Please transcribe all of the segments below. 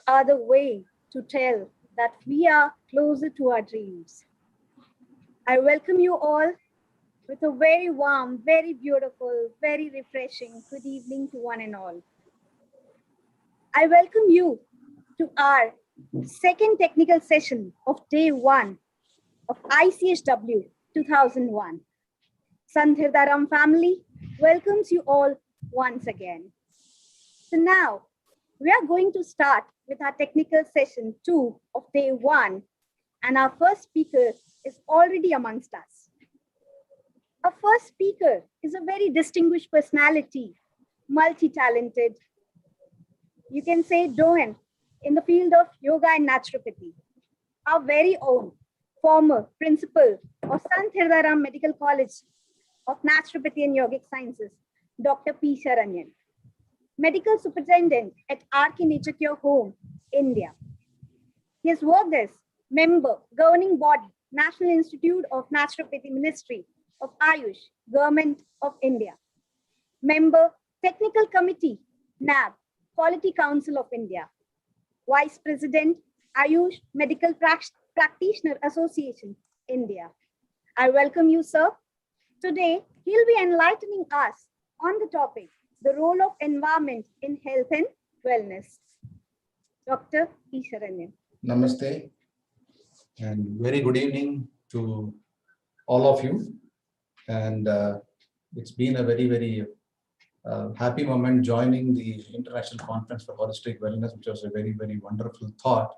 are the way to tell that we are closer to our dreams. I welcome you all with a very warm, very beautiful, very refreshing good evening to one and all. I welcome you to our second technical session of day 1 of ICHW 2001. Sant Hirdaram family welcomes you all once again. So now we are going to start with our technical session 2 of day 1, and our first speaker is already amongst us. Our first speaker is a very distinguished personality, multi-talented, you can say Doan in the field of yoga and naturopathy. Our very own former principal of Sant Hirdaram Medical College of Naturopathy and Yogic Sciences, Dr. P. Sharanyan. Medical superintendent at RK Nature Cure Home, India. He has worked as member, governing body, National Institute of Naturopathy Ministry of Ayush, Government of India. Member, Technical Committee, NAB, Quality Council of India. Vice President, Ayush Medical Practitioner Association, India. I welcome you, sir. Today, he'll be enlightening us on the topic, the role of environment in health and wellness. Dr. P. Sharanyan. Namaste and very good evening to all of you. And it's been a very happy moment joining the International Conference for Holistic Wellness, which was a very wonderful thought.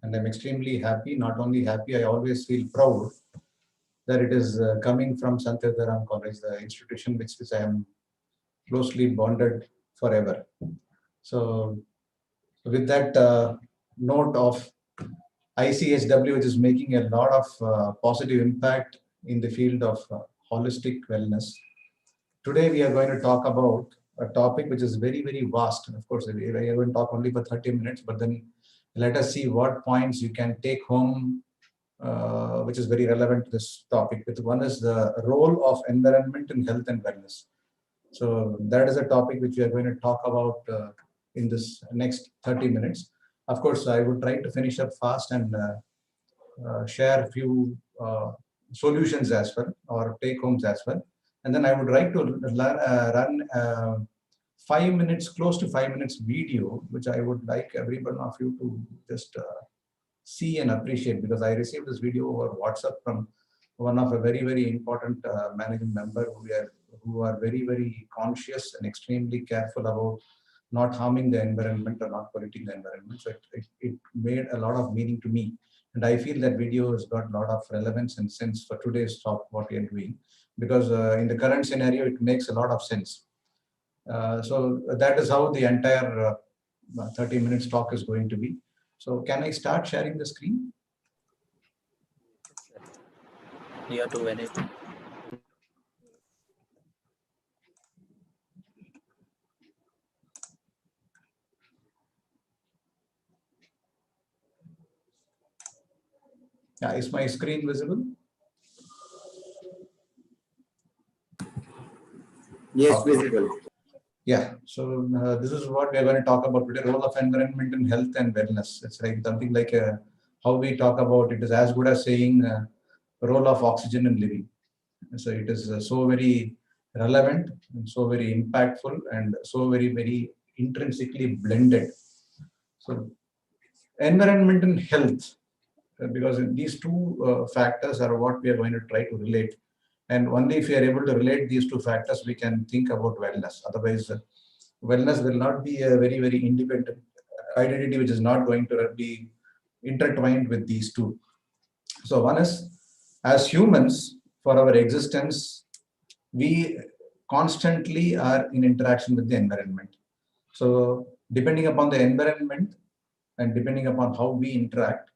And I'm extremely happy, not only happy, I always feel proud that it is coming from Sant Hirdaram College, the institution which I am closely bonded forever. So with that note of ICHW, which is making a lot of positive impact in the field of holistic wellness. Today we are going to talk about a topic which is very vast. Of course, I are going to talk only for 30 minutes, but then let us see what points you can take home, which is very relevant to this topic. One is the role of environment in health and wellness. So that is a topic which we are going to talk about in this next 30 minutes. Of course, I would try to finish up fast and share a few solutions as well, or take homes as well. And then I would like to run 5 minutes, close to 5 minutes video, which I would like every one of you to just see and appreciate, because I received this video over WhatsApp from one of a very important managing member who are very conscious and extremely careful about not harming the environment or not polluting the environment. So it made a lot of meaning to me. And I feel that video has got a lot of relevance and sense for today's talk, what we are doing, because in the current scenario, it makes a lot of sense. So that is how the entire 30 minutes talk is going to be. So can I start sharing the screen? You have to manage. Yeah, is my screen visible? Yes, visible. Yeah, so this is what we are going to talk about today, role of environment in health and wellness. It's like something like how we talk about it is as good as saying role of oxygen in living. So it is so very relevant and so very impactful and so very intrinsically blended. So environment and health, because these two factors are what we are going to try to relate. And only if we are able to relate these two factors, we can think about wellness. Otherwise, wellness will not be a very independent identity, which is not going to be intertwined with these two. So one is, as humans, for our existence, we constantly are in interaction with the environment. So depending upon the environment and depending upon how we interact,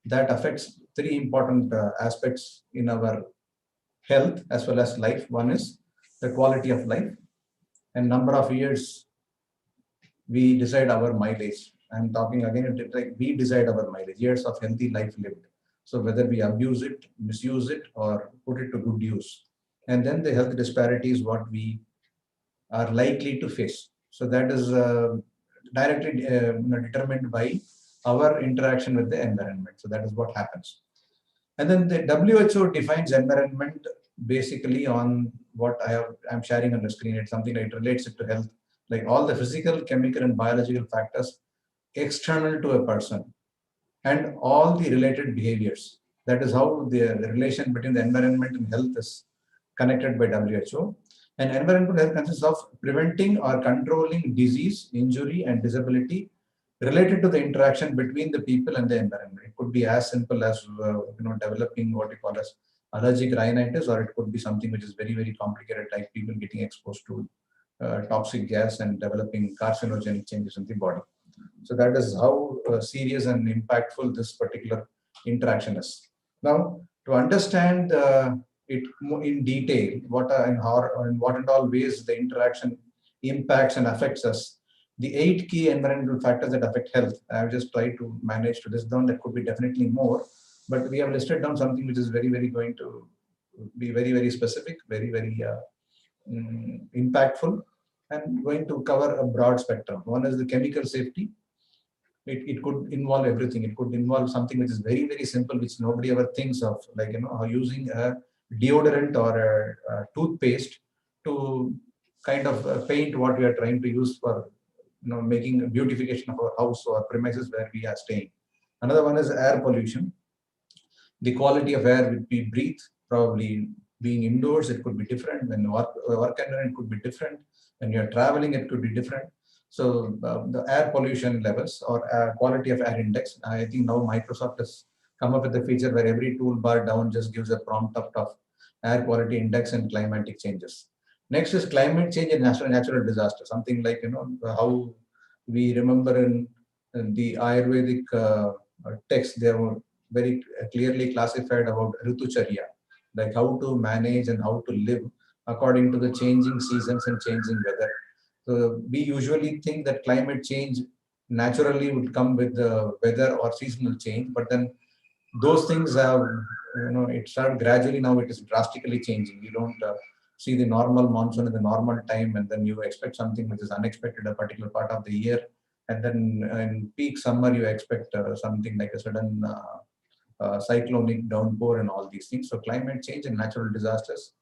that affects three important aspects in our health as well as life. One is the quality of life, and number of years we decide our mileage. I'm talking again, like we decide our mileage, years of healthy life lived. So whether we abuse it, misuse it, or put it to good use. And then the health disparity is what we are likely to face. So that is directly determined by our interaction with the environment. So that is what happens. And then the WHO defines environment basically on what I'm sharing on the screen. It's something that relates it to health, like all the physical, chemical, and biological factors external to a person and all the related behaviors. That is how the relation between the environment and health is connected by WHO. And environmental health consists of preventing or controlling disease, injury, and disability related to the interaction between the people and the environment. It could be as simple as developing what we call as allergic rhinitis, or it could be something which is very, very complicated, like people getting exposed to toxic gas and developing carcinogenic changes in the body. So that is how serious and impactful this particular interaction is. Now, to understand it in detail, what and how and what and all ways the interaction impacts and affects us, the 8 key environmental factors that affect health. I've just tried to manage to list down. There could be definitely more, but we have listed down something which is very, very going to be very, very specific, very, very impactful, and going to cover a broad spectrum. One is the chemical safety. It could involve everything. It could involve something which is very, very simple, which nobody ever thinks of, like using a deodorant or a toothpaste to kind of paint what we are trying to use for making a beautification of our house or premises where we are staying. Another one is air pollution. The quality of air which we breathe, probably being indoors, it could be different. When work environment, it could be different. When you're traveling, it could be different. So the air pollution levels or quality of air index, I think now Microsoft has come up with a feature where every toolbar down just gives a prompt up of air quality index and climatic changes. Next is climate change and natural disaster. Something like how we remember in the Ayurvedic text, they were very clearly classified about Ritucharya, like how to manage and how to live according to the changing seasons and changing weather. So we usually think that climate change naturally would come with the weather or seasonal change, but then those things have, it started gradually. Now it is drastically changing. You don't see the normal monsoon in the normal time, and then you expect something which is unexpected a particular part of the year, and then in peak summer you expect something like a sudden cyclonic downpour and all these things. So climate change and natural disasters,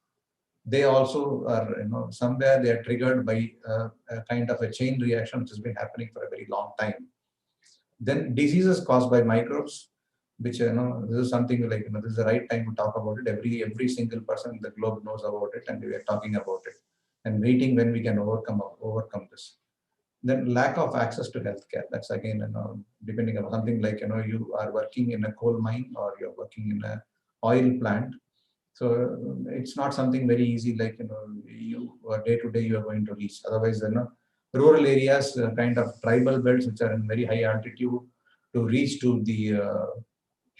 they also are, somewhere they are triggered by a kind of a chain reaction which has been happening for a very long time. Then diseases caused by microbes, which this is something like this is the right time to talk about it. Every single person in the globe knows about it, and we are talking about it and waiting when we can overcome this. Then lack of access to healthcare. That's again depending on something like you are working in a coal mine or you're working in a oil plant. So it's not something very easy, like you day to day you are going to reach. Otherwise, rural areas, kind of tribal belts which are in very high altitude, to reach to the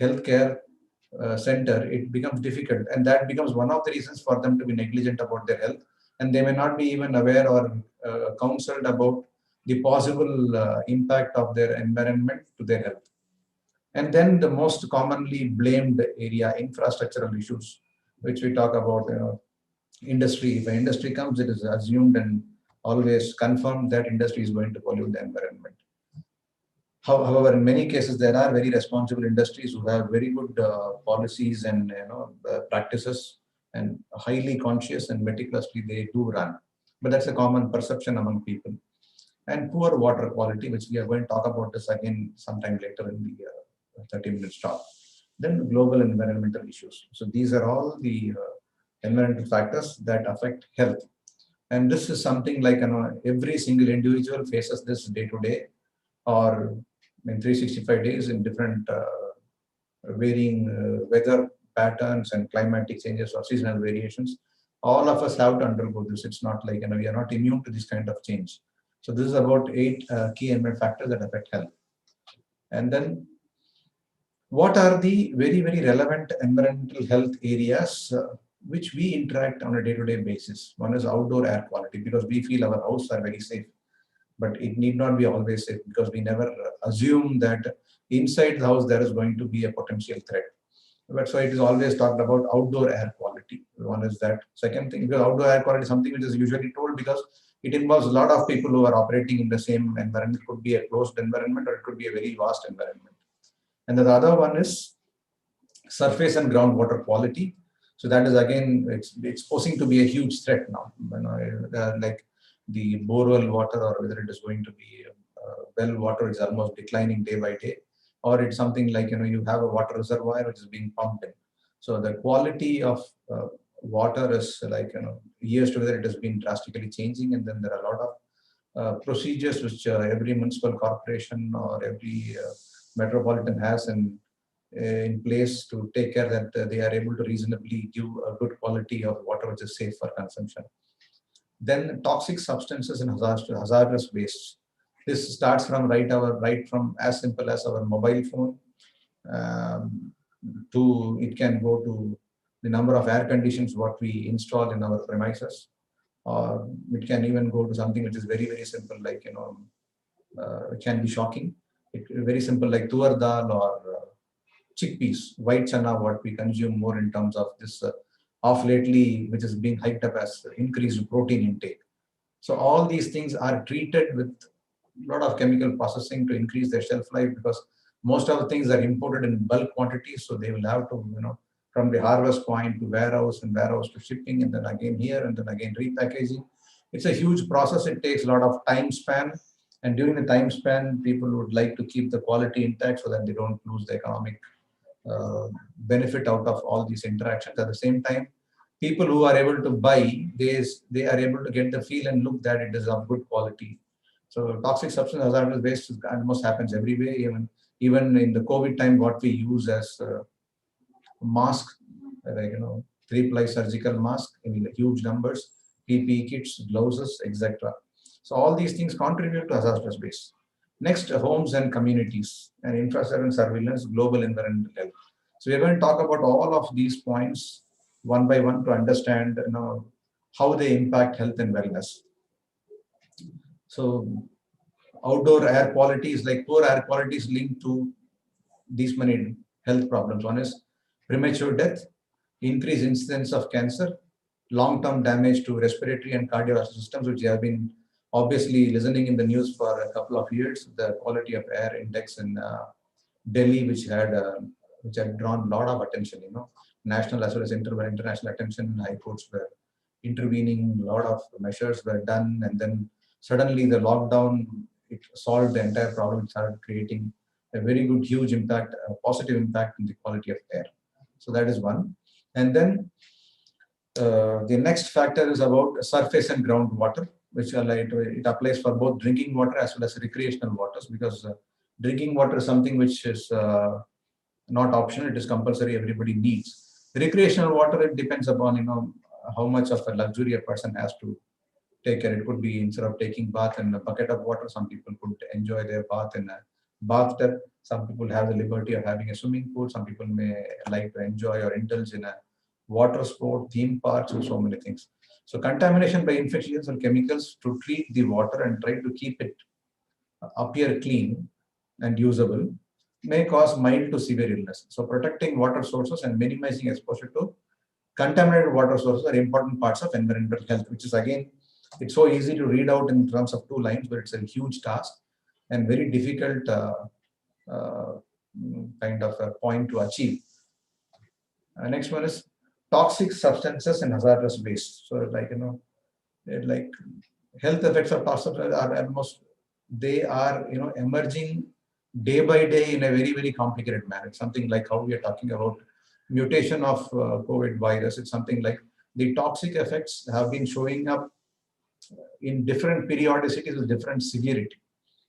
healthcare center, it becomes difficult, and that becomes one of the reasons for them to be negligent about their health, and they may not be even aware or counseled about the possible impact of their environment to their health. And then the most commonly blamed area, infrastructural issues, which we talk about. Industry. If an industry comes, it is assumed and always confirmed that industry is going to pollute the environment. However, in many cases, there are very responsible industries who have very good policies and practices, and highly conscious and meticulously they do run. But that's a common perception among people. And poor water quality, which we are going to talk about this again sometime later in the 30-minute talk. Then global environmental issues. So these are all the environmental factors that affect health. And this is something like every single individual faces this day to day, or in 365 days in different varying weather patterns and climatic changes or seasonal variations. All of us have to undergo this. It's not like we are not immune to this kind of change. So this is about 8 key environmental factors that affect health. And then what are the very, very relevant environmental health areas which we interact on a day-to-day basis? One is outdoor air quality, because we feel our house are very safe, but it need not be always safe, because we never assume that inside the house there is going to be a potential threat. But so it is always talked about outdoor air quality. One is that. Second thing, because outdoor air quality is something which is usually told, because it involves a lot of people who are operating in the same environment. It could be a closed environment or it could be a very vast environment. And the other one is surface and groundwater quality. So that is again, it's posing to be a huge threat now. Like the borewell water, or whether it is going to be well water, is almost declining day by day, or it's something like you have a water reservoir which is being pumped in. So the quality of water is like years together it has been drastically changing, and then there are a lot of procedures which every municipal corporation or every metropolitan has in place to take care that they are able to reasonably give a good quality of water which is safe for consumption. Then toxic substances and hazardous waste. This starts from right from as simple as our mobile phone, um, to it can go to the number of air conditions what we install in our premises, or it can even go to something which is very very simple, like it can be shocking. Very simple, like tuar dal or chickpeas, white chana, what we consume more in terms of this off lately, which is being hyped up as increased protein intake. So all these things are treated with a lot of chemical processing to increase their shelf life, because most of the things are imported in bulk quantities. So they will have to, from the harvest point to warehouse, and warehouse to shipping, and then again here, and then again repackaging. It's a huge process. It takes a lot of time span. And during the time span, people would like to keep the quality intact so that they don't lose the economic benefit out of all these interactions. At the same time, people who are able to buy, they are able to get the feel and look that it is of good quality. So toxic substance hazardous waste almost happens everywhere. Even in the COVID time, what we use as mask, like 3-ply surgical mask in huge numbers, PPE kits, gloves, etc. So all these things contribute to hazardous waste. Next, homes and communities and infrastructure and surveillance, global environmental health. So we're going to talk about all of these points one by one to understand how they impact health and wellness. So outdoor air quality is like poor air quality is linked to these many health problems. One is premature death, increased incidence of cancer, long-term damage to respiratory and cardiovascular systems, which have been obviously listening in the news for a couple of years. The quality of air index in Delhi, which had drawn a lot of attention, national as well as international attention. High courts were intervening, a lot of measures were done, and then suddenly the lockdown, it solved the entire problem. It started creating a very good, huge impact, a positive impact in the quality of air. So that is one. And then the next factor is about surface and groundwater, which are like, it applies for both drinking water as well as recreational waters, because drinking water is something which is not optional; it is compulsory. Everybody needs. Recreational water, it depends upon how much of a luxury a person has to take care. It could be, instead of taking bath in a bucket of water, some people could enjoy their bath in a bathtub. Some people have the liberty of having a swimming pool. Some people may like to enjoy or indulge in a water sport, theme parks, and so many things. So contamination by infectious or chemicals to treat the water and try to keep it appear clean and usable may cause mild to severe illness. So protecting water sources and minimizing exposure to contaminated water sources are important parts of environmental health, which is again, it's so easy to read out in terms of 2 lines, but it's a huge task and very difficult uh, kind of a point to achieve. Next one is toxic substances and hazardous waste. So like health effects of toxic substances are almost, they are emerging day by day in a very very complicated manner. It's something like how we are talking about mutation of COVID virus. It's something like the toxic effects have been showing up in different periodicities with different severity.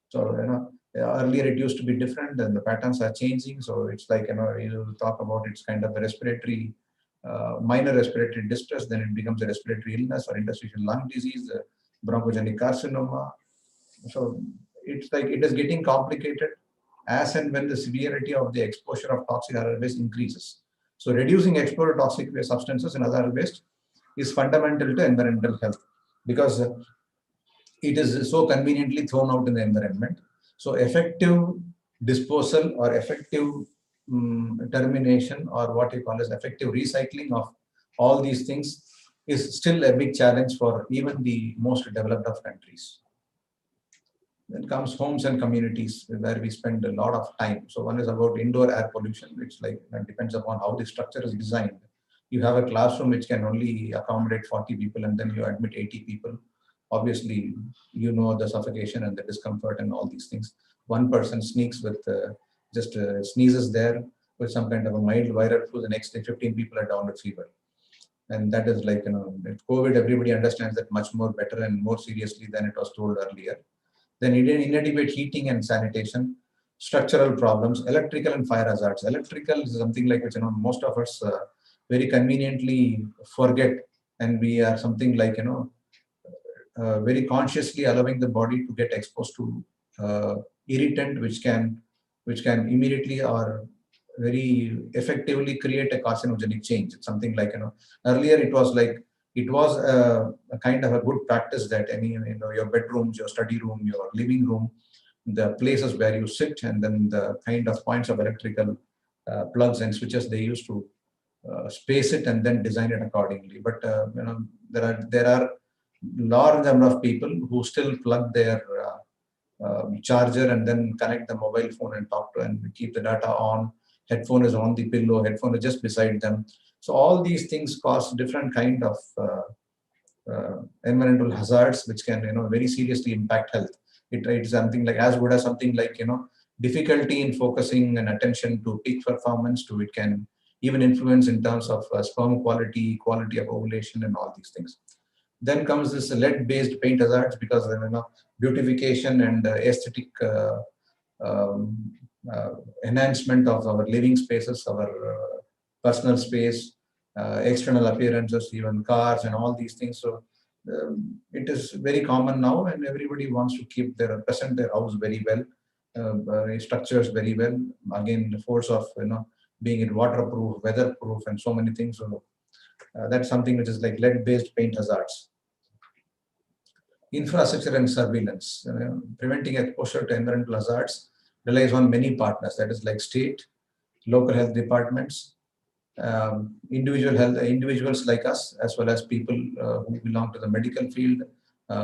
So earlier it used to be different, and the patterns are changing. So it's like you talk about, it's kind of a respiratory, minor respiratory distress, then it becomes a respiratory illness or interstitial lung disease, bronchogenic carcinoma. So it's like it is getting complicated as and when the severity of the exposure of toxic hazardous waste increases. So reducing exposure to toxic waste substances and hazardous waste is fundamental to environmental health, because it is so conveniently thrown out in the environment. So effective disposal or effective termination, or what you call as effective recycling of all these things, is still a big challenge for even the most developed of countries. Then comes homes and communities where we spend a lot of time. So one is about indoor air pollution, which depends upon how the structure is designed. You have a classroom which can only accommodate 40 people and then you admit 80 people. Obviously, you know the suffocation and the discomfort and all these things. One person sneaks with just sneezes there with some kind of a mild viral flu. The next day, 15 people are down with fever. And that is with COVID, everybody understands that much more better and more seriously than it was told earlier. Then inadequate heating and sanitation, structural problems, electrical and fire hazards. Electrical is something like which most of us very conveniently forget, and we are something very consciously allowing the body to get exposed to irritant, which can immediately or very effectively create a carcinogenic change. It's something earlier it was a kind of a good practice that your bedrooms, your study room, your living room, the places where you sit, and then the kind of points of electrical plugs and switches they used to space it and then design it accordingly. But there are large number of people who still plug their charger and then connect the mobile phone and talk to and keep the data on. Headphone is on the pillow, headphone is just beside them. So all these things cause different kind of environmental hazards, which can very seriously impact health. It's something like as good as something like difficulty in focusing and attention to peak performance. To it can even influence in terms of sperm quality, quality of ovulation, and all these things. Then comes this lead-based paint hazards, because beautification and aesthetic enhancement of our living spaces, our personal space, external appearances, even cars and all these things. So it is very common now, and everybody wants to keep present their house very well, structures very well. Again, the force of being it waterproof, weatherproof, and so many things. So that's something which is like lead-based paint hazards. Infrastructure and surveillance. Preventing exposure to environmental hazards relies on many partners. That is like state, local health departments, individuals like us, as well as people who belong to the medical field,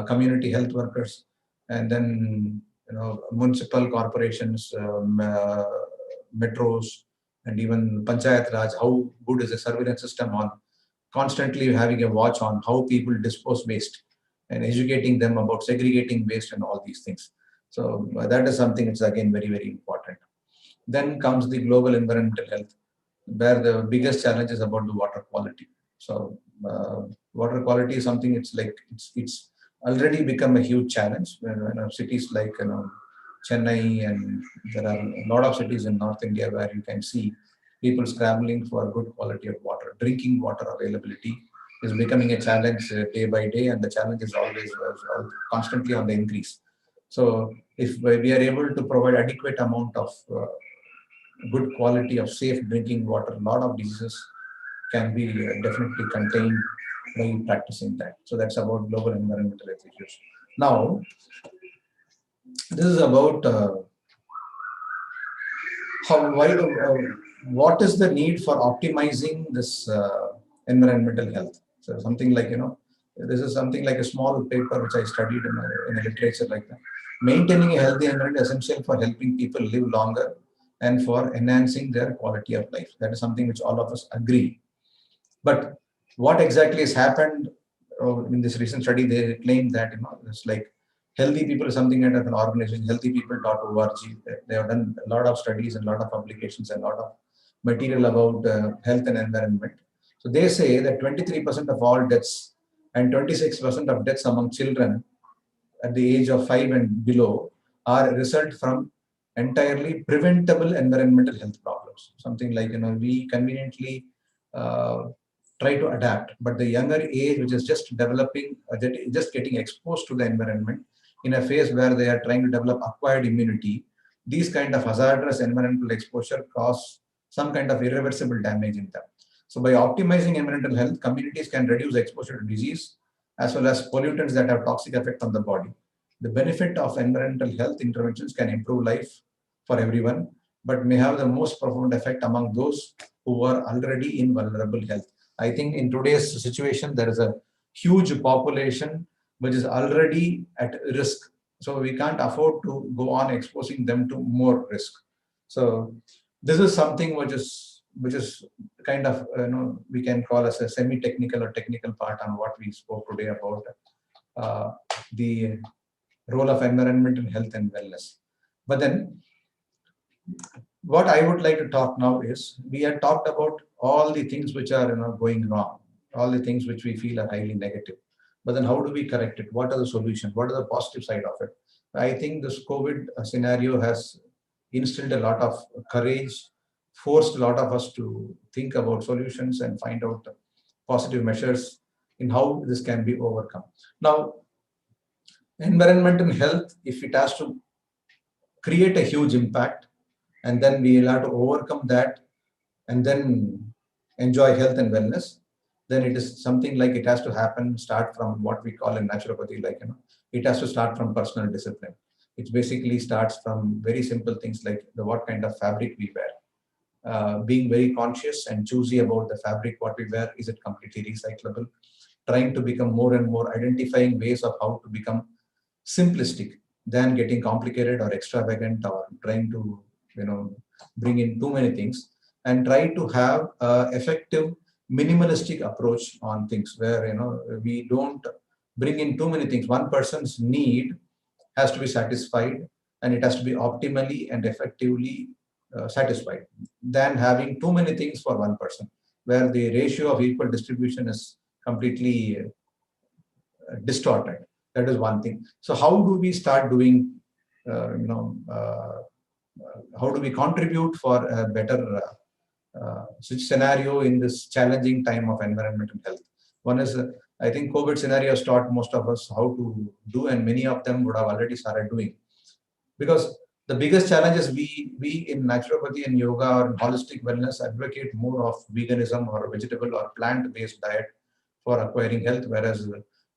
community health workers, and then municipal corporations, metros, and even Panchayat Raj. How good is the surveillance system on constantly having a watch on how people dispose waste and educating them about segregating waste and all these things. So that is something that's again very, very important. Then comes the global environmental health, where the biggest challenge is about the water quality. So water quality is something it's already become a huge challenge. Cities like Chennai, and there are a lot of cities in North India where you can see people scrambling for good quality of water. Drinking water availability is becoming a challenge day by day, and the challenge is always constantly on the increase. So if we are able to provide adequate amount of good quality of safe drinking water, a lot of diseases can be definitely contained by practicing that. So that's about global environmental health issues. Now, this is about what is the need for optimizing this environmental health. So something like, this is something like a small paper which I studied in a literature like that. Maintaining a healthy environment is essential for helping people live longer and for enhancing their quality of life. That is something which all of us agree. But what exactly has happened in this recent study? They claim that it's like healthy people is something kind of an organization, healthypeople.org. They have done a lot of studies and a lot of publications and a lot of material about health and environment. So they say that 23% of all deaths and 26% of deaths among children at the age of 5 and below are a result from entirely preventable environmental health problems. Something like, we conveniently try to adapt, but the younger age, which is just developing, just getting exposed to the environment in a phase where they are trying to develop acquired immunity, these kind of hazardous environmental exposure cause some kind of irreversible damage in them. So by optimizing environmental health, communities can reduce exposure to disease as well as pollutants that have toxic effect on the body. The benefit of environmental health interventions can improve life for everyone, but may have the most profound effect among those who are already in vulnerable health. I think in today's situation, there is a huge population which is already at risk. So we can't afford to go on exposing them to more risk. So this is something which is kind of we can call as a semi-technical or technical part on what we spoke today about the role of environment in health and wellness. But then what I would like to talk now is we had talked about all the things which are going wrong, all the things which we feel are highly negative. But then how do we correct it? What are the solutions? What are the positive side of it? I think this COVID scenario has instilled a lot of courage, forced a lot of us to think about solutions and find out positive measures in how this can be overcome. Now, environment and health, if it has to create a huge impact, and then we will have to overcome that and then enjoy health and wellness, then it is something like it has to happen, start from what we call in naturopathy, like, it has to start from personal discipline. It basically starts from very simple things like what kind of fabric we wear, being very conscious and choosy about the fabric what we wear. Is it completely recyclable? Trying to become more and more identifying ways of how to become simplistic than getting complicated or extravagant or trying to bring in too many things, and try to have a effective minimalistic approach on things where we don't bring in too many things. One person's need has to be satisfied, and it has to be optimally and effectively satisfied, than having too many things for one person, where the ratio of equal distribution is completely distorted. That is one thing. So how do we start doing, how do we contribute for a better scenario in this challenging time of environment and health? One is, I think COVID scenario has taught most of us how to do, and many of them would have already started doing. Because the biggest challenge is we in naturopathy and yoga or in holistic wellness advocate more of veganism or vegetable or plant-based diet for acquiring health, whereas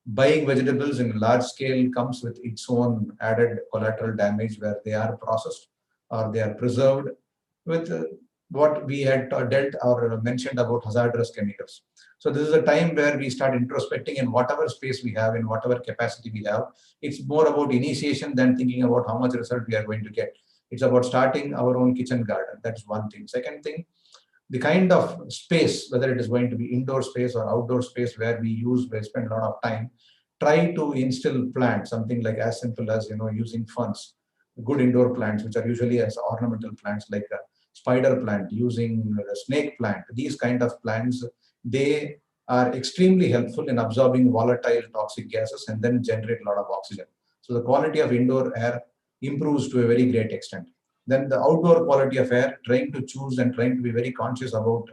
buying vegetables in large scale comes with its own added collateral damage, where they are processed or they are preserved with what we had dealt or mentioned about hazardous chemicals. So this is a time where we start introspecting in whatever space we have, in whatever capacity we have. It's more about initiation than thinking about how much result we are going to get. It's about starting our own kitchen garden. That's one thing. Second thing, the kind of space, whether it is going to be indoor space or outdoor space where we spend a lot of time, try to instill plants, something like as simple as using ferns, good indoor plants, which are usually as ornamental plants, like a spider plant, using a snake plant. These kind of plants, they are extremely helpful in absorbing volatile toxic gases and then generate a lot of oxygen. So the quality of indoor air improves to a very great extent. Then the outdoor quality of air, trying to choose and trying to be very conscious about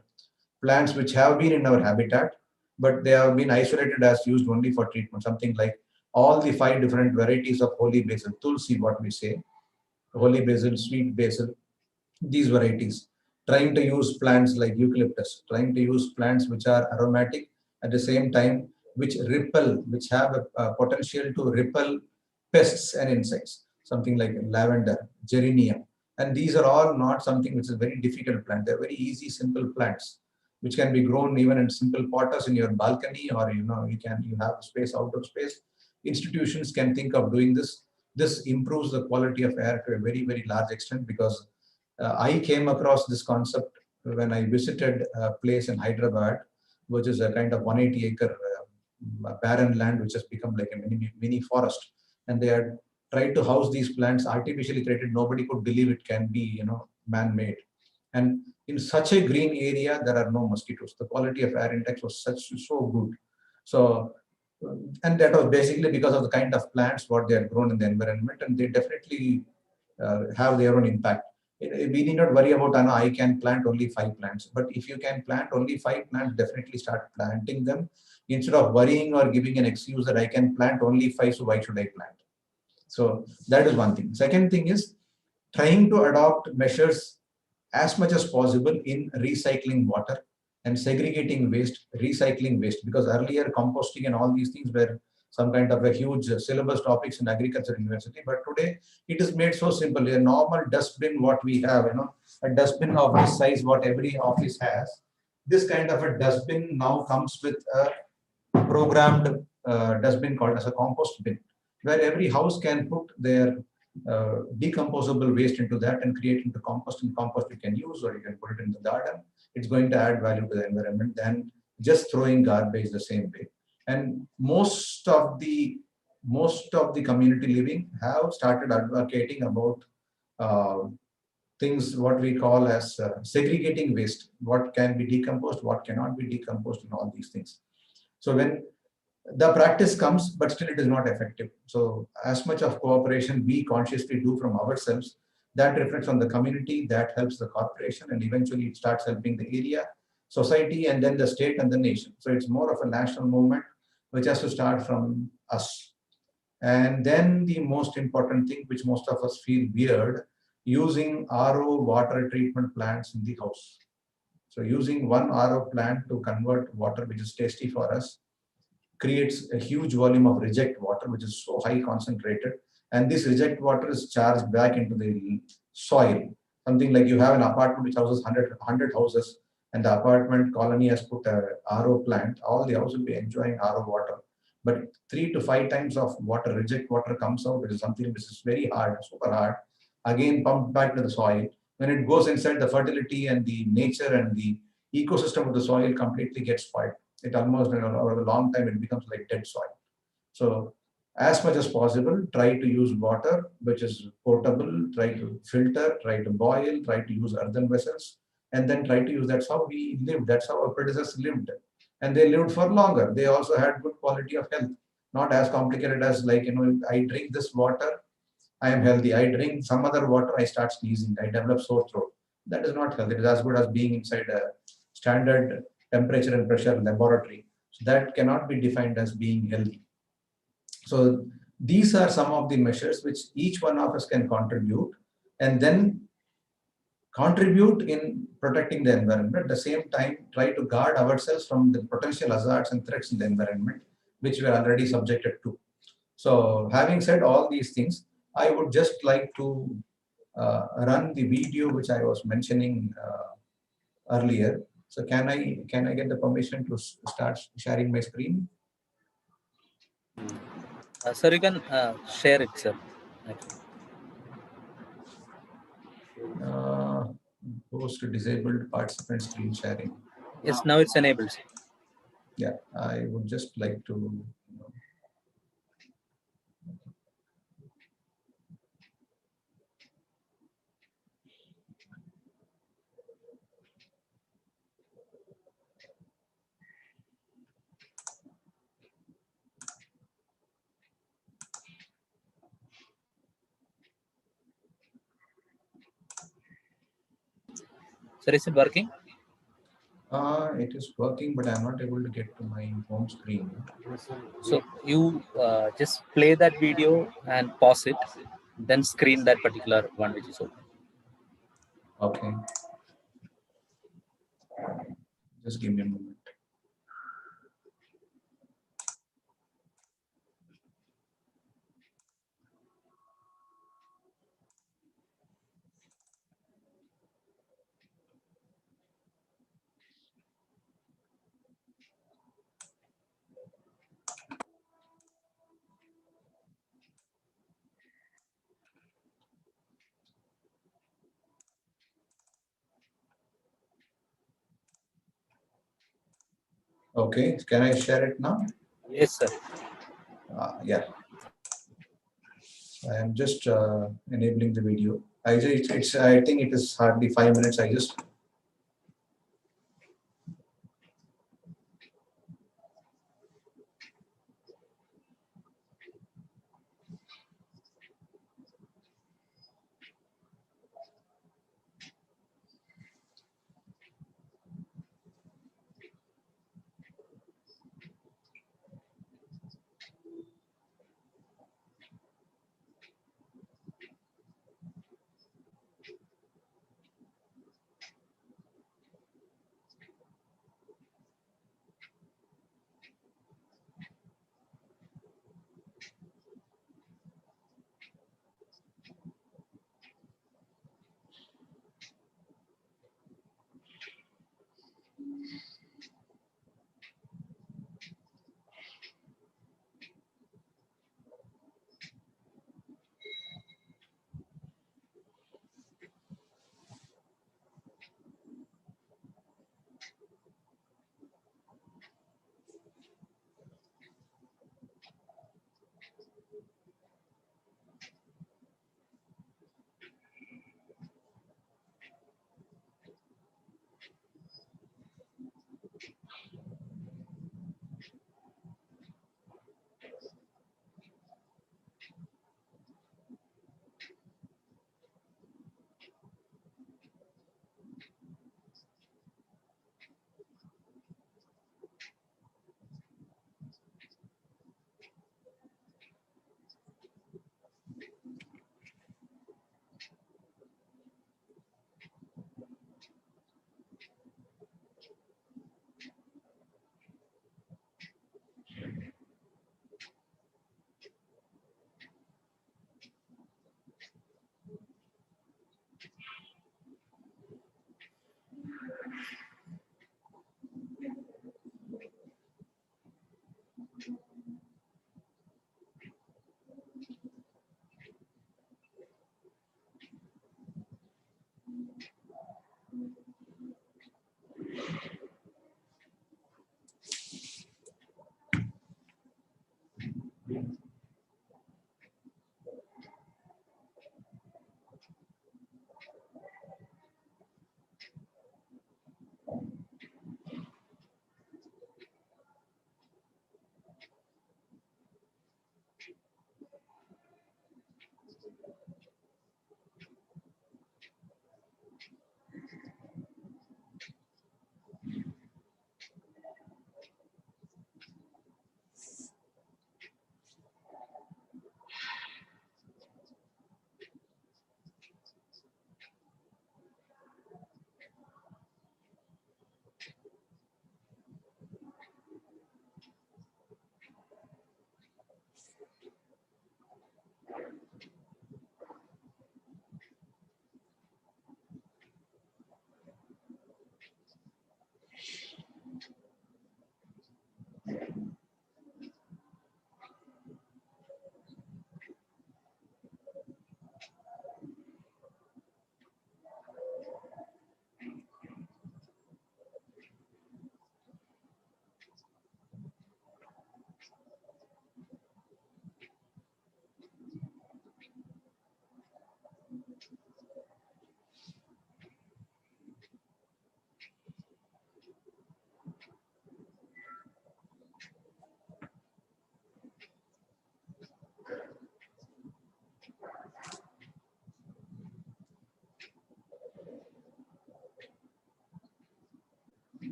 plants which have been in our habitat, but they have been isolated as used only for treatment. Something like all the 5 different varieties of holy basil, tulsi, what we say, holy basil, sweet basil, these varieties. Trying to use plants like eucalyptus, trying to use plants which are aromatic at the same time, which repel, which have a potential to repel pests and insects, something like lavender, geranium. And these are all not something which is very difficult plant. They're very easy, simple plants, which can be grown even in simple potters in your balcony, or you have space, outdoor space. Institutions can think of doing this. This improves the quality of air to a very, very large extent, because I came across this concept when I visited a place in Hyderabad, which is a kind of 180-acre barren land, which has become like a mini forest. And they had tried to house these plants artificially created. Nobody could believe it can be, man-made. And in such a green area, there are no mosquitoes. The quality of air index was so good. So, and that was basically because of the kind of plants what they had grown in the environment, and they definitely have their own impact. We need not worry about, I can plant only 5 plants. But if you can plant only 5 plants, definitely start planting them, instead of worrying or giving an excuse that I can plant only 5, so why should I plant? So that is one thing. Second thing is trying to adopt measures as much as possible in recycling water and segregating waste, recycling waste, because earlier composting and all these things were some kind of a huge syllabus topics in agriculture university. But today it is made so simple. A normal dustbin, what we have, a dustbin of this size, what every office has, this kind of a dustbin now comes with a programmed dustbin called as a compost bin, where every house can put their decomposable waste into that and create into compost. And compost you can use, or you can put it in the garden. It's going to add value to the environment than just throwing garbage the same way. And most of the community living have started advocating about uh, things what we call as segregating waste, what can be decomposed, what cannot be decomposed, and all these things. So when the practice comes, but still it is not effective. So as much of cooperation we consciously do from ourselves, that reflects on the community, that helps the corporation, and eventually it starts helping the area, society, and then the state and the nation. So it's more of a national movement which has to start from us. And then the most important thing, which most of us feel weird, using RO water treatment plants in the house. So using one RO plant to convert water which is tasty for us creates a huge volume of reject water, which is so high concentrated. And this reject water is charged back into the soil. Something like you have an apartment which houses 100 houses, and the apartment colony has put a RO plant. All the houses will be enjoying RO water. But 3 to 5 times of water, reject water comes out, which is something which is very hard, super hard, again pumped back to the soil. When it goes inside, the fertility and the nature and the ecosystem of the soil completely gets spoiled. It almost over a long time it becomes like dead soil. So as much as possible, try to use water which is potable, try to filter, try to boil, try to use earthen vessels, and then try to use. That's how we lived. That's how our predecessors lived, and they lived for longer. They also had good quality of health, not as complicated as like I drink this water, I am healthy. I drink some other water, I start sneezing, I develop sore throat. That is not healthy. It is as good as being inside a standard temperature and pressure laboratory. So that cannot be defined as being healthy. So these are some of the measures which each one of us can contribute, and then contribute in protecting the environment. At the same time, try to guard ourselves from the potential hazards and threats in the environment, which we are already subjected to. So having said all these things, I would just like to run the video which I was mentioning earlier. So can I get the permission to start sharing my screen? Sir, you can share it, sir. Uh, Post disabled participant screen sharing. Yes, now it's enabled. Yeah, I would just like to. Sir, is it working? It is working, but I'm not able to get to my home screen. So you just play that video and pause it, then screen that particular one which is open. Okay. Just give me a moment. Okay, can I share it now? Yes, sir. Yeah. I am just enabling the video. I think it is hardly 5 minutes. I just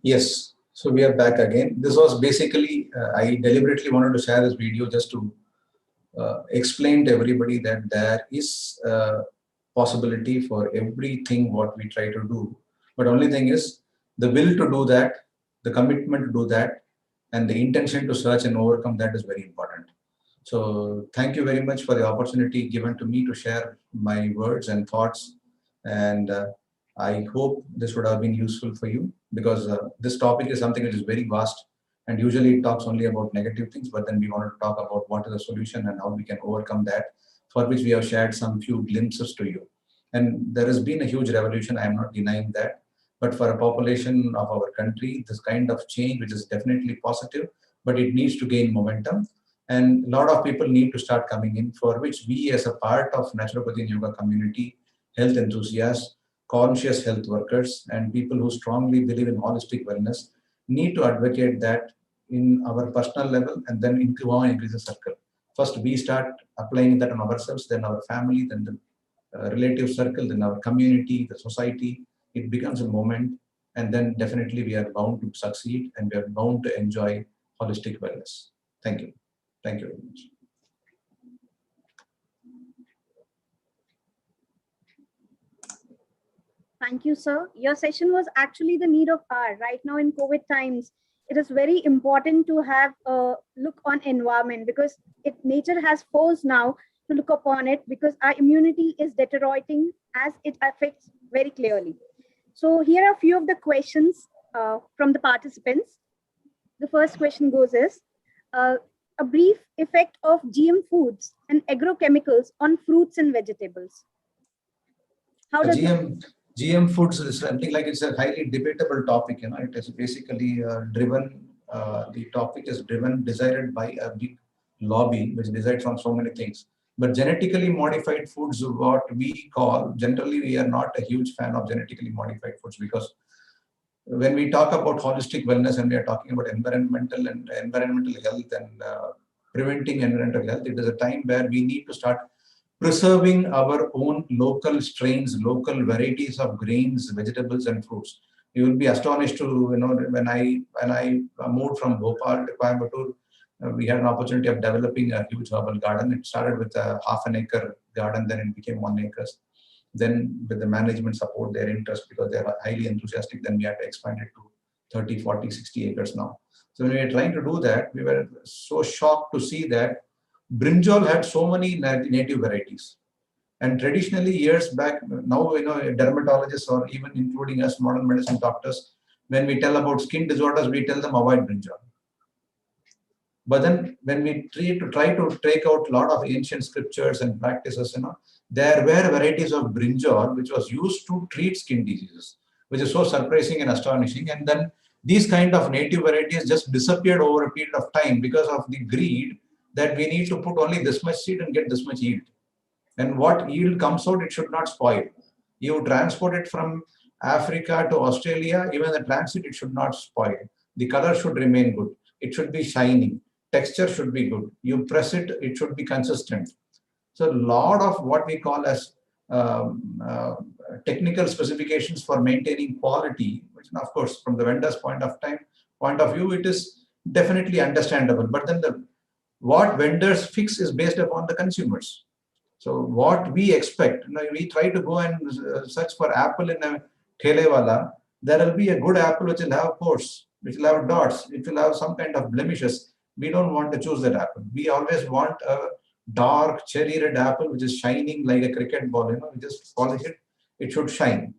Yes, so we are back again. This was basically, I deliberately wanted to share this video just to explain to everybody that there is a possibility for everything what we try to do. But only thing is the will to do that, the commitment to do that, and the intention to search and overcome that is very important. So thank you very much for the opportunity given to me to share my words and thoughts. And I hope this would have been useful for you, because this topic is something which is very vast, and usually it talks only about negative things, but then we wanted to talk about what is the solution and how we can overcome that, for which we have shared some few glimpses to you. And there has been a huge revolution, I am not denying that. But for a population of our country, this kind of change, which is definitely positive, but it needs to gain momentum. And a lot of people need to start coming in, for which we as a part of naturopathy and yoga community, health enthusiasts, conscious health workers, and people who strongly believe in holistic wellness need to advocate that in our personal level, and then increase the circle. First, we start applying that on ourselves, then our family, then the relative circle, then our community, the society. It becomes a moment, and then definitely we are bound to succeed, and we are bound to enjoy holistic wellness. Thank you. Thank you very much. Thank you, sir. Your session was actually the need of hour. Right now in COVID times, it is very important to have a look on environment, because nature has forced now to look upon it, because our immunity is deteriorating as it affects very clearly. So here are a few of the questions from the participants. The first question goes is, uh, a brief effect of GM foods and agrochemicals on fruits and vegetables. How does GM foods is something like, it's a highly debatable topic. You know, it is basically driven. The topic is driven, decided by a big lobby, which decides on so many things. But genetically modified foods, what we call, generally we are not a huge fan of genetically modified foods, because when we talk about holistic wellness and we are talking about environmental health and preventing environmental health, it is a time where we need to start preserving our own local strains, local varieties of grains, vegetables, and fruits. You will be astonished to, when I moved from Bhopal to Coimbatore, we had an opportunity of developing a huge herbal garden. It started with a half an acre garden, then it became 1 acre. Then with the management support, their interest, because they are highly enthusiastic, then we had to expand it to 30, 40, 60 acres now. So when we were trying to do that, we were so shocked to see that brinjal had so many native varieties. And traditionally, years back, now, dermatologists, or even including us modern medicine doctors, when we tell about skin disorders, we tell them avoid brinjal. But then when we try to take out a lot of ancient scriptures and practices, there were varieties of brinjal which was used to treat skin diseases, which is so surprising and astonishing. And then these kind of native varieties just disappeared over a period of time, because of the greed that we need to put only this much seed and get this much yield. And what yield comes out, it should not spoil. You transport it from Africa to Australia, even the transit, it should not spoil. The color should remain good. It should be shining. Texture should be good. You press it, it should be consistent. So a lot of what we call as um, uh, technical specifications for maintaining quality, which of course from the vendor's point of view, it is definitely understandable. But then what vendors fix is based upon the consumers. So what we expect, we try to go and search for apple in a thelewala. There will be a good apple which will have pores, which will have dots, it will have some kind of blemishes. We don't want to choose that apple. We always want a dark cherry red apple which is shining like a cricket ball. We just polish it, it should shine.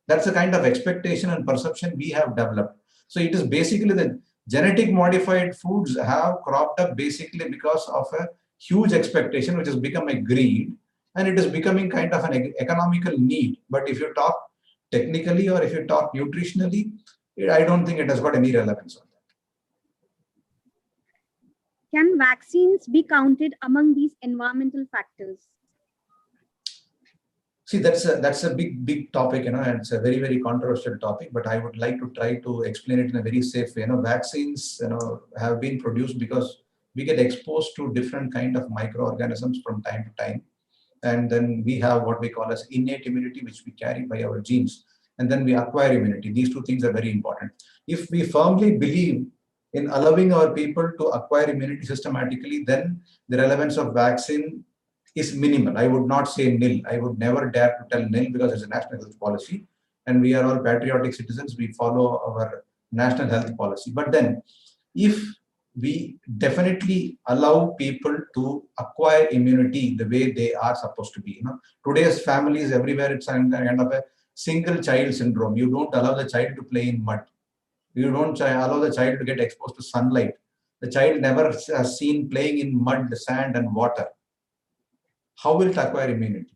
That's the kind of expectation and perception we have developed. So it is basically the genetic modified foods have cropped up basically because of a huge expectation, which has become a greed, and it is becoming kind of an economical need. But if you talk technically, or if you talk nutritionally, I don't think it has got any relevance on that. Can vaccines be counted among these environmental factors? See, that's a big topic, and it's a very controversial topic. But I would like to try to explain it in a very safe way. Vaccines, have been produced because we get exposed to different kind of microorganisms from time to time, and then we have what we call as innate immunity, which we carry by our genes. and then we acquire immunity. These two things are very important. If we firmly believe in allowing our people to acquire immunity systematically, then the relevance of vaccine is minimal. I would not say nil. I would never dare to tell nil, because it's a national health policy and we are all patriotic citizens. We follow our national health policy. But then if we definitely allow people to acquire immunity the way they are supposed to be, today's families everywhere, it's kind of a single child syndrome. You don't allow the child to play in mud. You don't allow the child to get exposed to sunlight. The child never has seen playing in mud, sand, and water. How will it acquire immunity?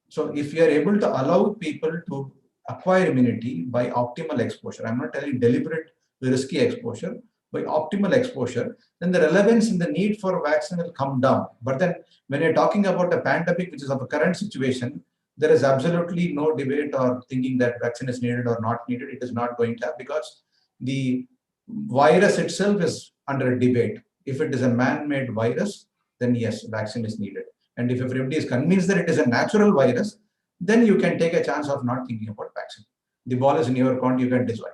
So if you are able to allow people to acquire immunity by optimal exposure, I'm not telling deliberate risky exposure, by optimal exposure, then the relevance and the need for vaccine will come down. But then when you're talking about a pandemic, which is of a current situation, there is absolutely no debate or thinking that vaccine is needed or not needed. It is not going to have, because the virus itself is under debate. If it is a man-made virus, then yes, vaccine is needed. And if everybody is convinced that it is a natural virus, then you can take a chance of not thinking about vaccine. The ball is in your court, you can decide.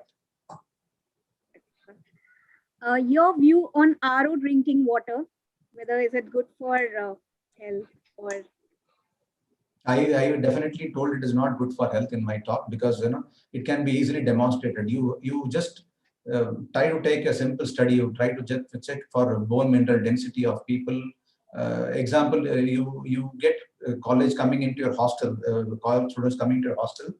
Your view on RO drinking water, whether is it good for health or? I definitely told it is not good for health in my talk, because it can be easily demonstrated. You just try to take a simple study. You try to just check for bone mineral density of people. Example, you get college coming into your hostel, college students coming to your hostel.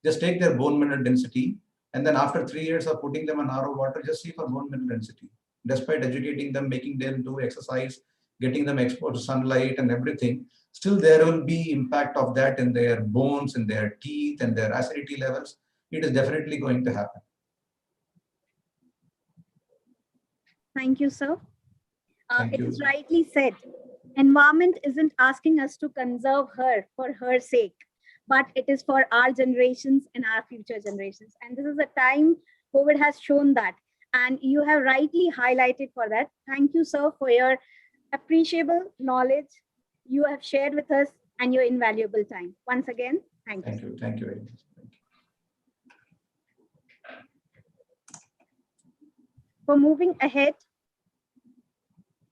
Just take their bone mineral density, and then after 3 years of putting them on RO water, just see for bone mineral density. Despite educating them, making them do exercise, getting them exposed to sunlight and everything, still there will be impact of that in their bones, in their teeth, and their acidity levels. It is definitely going to happen. Thank you, sir. Thank you. It is rightly said. Environment isn't asking us to conserve her for her sake, but it is for our generations and our future generations. And this is a time COVID has shown that. And you have rightly highlighted for that. Thank you, sir, for your appreciable knowledge you have shared with us and your invaluable time. Once again, thank you. Thank you. Thank you very much. Thank you. For moving ahead,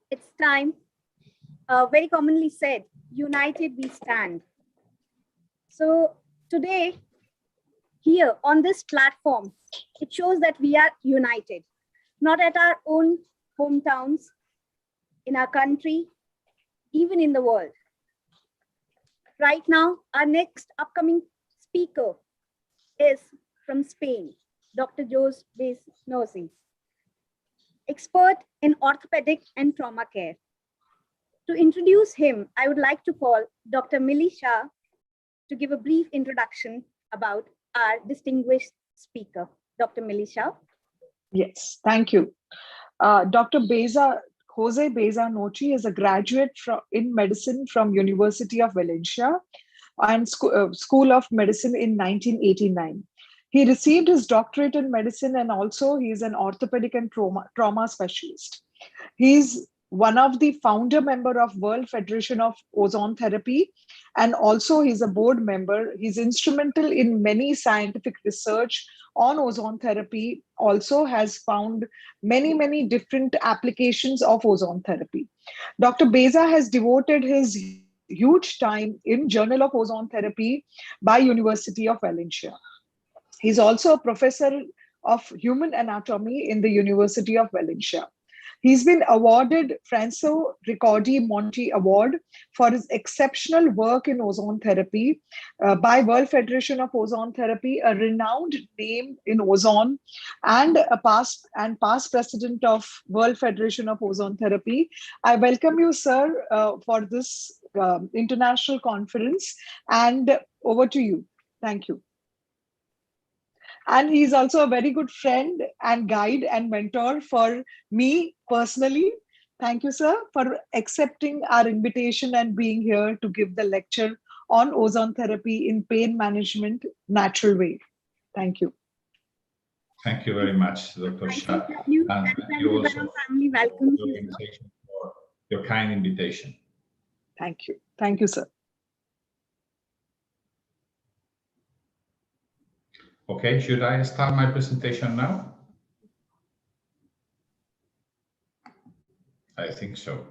it's time, very commonly said, united we stand. So today, here on this platform, it shows that we are united, not at our own hometowns, in our country, even in the world. Right now, our next upcoming speaker is from Spain, Dr. Jose Besnosi, expert in orthopedic and trauma care. To introduce him, I would like to call Dr. Millie Shah to give a brief introduction about our distinguished speaker, Dr. Millie Shah. Yes, thank you. Dr. Jose Besnosi is a graduate in medicine from University of Valencia and School of Medicine in 1989. He received his doctorate in medicine, and also he is an orthopedic and trauma specialist. He's one of the founder member of World Federation of Ozone Therapy, and also he's a board member. He's instrumental in many scientific research on ozone therapy, also has found many different applications of ozone therapy. Dr. Beza has devoted his huge time in Journal of Ozone Therapy by University of Valencia. He's also a professor of human anatomy in the University of Valencia. He's been awarded Franco Ricordi Monti Award for his exceptional work in ozone therapy by World Federation of Ozone Therapy, a renowned name in ozone, and a past president of World Federation of Ozone Therapy. I welcome you, sir, for this international conference, and over to you. Thank you. And he's also a very good friend and guide and mentor for me personally. Thank you, sir, for accepting our invitation and being here to give the lecture on ozone therapy in pain management natural way. Thank you. Thank you very much, Dr. Shah. Thank you. And thank you also family. Welcome for your kind invitation. Thank you. Thank you, sir. Okay, should I start my presentation now? I think so.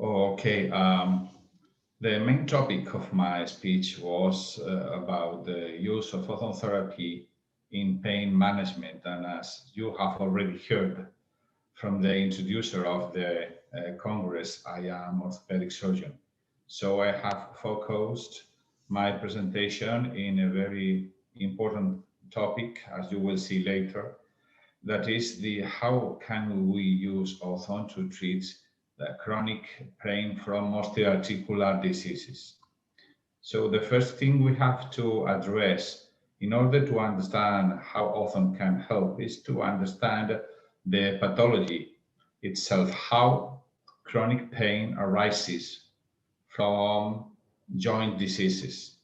Okay, the main topic of my speech was about the use of ozone therapy in pain management. And as you have already heard from the introducer of the Congress, I am orthopedic surgeon. So I have focused my presentation in a very important topic, as you will see later, that is the how can we use ozone to treat the chronic pain from musculoarticular diseases. So the first thing we have to address in order to understand how ozone can help is to understand the pathology itself, how chronic pain arises from joint diseases.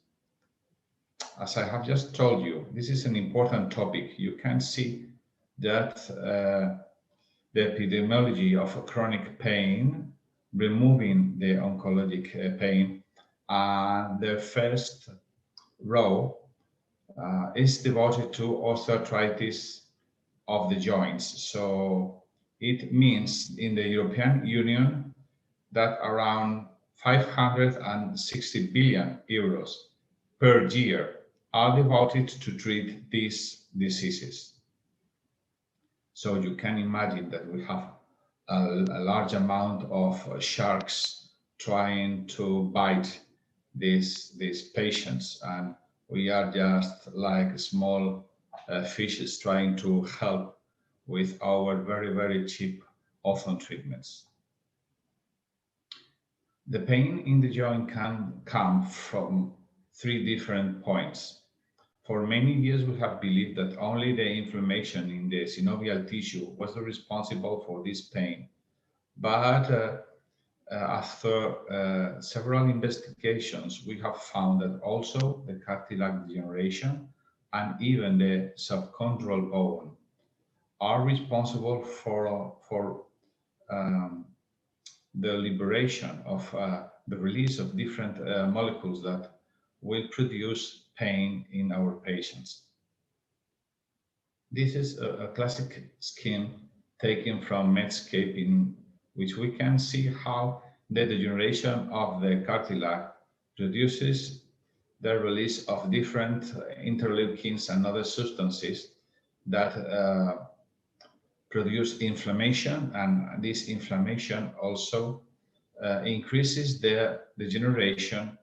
As I have just told you, this is an important topic. You can see that the epidemiology of chronic pain, removing the oncologic pain, the first row is devoted to osteoarthritis of the joints. So it means in the European Union that around 560 billion euros per year are devoted to treat these diseases. So you can imagine that we have a large amount of sharks trying to bite these patients, and we are just like small fishes trying to help with our very, very cheap ozone treatments. The pain in the joint can come from three different points. For many years, we have believed that only the inflammation in the synovial tissue was responsible for this pain. But after several investigations, we have found that also the cartilage degeneration and even the subchondral bone are responsible for the liberation of the release of different molecules that will produce pain in our patients. This is a classic scheme taken from Medscape, in which we can see how the degeneration of the cartilage produces the release of different interleukins and other substances that produce inflammation, and this inflammation also increases the degeneration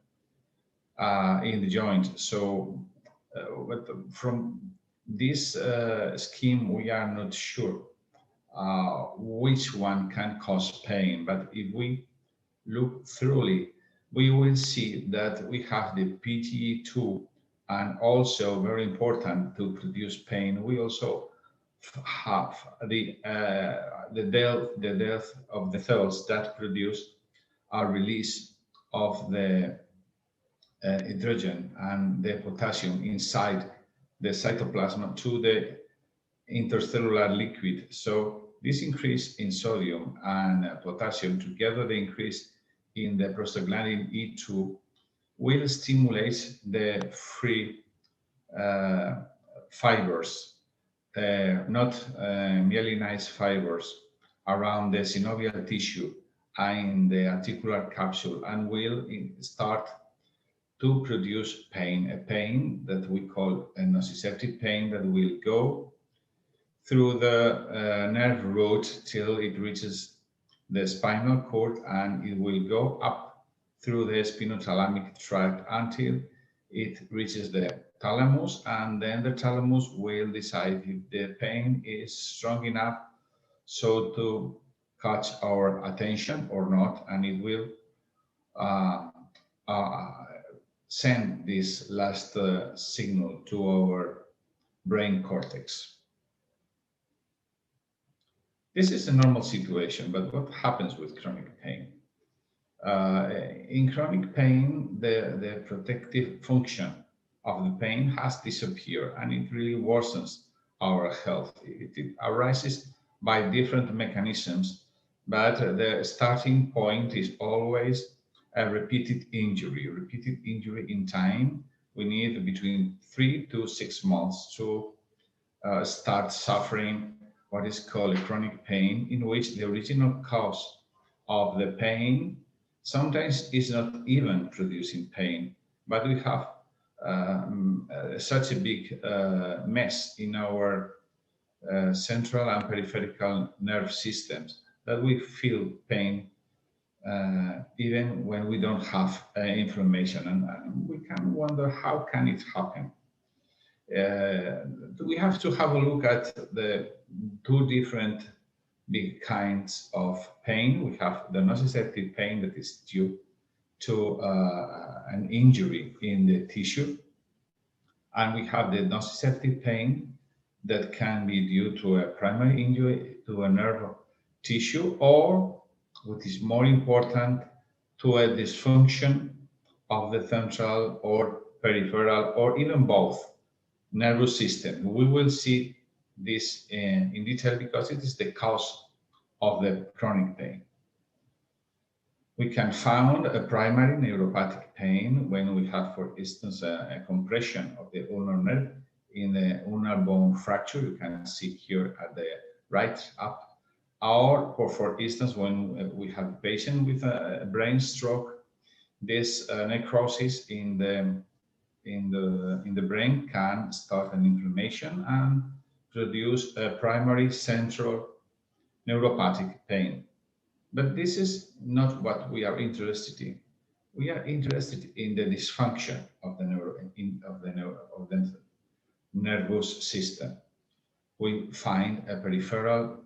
in the joint. So from this scheme, we are not sure which one can cause pain, but if we look thoroughly, we will see that we have the PGE2, and also very important to produce pain, we also have the death of the cells that produce a release of the hydrogen and the potassium inside the cytoplasm to the intercellular liquid. So this increase in sodium and potassium, together the increase in the prostaglandin E2, will stimulate the free fibers, not myelinized fibers, around the synovial tissue and the articular capsule, and will start to produce pain, a pain that we call a nociceptive pain that will go through the nerve root till it reaches the spinal cord, and it will go up through the spinothalamic tract until it reaches the thalamus, and then the thalamus will decide if the pain is strong enough so to catch our attention or not, and it will send this last signal to our brain cortex. This is a normal situation, but what happens with chronic pain? In chronic pain, the protective function of the pain has disappeared, and it really worsens our health. It arises by different mechanisms but the starting point is always a repeated injury in time. We need between 3 to 6 months to start suffering what is called a chronic pain, in which the original cause of the pain sometimes is not even producing pain, but we have such a big mess in our central and peripheral nerve systems that we feel pain even when we don't have inflammation, and we can wonder how can it happen. We have to have a look at the two different big kinds of pain. We have the nociceptive pain that is due to an injury in the tissue, and we have the nociceptive pain that can be due to a primary injury to a nerve tissue, or what is more important, to a dysfunction of the central or peripheral or even both nervous system. We will see this in detail because it is the cause of the chronic pain. We can find a primary neuropathic pain when we have, for instance, a compression of the ulnar nerve in the ulnar bone fracture. You can see here at the right up. Or, for instance, when we have a patient with a brain stroke, this necrosis in the brain can start an inflammation and produce a primary central neuropathic pain. But this is not what we are interested in. We are interested in the dysfunction of the nervous system. We find a peripheral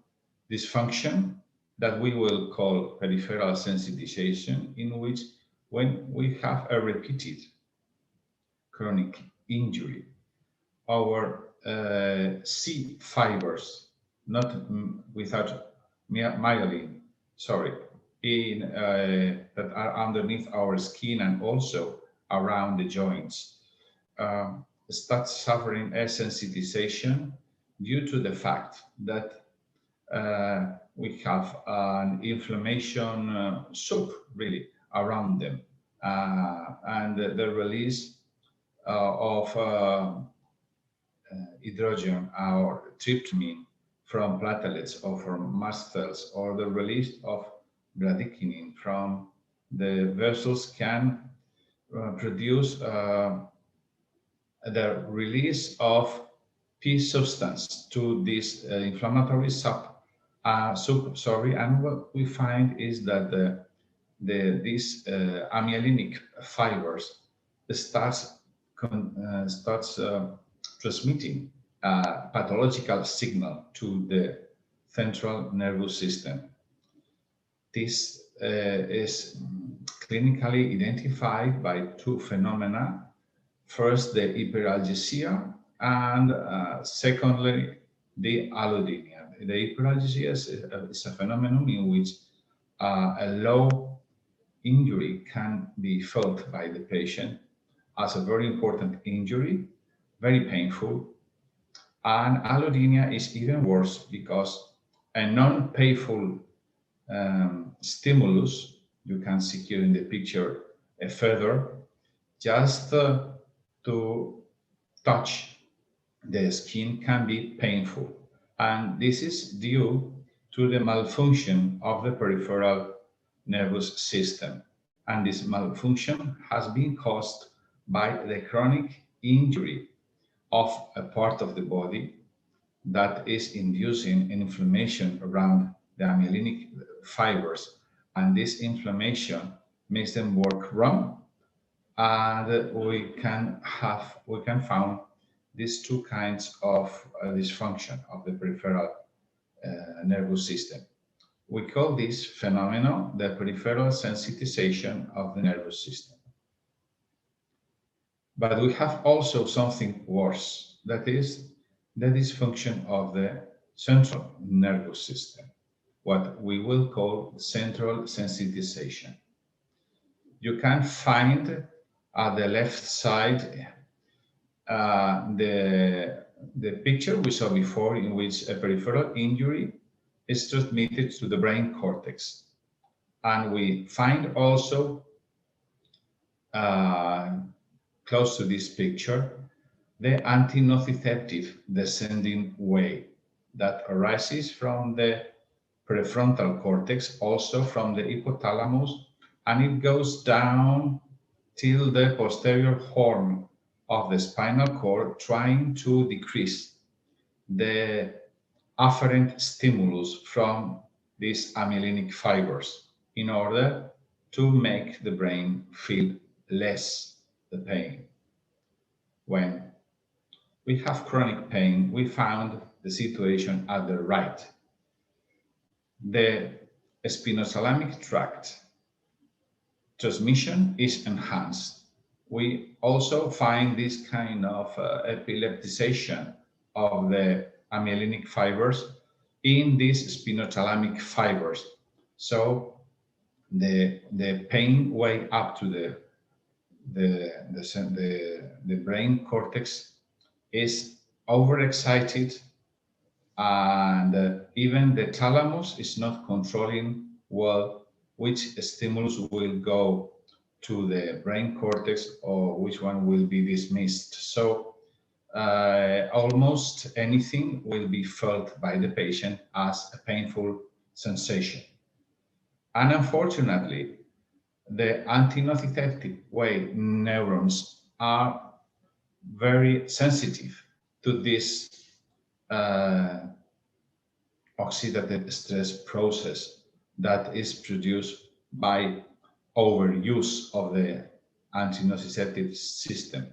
dysfunction that we will call peripheral sensitization, in which when we have a repeated chronic injury, our C fibers, not without myelin, sorry, that are underneath our skin and also around the joints, start suffering a sensitization due to the fact that we have an inflammation soup really around them, and the release of hydrogen or tryptamine from platelets or from mast cells, or the release of bradykinin from the vessels can produce the release of P substance to this inflammatory and what we find is that these amyelinic fibers starts transmitting a pathological signal to the central nervous system. This is clinically identified by two phenomena. First, the hyperalgesia, and secondly, the allodynia. The hyperalgesia is a phenomenon in which a low injury can be felt by the patient as a very important injury, very painful. And allodynia is even worse because a non-painful stimulus, you can see here in the picture a feather, just to touch the skin can be painful. And this is due to the malfunction of the peripheral nervous system. And this malfunction has been caused by the chronic injury of a part of the body that is inducing an inflammation around the amyelinic fibers. And this inflammation makes them work wrong. And we can find these two kinds of dysfunction of the peripheral nervous system. We call this phenomenon the peripheral sensitization of the nervous system. But we have also something worse, that is the dysfunction of the central nervous system, what we will call central sensitization. You can find at the left side the picture we saw before, in which a peripheral injury is transmitted to the brain cortex. And we find also, close to this picture, the antinociceptive descending way that arises from the prefrontal cortex, also from the hypothalamus, and it goes down till the posterior horn of the spinal cord, trying to decrease the afferent stimulus from these amylinic fibers in order to make the brain feel less the pain. When we have chronic pain, we found the situation at the right. The spinothalamic tract transmission is enhanced. We also find this kind of epileptization of the amylinic fibers in these spinothalamic fibers. So the pain way up to the brain cortex is overexcited, and even the thalamus is not controlling well which stimulus will go to the brain cortex or which one will be dismissed. So almost anything will be felt by the patient as a painful sensation. And unfortunately, the antinociceptive way neurons are very sensitive to this oxidative stress process that is produced by overuse of the antinociceptive system.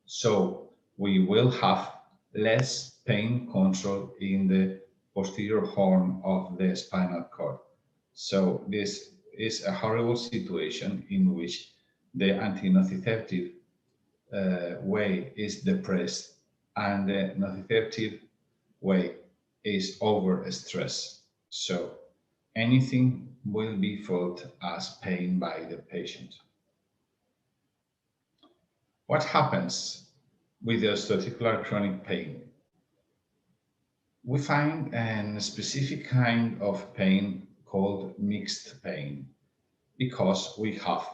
So we will have less pain control in the posterior horn of the spinal cord. So this is a horrible situation in which the antinociceptive way is depressed and the nociceptive way is overstressed. So anything will be felt as pain by the patient. What happens with the osteoarticular chronic pain? We find a specific kind of pain called mixed pain because we have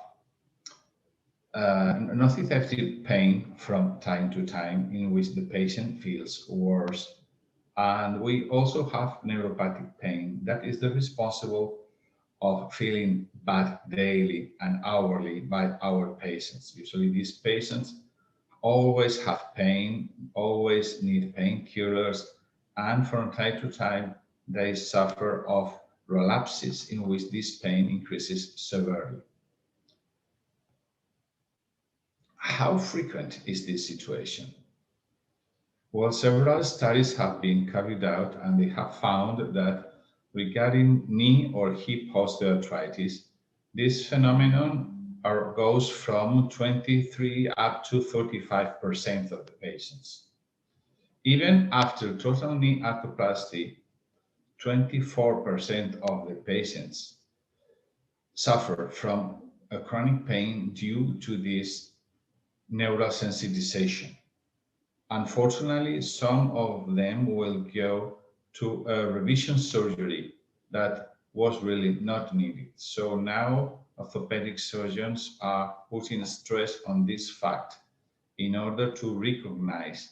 nociceptive pain from time to time in which the patient feels worse. And we also have neuropathic pain that is the responsible of feeling bad daily and hourly by our patients. Usually these patients always have pain, always need painkillers, and from time to time they suffer of relapses in which this pain increases severely. How frequent is this situation? Well, several studies have been carried out and they have found that regarding knee or hip osteoarthritis, this phenomenon goes from 23 up to 35% of the patients. Even after total knee arthroplasty, 24% of the patients suffer from a chronic pain due to this neural sensitization. Unfortunately, some of them will go to a revision surgery that was really not needed. So now orthopedic surgeons are putting stress on this fact in order to recognize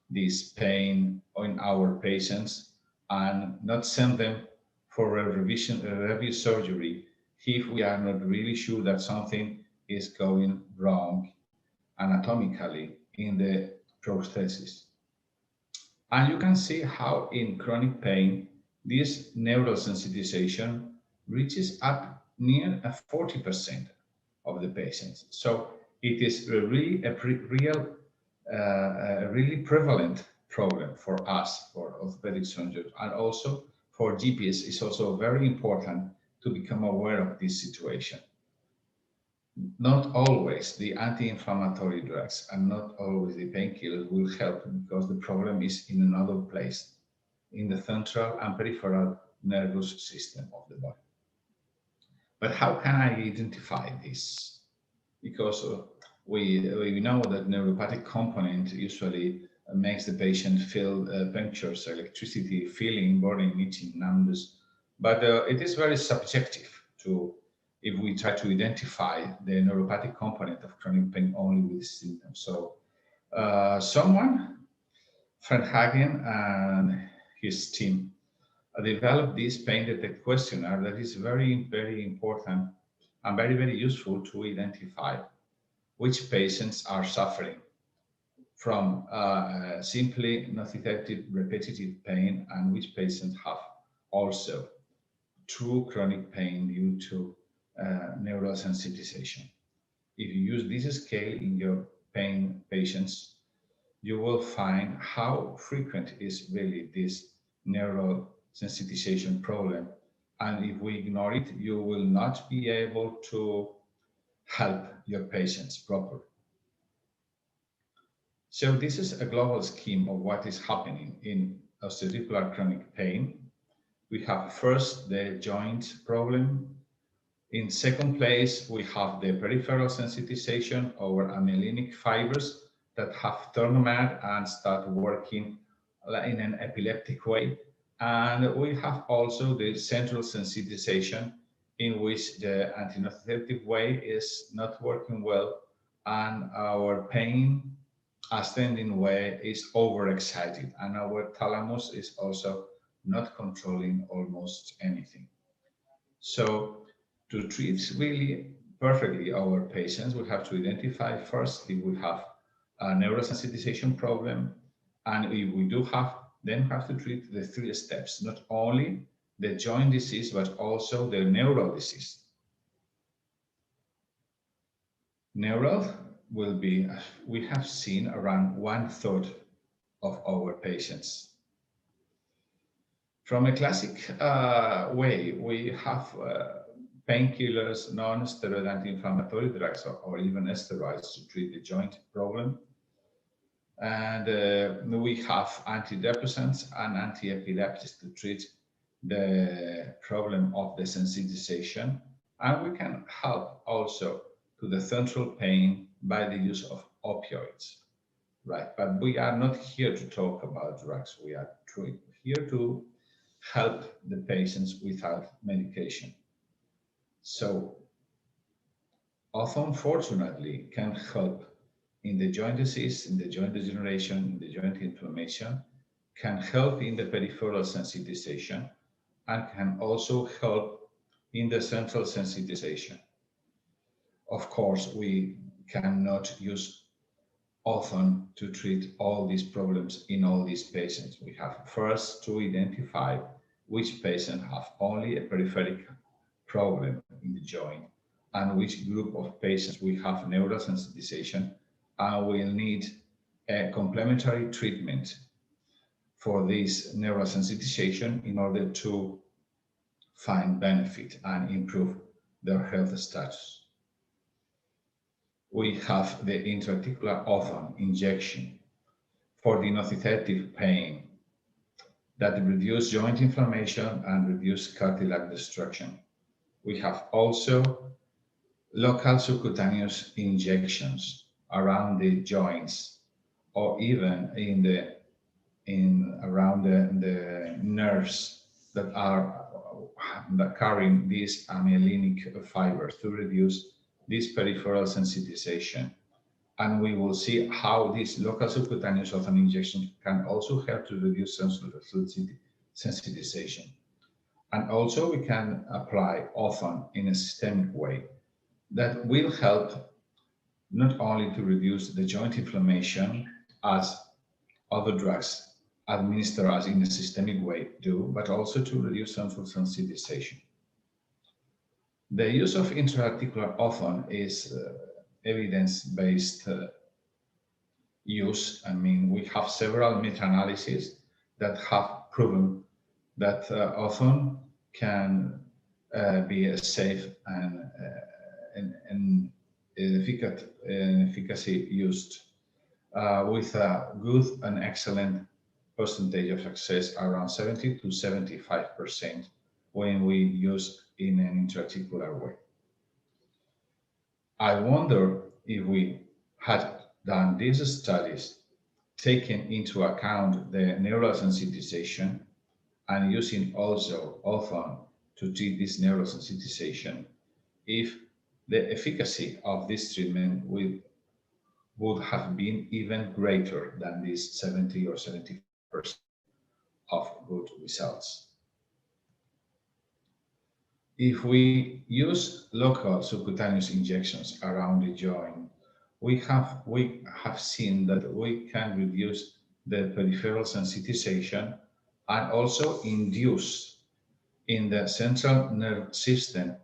this pain in our patients and not send them for a review surgery if we are not really sure that something is going wrong anatomically in the prosthesis. And you can see how in chronic pain, this neural sensitization reaches up near 40% of the patients. So it is really a really prevalent problem for us, for orthopedic surgeons, and also for GPs. It's also very important to become aware of this situation. Not always the anti-inflammatory drugs and not always the painkillers will help because the problem is in another place, in the central and peripheral nervous system of the body. But how can I identify this? Because we know that neuropathic component usually makes the patient feel punctures, electricity, feeling, burning, itching, numbness, But it is very subjective to, if we try to identify the neuropathic component of chronic pain only with symptoms. So someone, Frank Hagen and his team, developed this pain detect questionnaire that is very, very important and very, very useful to identify which patients are suffering from simply nociceptive repetitive pain and which patients have also true chronic pain due to neural sensitization. If you use this scale in your pain patients, you will find how frequent is really this neural sensitization problem. And if we ignore it, you will not be able to help your patients properly. So this is a global scheme of what is happening in osteoarticular chronic pain. We have first the joint problem. In second place, we have the peripheral sensitization over amyelinic fibers that have turned mad and start working in an epileptic way. And we have also the central sensitization in which the antinociceptive way is not working well and our pain ascending way is overexcited and our thalamus is also not controlling almost anything. So to treat really perfectly our patients, we have to identify first if we have a neurosensitization problem, and if we do have, then have to treat the 3 steps, not only the joint disease, but also the neural disease. Neural will be, we have seen around 1/3 of our patients. From a classic way, we have painkillers, non-steroid anti-inflammatory drugs, or even steroids to treat the joint problem. And we have antidepressants and anti-epileptics to treat the problem of the sensitization. And we can help also to the central pain by the use of opioids, right? But we are not here to talk about drugs. We are here to help the patients without medication. So Ozone, fortunately, can help in the joint disease, in the joint degeneration, in the joint inflammation, can help in the peripheral sensitization, and can also help in the central sensitization. Of course, we cannot use Ozone to treat all these problems in all these patients. We have first to identify which patients have only a peripheral problem in the joint and which group of patients we have neural sensitization and will need a complementary treatment for this neural sensitization in order to find benefit and improve their health status. We have the intraarticular Ozone injection for the nociceptive pain that reduce joint inflammation and reduce cartilage destruction. We have also local subcutaneous injections around the joints or even around the nerves that are carrying these amyelinic fibers to reduce this peripheral sensitization. And we will see how these local subcutaneous Ozone injections can also help to reduce central sensitization. And also we can apply Ozone in a systemic way that will help not only to reduce the joint inflammation as other drugs administered as in a systemic way do, but also to reduce central sensitization. The use of intraarticular Ozone is evidence-based use. I mean, we have several meta-analyses that have proven that Ozone can be a safe and efficacy used with a good and excellent percentage of success, around 70 to 75% when we use in an intraarticular way. I wonder if we had done these studies taking into account the neural sensitization and using also Ozone to treat this neurosensitization if the efficacy of this treatment would have been even greater than this 70 or 75% of good results. If we use local subcutaneous injections around the joint, we have seen that we can reduce the peripheral sensitization and also induce in the central nerve system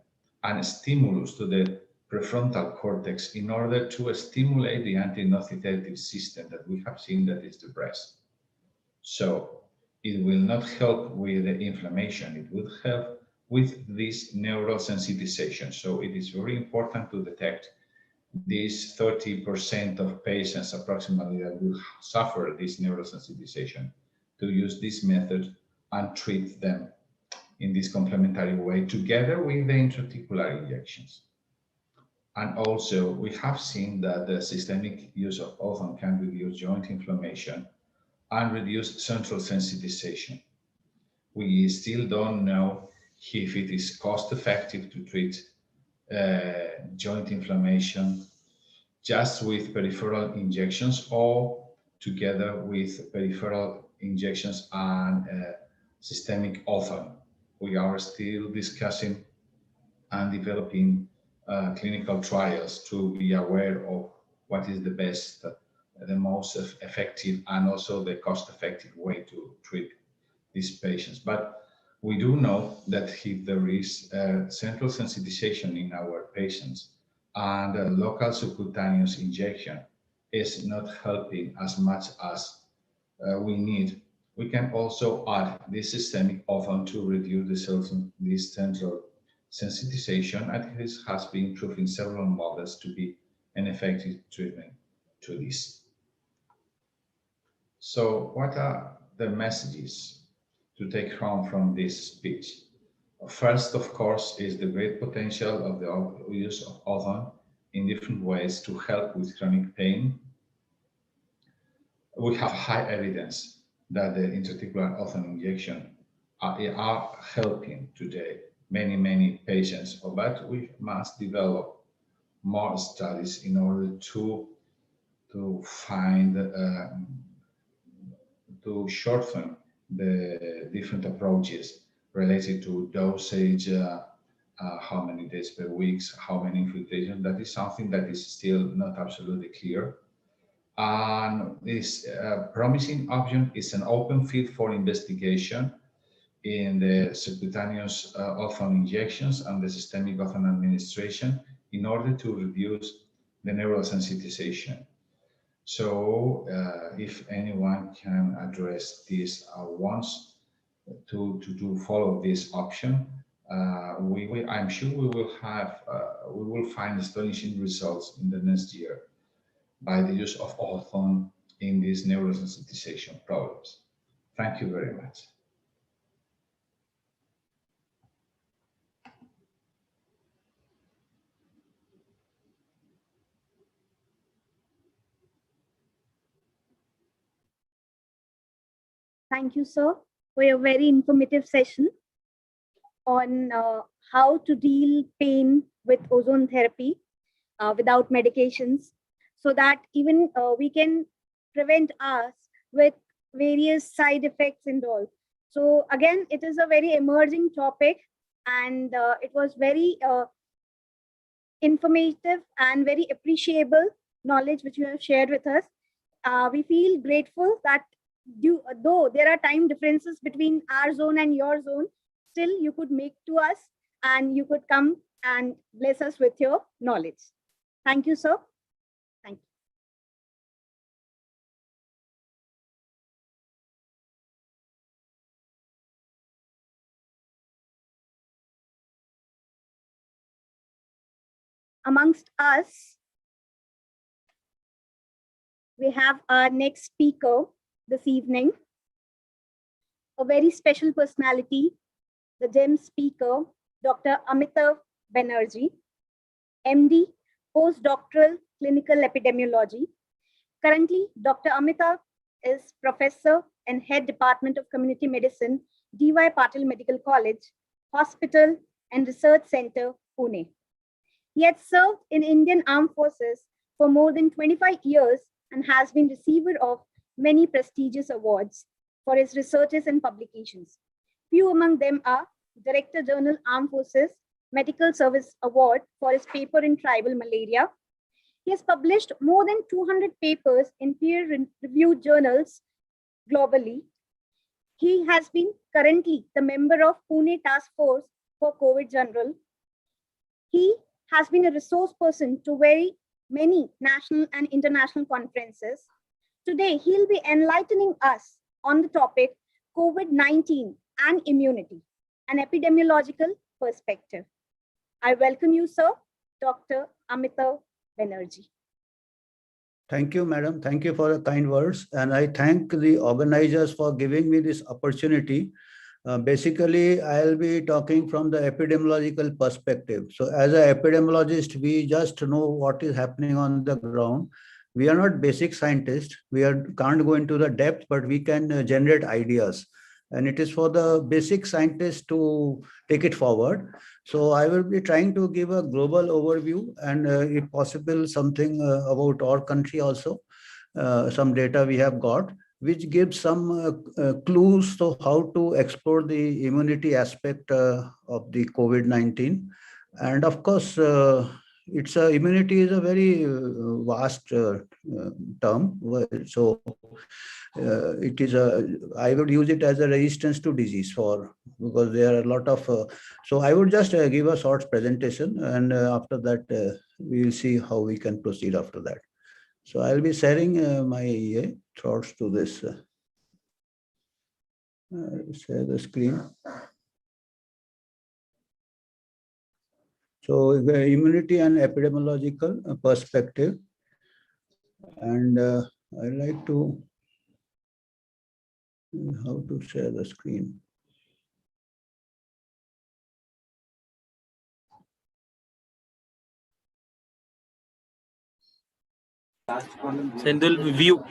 and stimulus to the prefrontal cortex in order to stimulate the anti-nociceptive system that we have seen that is depressed. So it will not help with the inflammation, it will help with this neural sensitization. So it is very important to detect these 30% of patients approximately that will suffer this neural sensitization, to use this method and treat them in this complementary way together with the intraarticular injections. And also we have seen that the systemic use of ozone can reduce joint inflammation and reduce central sensitization. We still don't know if it is cost effective to treat joint inflammation just with peripheral injections or together with peripheral injections and systemic ozone. We are still discussing and developing clinical trials to be aware of what is the best, the most effective and also the cost-effective way to treat these patients. But we do know that if there is central sensitization in our patients and a local subcutaneous injection is not helping as much as we need, we can also add this systemic ozone to reduce this central sensitization, and this has been proved in several models to be an effective treatment to this. So what are the messages to take home from this speech? First, of course, is the great potential of the use of ozone in different ways to help with chronic pain. We have high evidence that the intraarticular ozone injection are helping today many patients, but we must develop more studies in order to find to shorten the different approaches related to dosage, how many days per week, how many infiltration. That is something that is still not absolutely clear. And this promising option is an open field for investigation in the subcutaneous ozone injections and the systemic ozone administration in order to reduce the neural sensitization. So if anyone can address this wants to follow this option, I'm sure we will find astonishing results in the next year by the use of ozone in these neural sensitization problems. Thank you very much. Thank you, sir, for your very informative session on how to deal pain with ozone therapy without medications, so that even we can prevent us with various side effects and all. So again, it is a very emerging topic, and it was very informative and very appreciable knowledge which you have shared with us. We feel grateful that though there are time differences between our zone and your zone, still you could make to us and you could come and bless us with your knowledge. Thank you, sir. Thank you. Amongst us, we have our next speaker this evening, a very special personality, the gem speaker, Dr. Amitav Banerjee, MD, postdoctoral clinical epidemiology. Currently, Dr. Amitav is professor and head department of community medicine, D.Y. Patil Medical College, Hospital and Research Center, Pune. He had served in Indian Armed Forces for more than 25 years and has been receiver of many prestigious awards for his researches and publications. Few among them are Director General Armed Forces Medical Service Award for his paper in tribal malaria. He has published more than 200 papers in peer-reviewed journals globally. He has been currently the member of Pune Task Force for COVID General. He has been a resource person to very many national and international conferences. Today, he'll be enlightening us on the topic COVID-19 and immunity, an epidemiological perspective. I welcome you, sir, Dr. Amitav Banerjee. Thank you, madam. Thank you for the kind words. And I thank the organizers for giving me this opportunity. Basically, I'll be talking from the epidemiological perspective. So as an epidemiologist, we just know what is happening on the ground. We are not basic scientists. Can't go into the depth, but we can generate ideas. And it is for the basic scientists to take it forward. So I will be trying to give a global overview and if possible, something about our country also, some data we have got, which gives some clues to how to explore the immunity aspect of the COVID-19. And of course, immunity is a very vast term. So it is I would use it as a resistance to disease because there are a lot of, so I would just give a short presentation and after that we will see how we can proceed after that. So I'll be sharing my thoughts to this. Share the screen. So the immunity and epidemiological perspective. And I'd like to, how to share the screen. Sendil, view.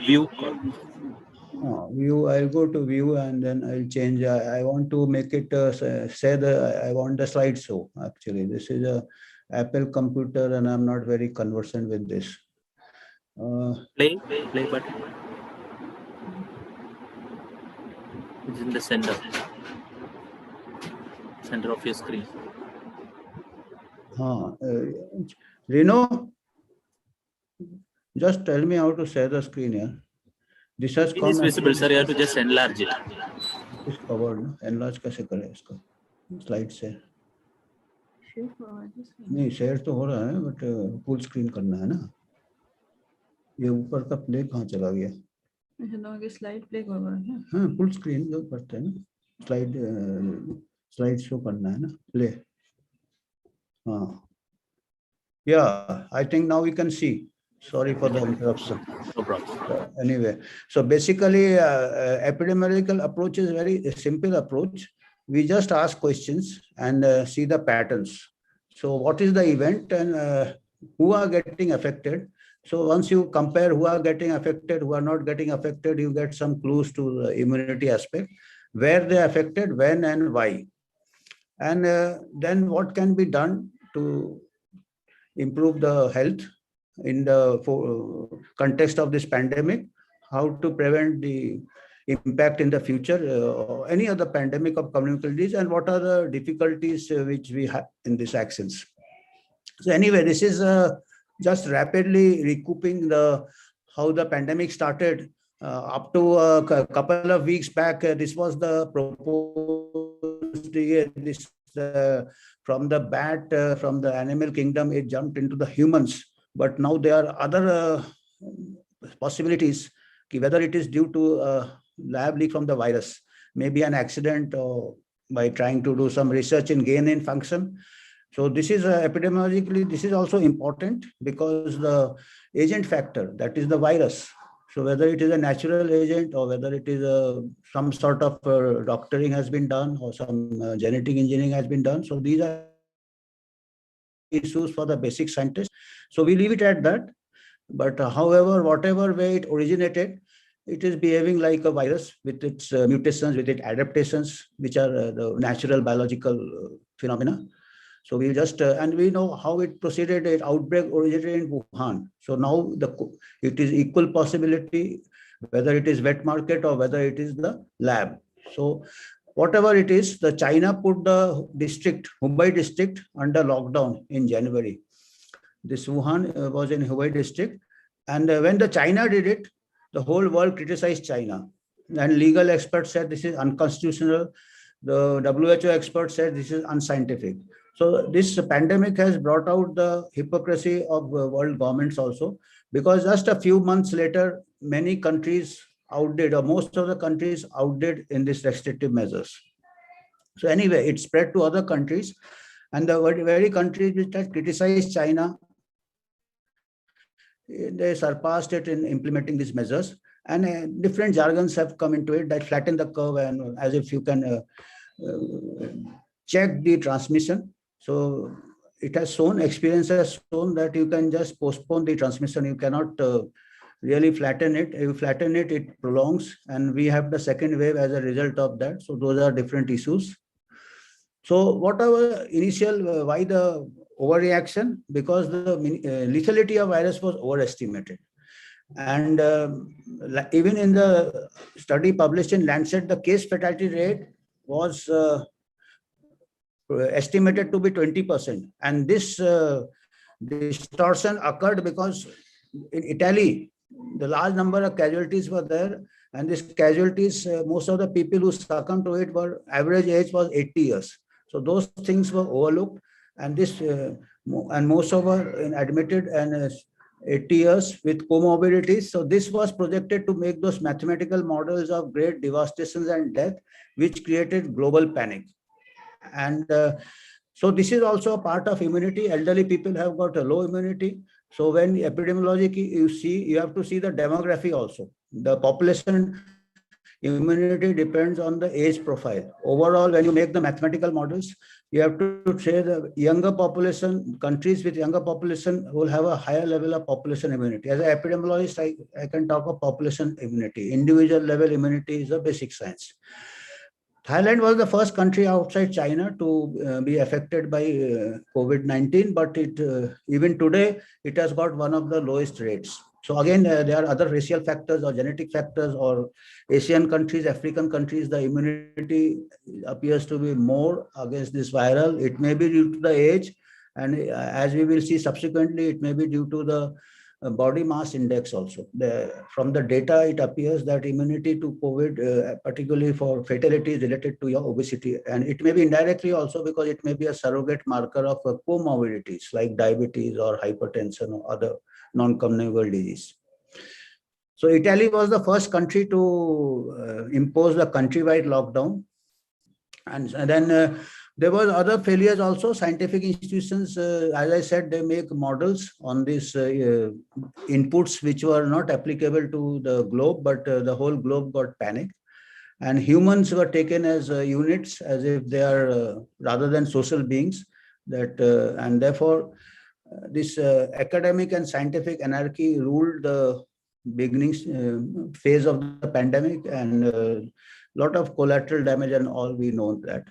View, I'll go to view and then I'll change. I want to make it I want the slideshow. Actually, this is a Apple computer and I'm not very conversant with this. Play button. It's in the center of your screen. Reno, just tell me how to share the screen here. This has It is visible, sir. You have to just enlarge it. It's covered. Enlarge कैसे करें इसको? Slide से. नहीं share तो हो रहा है but full screen करना है ना. ये ऊपर का प्ले कहाँ चला गया? स्लाइड प्ले कर रहा है. हाँ फुल स्क्रीन जो करते हैं ना. स्लाइड शो करना है ना. प्ले. हाँ. Yeah, I think now we can see. Sorry for the interruption. No problem. Anyway, so basically, epidemiological approach is a very simple approach. We just ask questions and see the patterns. So what is the event and who are getting affected? So once you compare who are getting affected, who are not getting affected, you get some clues to the immunity aspect, where they are affected, when and why. And then what can be done to improve the health in the context of this pandemic, how to prevent the impact in the future, any other pandemic of communicable disease, and what are the difficulties which we have in these actions. So anyway, this is just rapidly recouping how the pandemic started. Up to a couple of weeks back, this was the proposed from the bat, from the animal kingdom, it jumped into the humans. But now there are other possibilities, whether it is due to a lab leak from the virus, maybe an accident, or by trying to do some research in gain in function. So this is epidemiologically, this is also important because the agent factor, that is the virus. So whether it is a natural agent or whether it is some sort of doctoring has been done or some genetic engineering has been done. So these are issues for the basic scientists. So we leave it at that. But however, whatever way it originated, it is behaving like a virus with its mutations, with its adaptations, which are the natural biological phenomena. So we just, and we know how it proceeded. It outbreak originated in Wuhan. So now it is equal possibility, whether it is wet market or whether it is the lab. So whatever it is, the China put the district, Hubei district, under lockdown in January. This Wuhan was in Hubei district. And when the China did it, the whole world criticized China. And legal experts said this is unconstitutional. The WHO experts said this is unscientific. So this pandemic has brought out the hypocrisy of world governments also, because just a few months later, many countries outdid, or most of the countries outdid in these restrictive measures. So anyway, it spread to other countries, and the very countries which had criticized China, they surpassed it in implementing these measures. And different jargons have come into it that flatten the curve, and as if you can check the transmission. So it has shown, experience has shown that you can just postpone the transmission. You cannot really flatten it. If you flatten it, it prolongs, and we have the second wave as a result of that. So those are different issues. So whatever initial, why the overreaction? Because the lethality of virus was overestimated. And even in the study published in Lancet, the case fatality rate was estimated to be 20%. And this distortion occurred because in Italy, the large number of casualties were there. And these casualties, most of the people who succumbed to it were, average age was 80 years. So those things were overlooked. And this, and most of were admitted and 80 years with comorbidities. So this was projected to make those mathematical models of great devastations and death, which created global panic. And so this is also a part of immunity. Elderly people have got a low immunity. So when epidemiology you have to see the demography also. The population immunity depends on the age profile. Overall, when you make the mathematical models, you have to say the younger population, countries with younger population will have a higher level of population immunity. As an epidemiologist, I can talk of population immunity. Individual level immunity is a basic science. Thailand was the first country outside China to be affected by COVID-19, but even today, it has got one of the lowest rates. So again, there are other racial factors or genetic factors, or Asian countries, African countries, the immunity appears to be more against this viral. It may be due to the age, and as we will see subsequently, it may be due to the body mass index also. From the data, it appears that immunity to COVID, particularly for fatality, is related to your obesity. And it may be indirectly also because it may be a surrogate marker of comorbidities like diabetes or hypertension or other non-communicable disease. So Italy was the first country to impose the countrywide lockdown. And then there were other failures also. Scientific institutions, as I said, they make models on these inputs which were not applicable to the globe, but the whole globe got panicked. And humans were taken as units, as if they are rather than social beings. And therefore, this academic and scientific anarchy ruled the beginning phase of the pandemic, and a lot of collateral damage and all we know that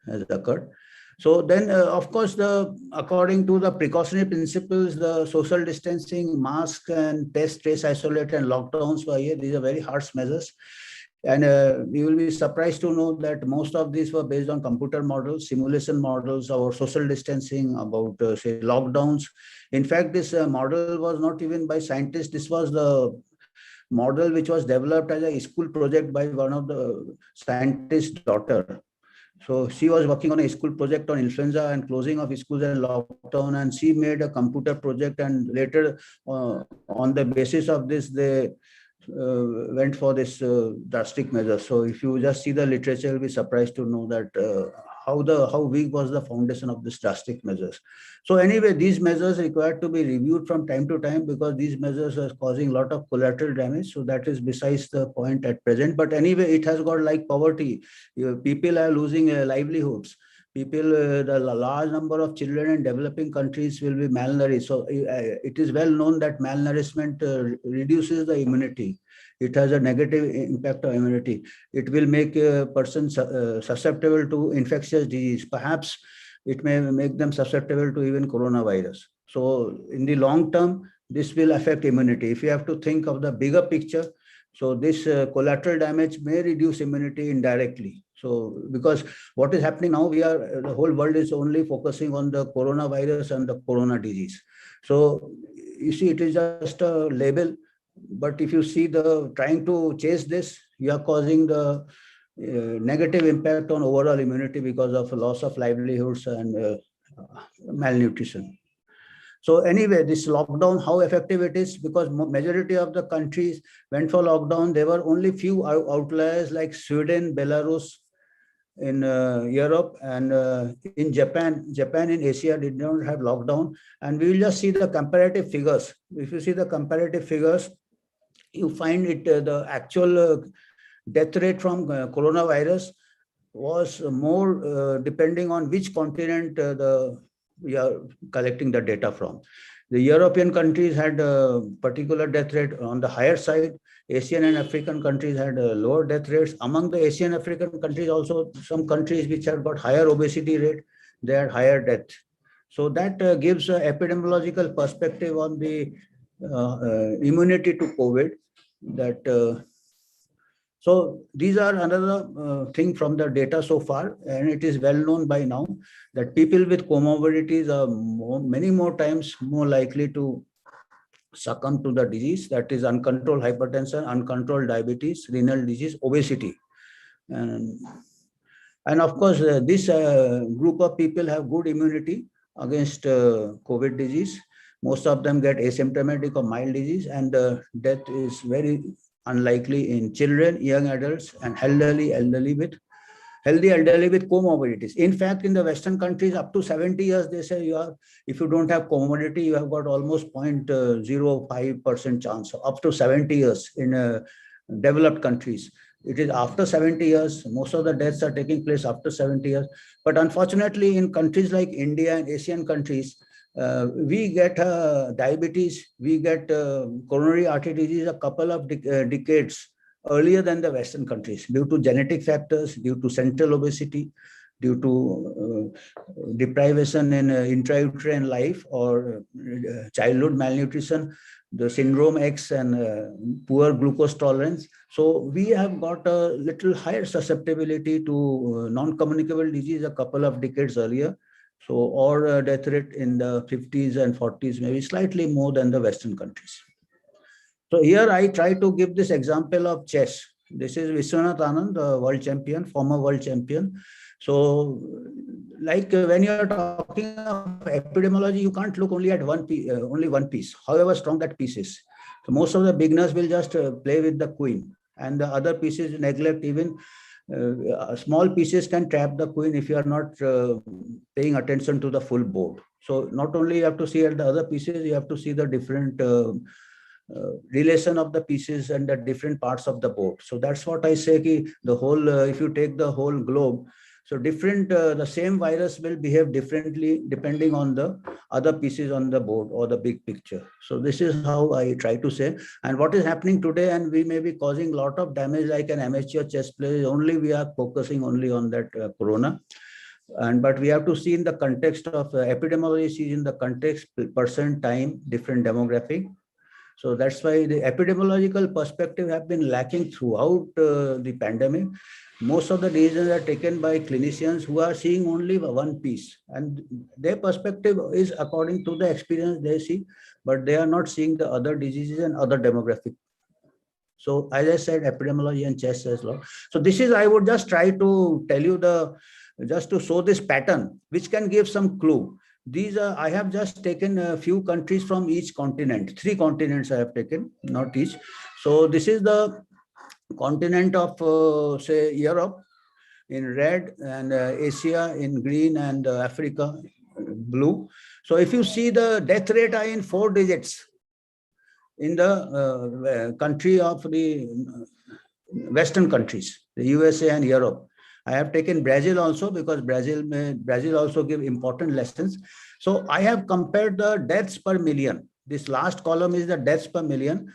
has occurred. So then, of course, according to the precautionary principles, the social distancing, mask and test, trace, isolate, and lockdowns were here. These are very harsh measures. And you will be surprised to know that most of these were based on computer models, simulation models, about social distancing, about, say, lockdowns. In fact, this model was not even by scientists. This was the model which was developed as a school project by one of the scientists' daughter. So she was working on a school project on influenza and closing of schools and lockdown, and she made a computer project, and later on the basis of this, they went for this drastic measure. So if you just see the literature, you'll be surprised to know that how weak was the foundation of this drastic measures. So anyway, these measures required to be reviewed from time to time, because these measures are causing a lot of collateral damage. So that is besides the point at present. But anyway, it has got like poverty. People are losing livelihoods. People, the large number of children in developing countries will be malnourished. So it is well known that malnourishment reduces the immunity. It has a negative impact on immunity. It will make a person susceptible to infectious disease. Perhaps it may make them susceptible to even coronavirus. So in the long term, this will affect immunity. If you have to think of the bigger picture, so this collateral damage may reduce immunity indirectly. So because what is happening now, the whole world is only focusing on the coronavirus and the corona disease. So you see, it is just a label, but if you see the trying to chase this, you are causing the negative impact on overall immunity because of loss of livelihoods and malnutrition. So anyway, this lockdown, how effective it is, because majority of the countries went for lockdown. There were only few outliers like Sweden, Belarus in Europe, and in Japan. Japan in Asia did not have lockdown. And we will just see the comparative figures. If you see the comparative figures, you find it the actual death rate from coronavirus was more depending on which continent we are collecting the data from. The European countries had a particular death rate on the higher side. Asian and African countries had lower death rates. Among the Asian African countries, also some countries which have got higher obesity rate, they had higher death. So that gives an epidemiological perspective on the immunity to COVID. So these are another thing from the data so far, and it is well known by now that people with comorbidities are many more times more likely to succumb to the disease, that is uncontrolled hypertension, uncontrolled diabetes, renal disease, obesity. And of course, this group of people have good immunity against COVID disease. Most of them get asymptomatic or mild disease, and death is very unlikely in children, young adults, and healthy elderly with comorbidities. In fact, in the Western countries, up to 70 years, they say if you don't have comorbidity, you have got almost 0.05% chance. So up to 70 years in developed countries. It is after 70 years, most of the deaths are taking place after 70 years. But unfortunately, in countries like India and Asian countries, we get diabetes, we get coronary artery disease a couple of decades earlier than the Western countries due to genetic factors, due to central obesity, due to deprivation in intrauterine life or childhood malnutrition, the syndrome X and poor glucose tolerance. So we have got a little higher susceptibility to non-communicable disease a couple of decades earlier. So, or death rate in the 50s and 40s, maybe slightly more than the Western countries. So here I try to give this example of chess. This is Vishwanath Anand, the world champion, former world champion. So like when you are talking of epidemiology, you can't look only at only one piece, however strong that piece is. So most of the beginners will just play with the queen, and the other pieces neglect. Even small pieces can trap the queen if you are not paying attention to the full board. So not only you have to see at the other pieces, you have to see the different relation of the pieces and the different parts of the board. So that's what I say, the whole, if you take the whole globe, so different, the same virus will behave differently depending on the other pieces on the board or the big picture. So this is how I try to say. And what is happening today, and we may be causing a lot of damage like an amateur chess player, only we are focusing only on that corona. But we have to see in the context of epidemiology, see in the context, person, time, different demographic. So that's why the epidemiological perspective have been lacking throughout the pandemic. Most of the decisions are taken by clinicians who are seeing only one piece, and their perspective is according to the experience they see, but they are not seeing the other diseases and other demographic. So as I said, epidemiology and chess as well. So this is, I would just try to tell you just to show this pattern, which can give some clue. These are, I have just taken a few countries from each continent. 3 continents I have taken, not each. So this is the continent of, say, Europe in red, and Asia in green, and Africa blue. So if you see, the death rate are in 4 digits in the country of the Western countries, the USA and Europe. I have taken Brazil also because Brazil also give important lessons. So I have compared the deaths per million. This last column is the deaths per million.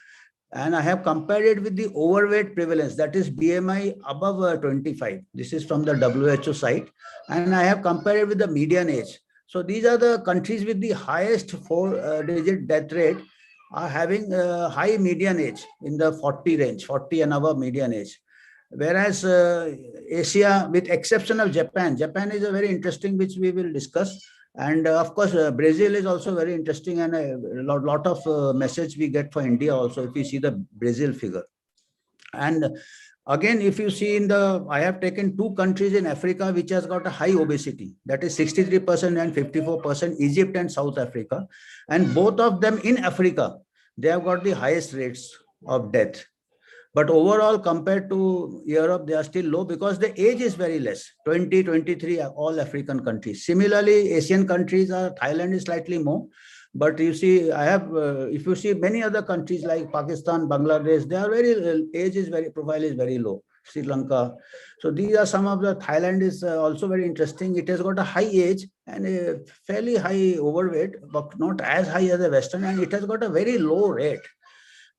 And I have compared it with the overweight prevalence, that is BMI above 25. This is from the WHO site. And I have compared it with the median age. So these are the countries with the highest 4-digit death rate are having a high median age in the 40 range, 40 and above median age. Whereas Asia, with exception of Japan, Japan is a very interesting, which we will discuss. And of course, Brazil is also very interesting, and a lot of message we get for India also if you see the Brazil figure. And again, if you see I have taken 2 countries in Africa which has got a high obesity, that is 63% and 54%, Egypt and South Africa. And both of them in Africa, they have got the highest rates of death. But overall, compared to Europe, they are still low because the age is very less, 20, 23, all African countries. Similarly, Asian countries, Thailand is slightly more. But you see, if you see many other countries like Pakistan, Bangladesh, they are profile is very low. Sri Lanka. So these are some of the, Thailand is also very interesting. It has got a high age and a fairly high overweight, but not as high as the Western, and it has got a very low rate.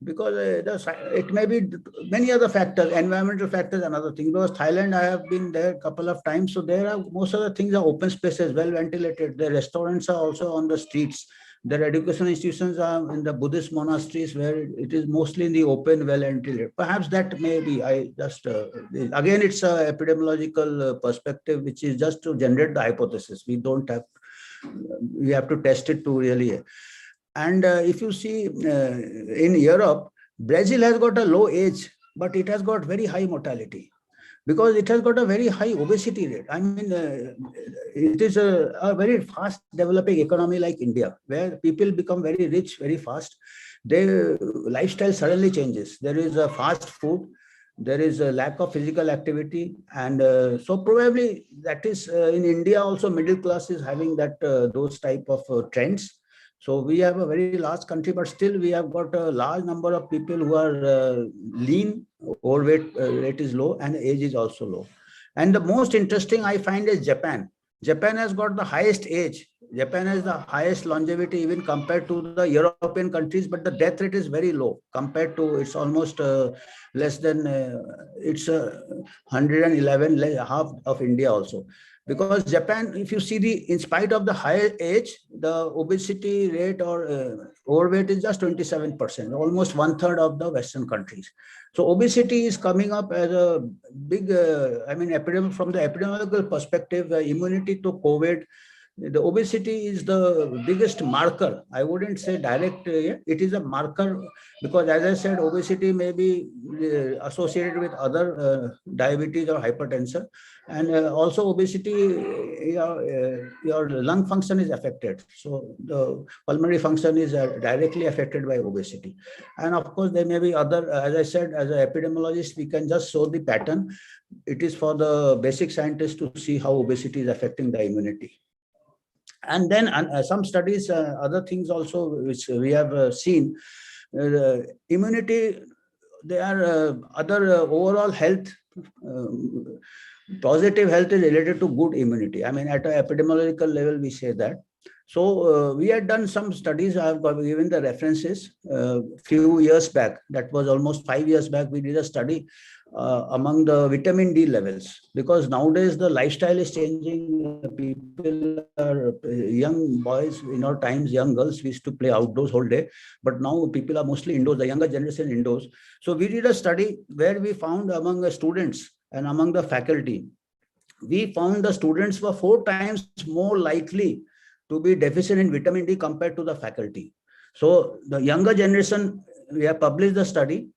Because it may be many other factors, environmental factors and other things. Because Thailand, I have been there a couple of times, so there are most of the things are open spaces, well ventilated. The restaurants are also on the streets. Their educational institutions are in the Buddhist monasteries, where it is mostly in the open, well ventilated. Perhaps that may be. I just again, it's a epidemiological perspective, which is just to generate the hypothesis. We don't have. We have to test it to really. And if you see in Europe, Brazil has got a low age, but it has got very high mortality because it has got a very high obesity rate. I mean, it is a very fast developing economy like India, where people become very rich very fast. Their lifestyle suddenly changes. There is a fast food. There is a lack of physical activity. And so probably that is in India also, middle class is having that those type of trends. So we have a very large country, but still we have got a large number of people who are lean, overweight rate is low, and age is also low. And the most interesting I find is Japan. Japan has got the highest age. Japan has the highest longevity even compared to the European countries, but the death rate is very low compared to, it's almost less than, it's 111, half of India also. Because Japan, if you see in spite of the high age, the obesity rate or overweight is just 27%, almost 1/3 of the Western countries. So obesity is coming up as a big, epidemic from the epidemiological perspective, immunity to COVID. The obesity is the biggest marker. I wouldn't say direct, it is a marker because, as I said, obesity may be associated with other diabetes or hypertension. And also obesity, your lung function is affected. So the pulmonary function is directly affected by obesity. And of course, there may be other, as I said, as an epidemiologist, we can just show the pattern. It is for the basic scientists to see how obesity is affecting the immunity. And then some studies, other things also, which we have seen, immunity, there are other overall health, positive health is related to good immunity. I mean, at an epidemiological level, we say that. So we had done some studies. I have given the references a few years back. That was almost 5 years back. We did a study among the vitamin D levels, because nowadays the lifestyle is changing. People are young boys, in our times, young girls, we used to play outdoors whole day, but now people are mostly indoors, the younger generation indoors. So we did a study where we found among the students and among the faculty, we found the students were 4 times more likely to be deficient in vitamin D compared to the faculty. So the younger generation, we have published the study,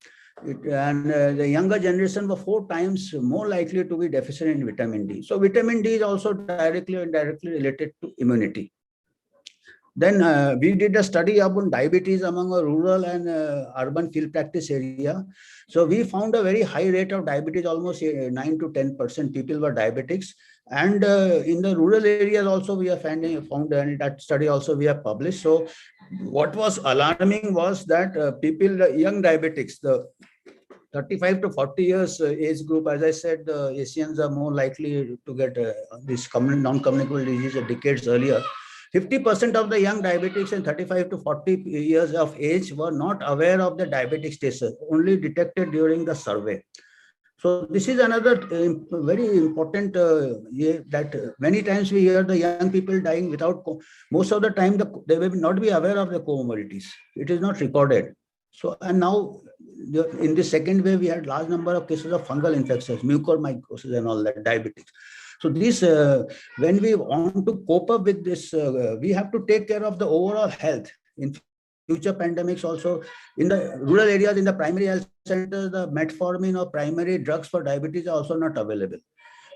and the younger generation were 4 times more likely to be deficient in vitamin D. So vitamin D is also directly or indirectly related to immunity. Then we did a study upon diabetes among a rural and urban field practice area. So we found a very high rate of diabetes, almost 9 to 10% people were diabetics. And in the rural areas also we are found, and that study also we have published. So what was alarming was that people, young diabetics, the 35 to 40 years age group, as I said, the Asians are more likely to get this non-communicable disease decades earlier. 50% of the young diabetics in 35 to 40 years of age were not aware of the diabetic status, only detected during the survey. So this is another very important that many times we hear the young people dying without, most of the time they will not be aware of the comorbidities. It is not recorded. So, and now in the second wave, we had large number of cases of fungal infections, mucormycosis and all that, diabetes. So this, when we want to cope up with this, we have to take care of the overall health. In future pandemics also, in the rural areas, in the primary health centers, the metformin or primary drugs for diabetes are also not available.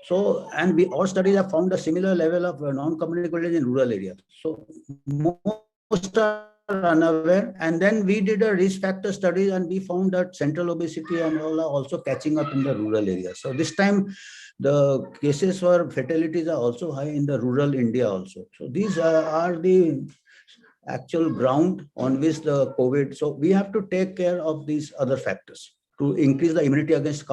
So, and all studies have found a similar level of non-communicable disease in rural areas. So most are unaware. And then we did a risk factor study and we found that central obesity and all are also catching up in the rural areas. So this time the cases for fatalities are also high in the rural India also. So these are the actual ground on which the COVID. So we have to take care of these other factors to increase the immunity against.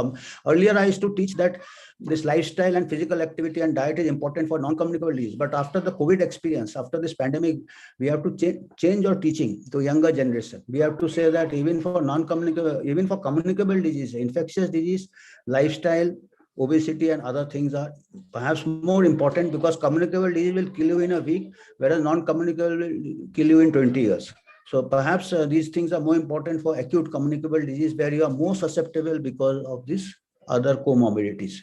Earlier, I used to teach that this lifestyle and physical activity and diet is important for non-communicable disease. But after the COVID experience, after this pandemic, we have to change our teaching to younger generation. We have to say that even for non-communicable, even for communicable disease, infectious disease, lifestyle, obesity and other things are perhaps more important, because communicable disease will kill you in a week, whereas non-communicable will kill you in 20 years. So perhaps these things are more important for acute communicable disease, where you are more susceptible because of these other comorbidities.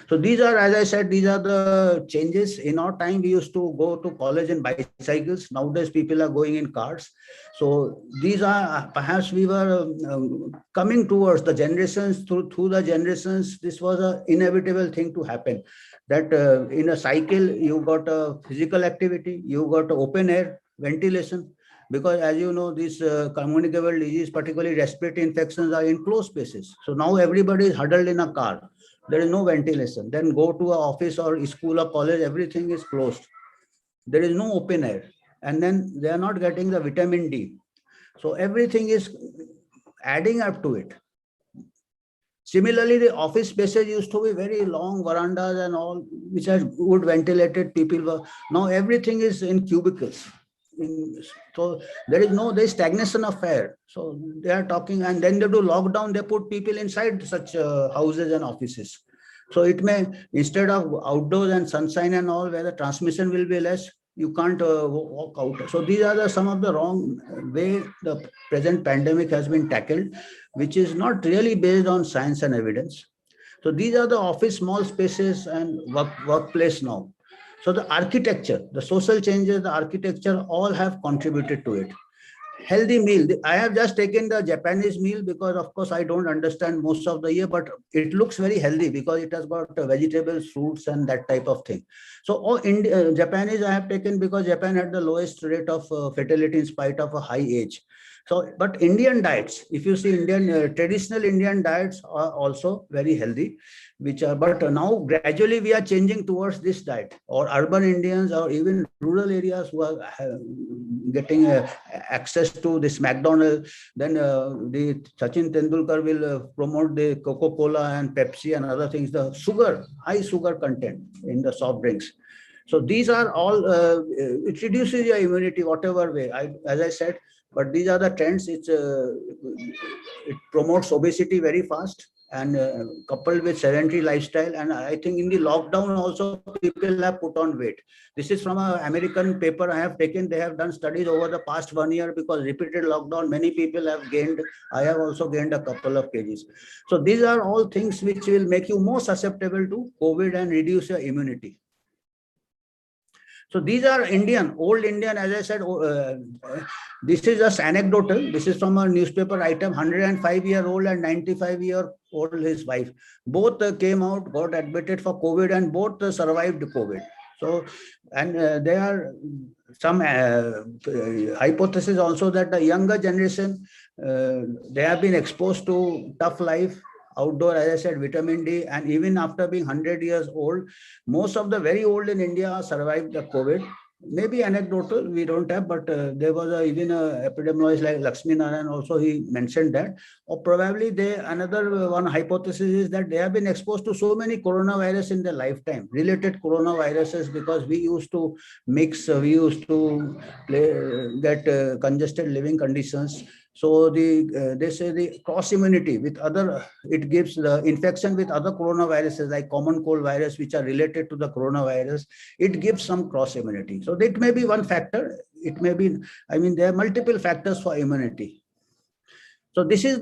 So these are, as I said, these are the changes. In our time, we used to go to college in bicycles. Nowadays, people are going in cars. So these are, perhaps we were coming towards the generations, through the generations, this was an inevitable thing to happen. That in a cycle, you got a physical activity, you got open air, ventilation. Because as you know, these communicable disease, particularly respiratory infections, are in closed spaces. So now everybody is huddled in a car. There is no ventilation. Then go to an office or school or college, everything is closed. There is no open air. And then they are not getting the vitamin D. So everything is adding up to it. Similarly, the office spaces used to be very long verandas and all, which are good ventilated. People were, now everything is in cubicles. So there is stagnation of air. So they are talking, and then they do lockdown, they put people inside such houses and offices. So it may, instead of outdoors and sunshine and all, where the transmission will be less, you can't walk out. So these are some of the wrong way the present pandemic has been tackled, which is not really based on science and evidence. So these are the office, small spaces and workplace now. So the architecture, the social changes, the architecture, all have contributed to it. Healthy meal. I have just taken the Japanese meal because, of course, I don't understand most of the year, but it looks very healthy because it has got vegetables, fruits, and that type of thing. So Japanese I have taken because Japan had the lowest rate of fatality in spite of a high age. So, but Indian diets, if you see Indian, traditional Indian diets are also very healthy, which are, but now gradually we are changing towards this diet, or urban Indians or even rural areas who are getting access to this McDonald's. Then the Sachin Tendulkar will promote the Coca-Cola and Pepsi and other things, the sugar, high sugar content in the soft drinks. So these are all, it reduces your immunity whatever way, as I said, but these are the trends. It promotes obesity very fast, and coupled with sedentary lifestyle. And I think in the lockdown also people have put on weight. This is from an American paper I have taken. They have done studies over the past 1 year, because repeated lockdown, many people have gained. I have also gained a couple of kgs. So these are all things which will make you more susceptible to COVID and reduce your immunity. So these are old Indian, as I said, this is just anecdotal. This is from a newspaper item, 105-year-old and 95-year-old, his wife. Both came out, got admitted for COVID, and both survived COVID. So, and there are some hypothesis also that the younger generation, they have been exposed to tough life, outdoor, as I said, vitamin D, and even after being 100 years old, most of the very old in India survived the COVID. maybe anecdotal, we don't have, but there was even a epidemiologist like Lakshmi Narayan also, he mentioned that, or probably another one hypothesis is that they have been exposed to so many coronavirus in their lifetime, related coronaviruses, because we used to mix, we used to get congested living conditions. So they say the cross immunity with other, it gives the infection with other coronaviruses like common cold virus, which are related to the coronavirus. It gives some cross immunity. So that may be one factor. It may be, I mean, there are multiple factors for immunity. So this is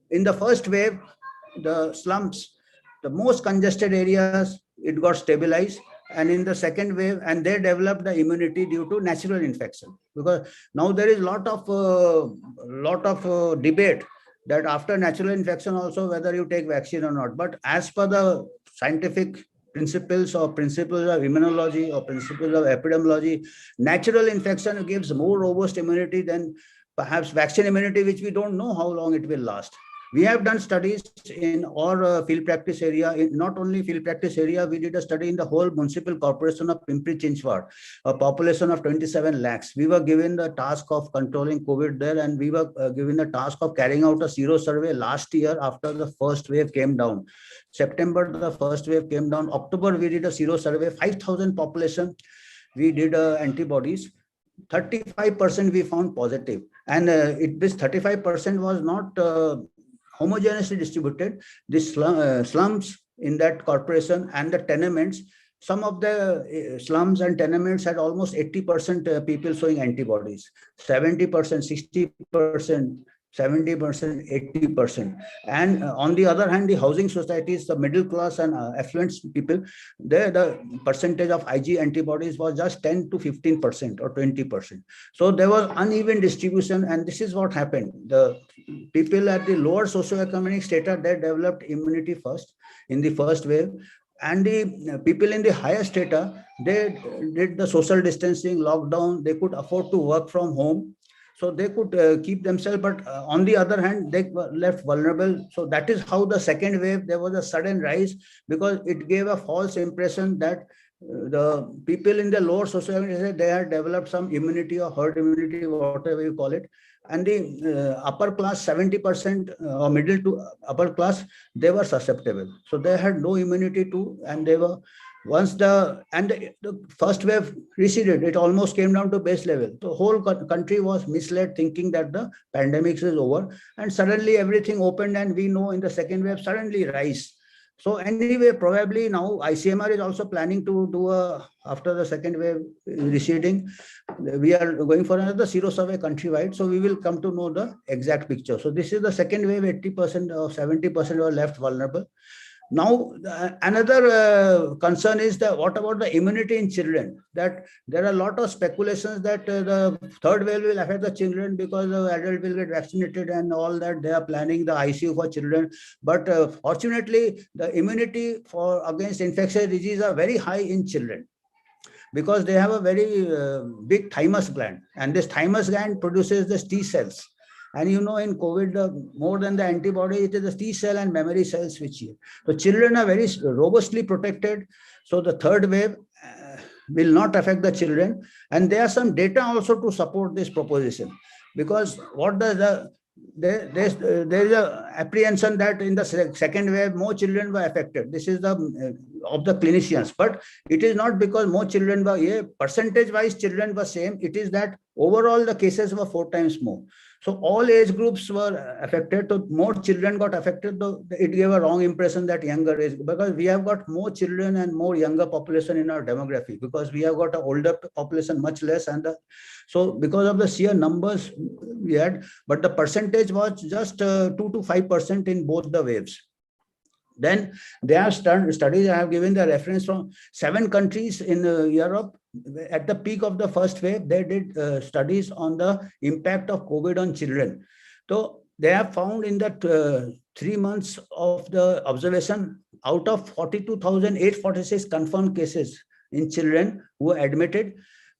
in the first wave, the slums, the most congested areas, it got stabilized. And in the second wave, and they developed the immunity due to natural infection. Because now there is lot of debate that after natural infection also whether you take vaccine or not. But as per the scientific principles of immunology or principles of epidemiology, natural infection gives more robust immunity than perhaps vaccine immunity, which we don't know how long it will last. We have done studies in our field practice area, not only field practice area, we did a study in the whole municipal corporation of Pimpri-Chinchwad, a population of 27 lakhs. We were given the task of controlling COVID there, and we were given the task of carrying out a zero survey last year after the first wave came down. September, the first wave came down. October, we did a zero survey, 5,000 population. We did antibodies. 35% we found positive. And this 35% was not homogeneously distributed. The slums in that corporation and the tenements, some of the slums and tenements had almost 80% people showing antibodies, 70%, 60%, 70%, 80%. And on the other hand, the housing societies, the middle class and affluent people, there the percentage of IG antibodies was just 10 to 15% or 20%. So there was uneven distribution, and this is what happened. The people at the lower socioeconomic strata, they developed immunity first in the first wave. And the people in the higher strata, they did the social distancing, lockdown, they could afford to work from home. So they could keep themselves, but on the other hand, they were left vulnerable. So that is how the second wave, there was a sudden rise, because it gave a false impression that the people in the lower socioeconomic, they had developed some immunity or herd immunity, whatever you call it. And the upper class, 70% or middle to upper class, they were susceptible. So they had no immunity to, and they were, once the first wave receded, it almost came down to base level. The whole country was misled, thinking that the pandemic is over, and suddenly everything opened, and we know in the second wave suddenly rise. So anyway, probably now ICMR is also planning to do after the second wave receding, we are going for another zero survey countrywide. So we will come to know the exact picture. So this is the second wave, 80% or 70% were left vulnerable. Now, another concern is what about the immunity in children? That there are a lot of speculations that the third wave will affect the children because the adult will get vaccinated and all that. They are planning the ICU for children. But fortunately, the immunity against infectious disease are very high in children, because they have a very big thymus gland, and this thymus gland produces the T cells. And you know, in COVID, more than the antibody, it is the T cell and memory cells which here. So children are very robustly protected. So the third wave will not affect the children. And there are some data also to support this proposition, because what does there is a apprehension that in the second wave more children were affected. This is of the clinicians, but it is not because more children were percentage wise children were same. It is that overall the cases were 4 times more. So all age groups were affected. So more children got affected. So it gave a wrong impression that younger age, because we have got more children and more younger population in our demography, because we have got an older population much less, and so because of the sheer numbers we had, but the percentage was just 2 to 5% in both the waves. Then there are studies, I have given the reference from 7 countries in Europe. At the peak of the first wave, they did studies on the impact of COVID on children. So they have found in that 3 months of the observation, out of 42,846 confirmed cases in children who were admitted,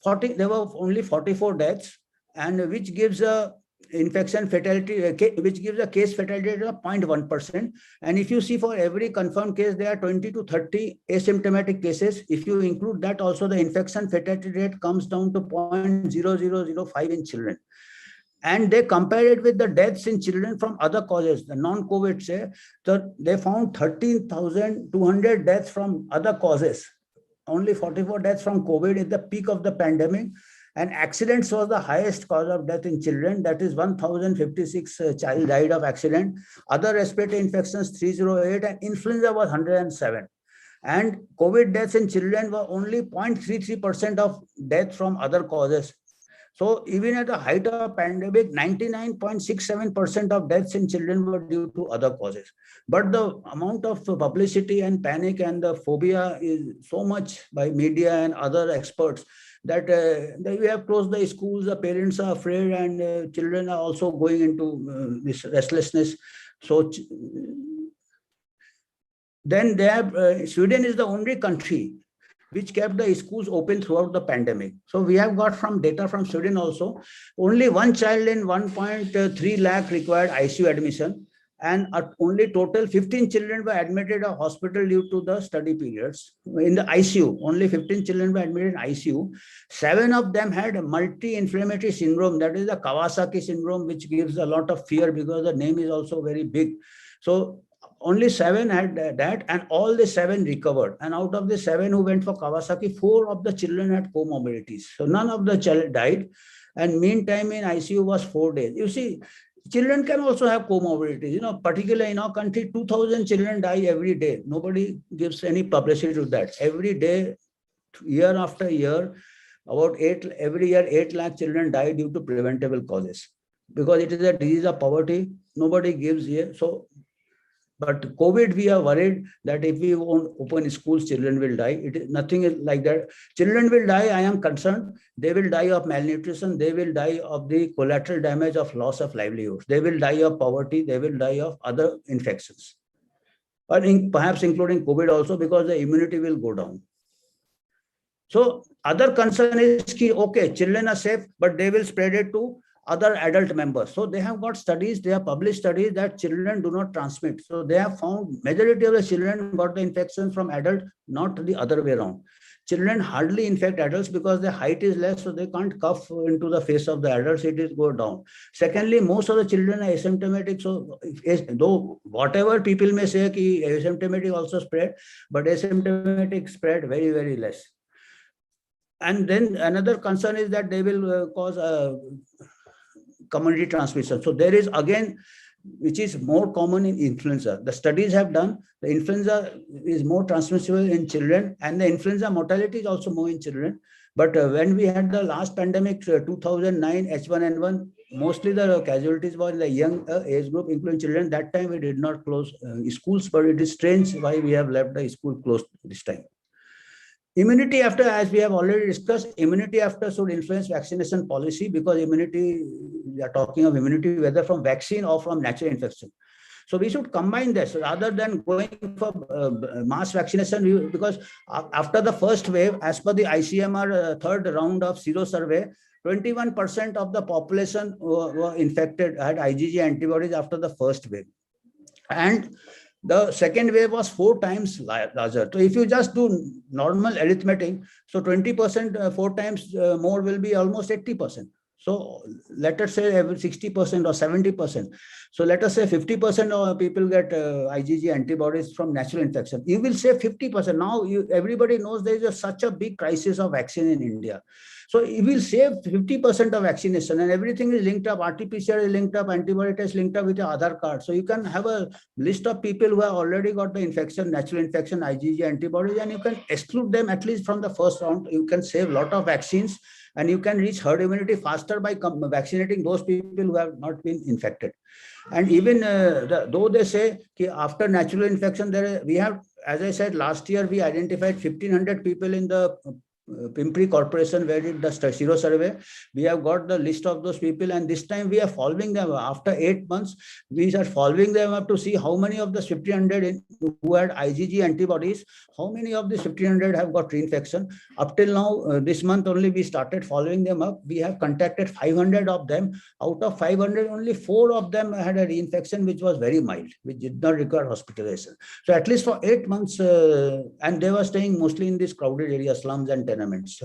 there were only 44 deaths, and which gives a infection fatality, which gives a case fatality rate of 0.1%. And if you see for every confirmed case, there are 20 to 30 asymptomatic cases. If you include that also, the infection fatality rate comes down to 0.0005 in children. And they compare it with the deaths in children from other causes, the non-COVID say, so they found 13,200 deaths from other causes. Only 44 deaths from COVID at the peak of the pandemic. And accidents was the highest cause of death in children. That is 1,056 child died of accident. Other respiratory infections 308 and influenza was 107. And COVID deaths in children were only 0.33% of death from other causes. So even at the height of pandemic, 99.67% of deaths in children were due to other causes. But the amount of publicity and panic and the phobia is so much by media and other experts that we have closed the schools, the parents are afraid, and children are also going into this restlessness. So then they have, Sweden is the only country which kept the schools open throughout the pandemic. So we have got from data from Sweden also, only one child in 1.3 lakh required ICU admission, and only total 15 children were admitted to hospital due to the study periods. In the ICU, only 15 children were admitted in ICU. 7 of them had multi-inflammatory syndrome, that is the Kawasaki syndrome, which gives a lot of fear because the name is also very big. So only 7 had that, and all the 7 recovered. And out of the 7 who went for Kawasaki, 4 of the children had comorbidities. So none of the children died. And mean time in ICU was 4 days. You see, children can also have comorbidities. You know, particularly in our country, 2,000 children die every day. Nobody gives any publicity to that. Every day, year after year, about every year, 8 lakh children die due to preventable causes. Because it is a disease of poverty, nobody gives here. So, but COVID, we are worried that if we won't open schools, children will die. It is nothing like that. Children will die, I am concerned. They will die of malnutrition. They will die of the collateral damage of loss of livelihoods. They will die of poverty. They will die of other infections. But perhaps including COVID also, because the immunity will go down. So other concern is, okay, children are safe, but they will spread it to other adult members. So they have got studies, they have published studies that children do not transmit. So they have found majority of the children got the infection from adult, not the other way around. Children hardly infect adults because their height is less, so they can't cough into the face of the adults, it is go down. Secondly, most of the children are asymptomatic. So though whatever people may say, asymptomatic also spread, but asymptomatic spread very, very less. And then another concern is that they will cause community transmission. So there is again, which is more common in influenza. The studies have done, the influenza is more transmissible in children, and the influenza mortality is also more in children. But when we had the last pandemic, 2009 H1N1, mostly the casualties were in the young age group, including children. That time we did not close schools, but it is strange why we have left the school closed this time. Immunity after, as we have already discussed, immunity after should influence vaccination policy, because immunity, we are talking of immunity whether from vaccine or from natural infection. So we should combine this rather than going for mass vaccination, because after the first wave, as per the ICMR third round of sero survey, 21% of the population were infected, had IgG antibodies after the first wave. And the second wave was 4 times larger. So if you just do normal arithmetic, so 20%, 4 times more will be almost 80%. So let us say 60% or 70%. So let us say 50% of people get IgG antibodies from natural infection. You will say 50%. Now everybody knows there is such a big crisis of vaccine in India. So you will save 50% of vaccination, and everything is linked up. RT-PCR is linked up, antibody test linked up with your Aadhaar card. So you can have a list of people who have already got the infection, natural infection, IgG antibodies, and you can exclude them at least from the first round. You can save a lot of vaccines, and you can reach herd immunity faster by vaccinating those people who have not been infected. And even though they say after natural infection, we have, as I said, last year we identified 1,500 people in the Pimpri Corporation, where did the Sero survey. We have got the list of those people, and this time we are following them. After 8 months, we are following them up to see how many of the 1500 who had IgG antibodies, how many of the 1500 have got reinfection. Up till now, this month only we started following them up. We have contacted 500 of them. Out of 500, only 4 of them had a reinfection, which was very mild, which did not require hospitalization. So at least for 8 months, and they were staying mostly in these crowded areas, slums and tenements.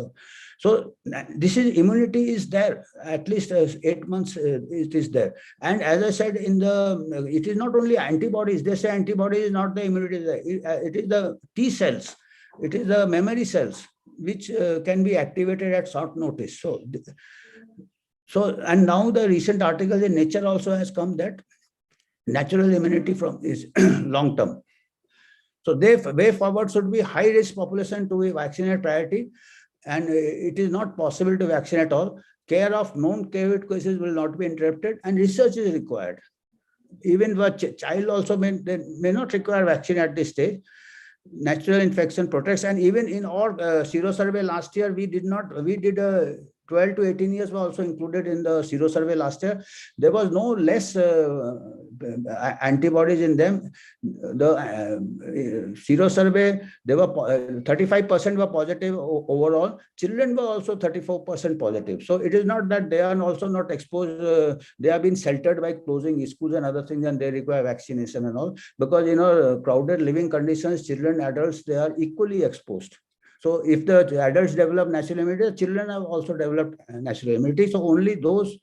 So this is immunity is there, at least 8 months it is there. And as I said, it is not only antibodies. They say antibody is not the immunity. It is the T cells. It is the memory cells which can be activated at short notice. So and now the recent article in Nature also has come that natural immunity from is long term. So the way forward should be high risk population to be vaccinated priority, and it is not possible to vaccinate all. Care of known COVID cases will not be interrupted, and research is required. Even for child also may not require vaccine at this stage. Natural infection protects, and even in our Sero survey last year, we did 12 to 18 years were also included in the Sero survey last year. There was no less antibodies in them. The Sero survey, there were 35% were positive overall. Children were also 34% positive. So it is not that they are also not exposed. They have been sheltered by closing schools and other things, and they require vaccination and all. Because crowded living conditions, children, adults, they are equally exposed. So if the adults develop natural immunity, the children have also developed natural immunity. So only those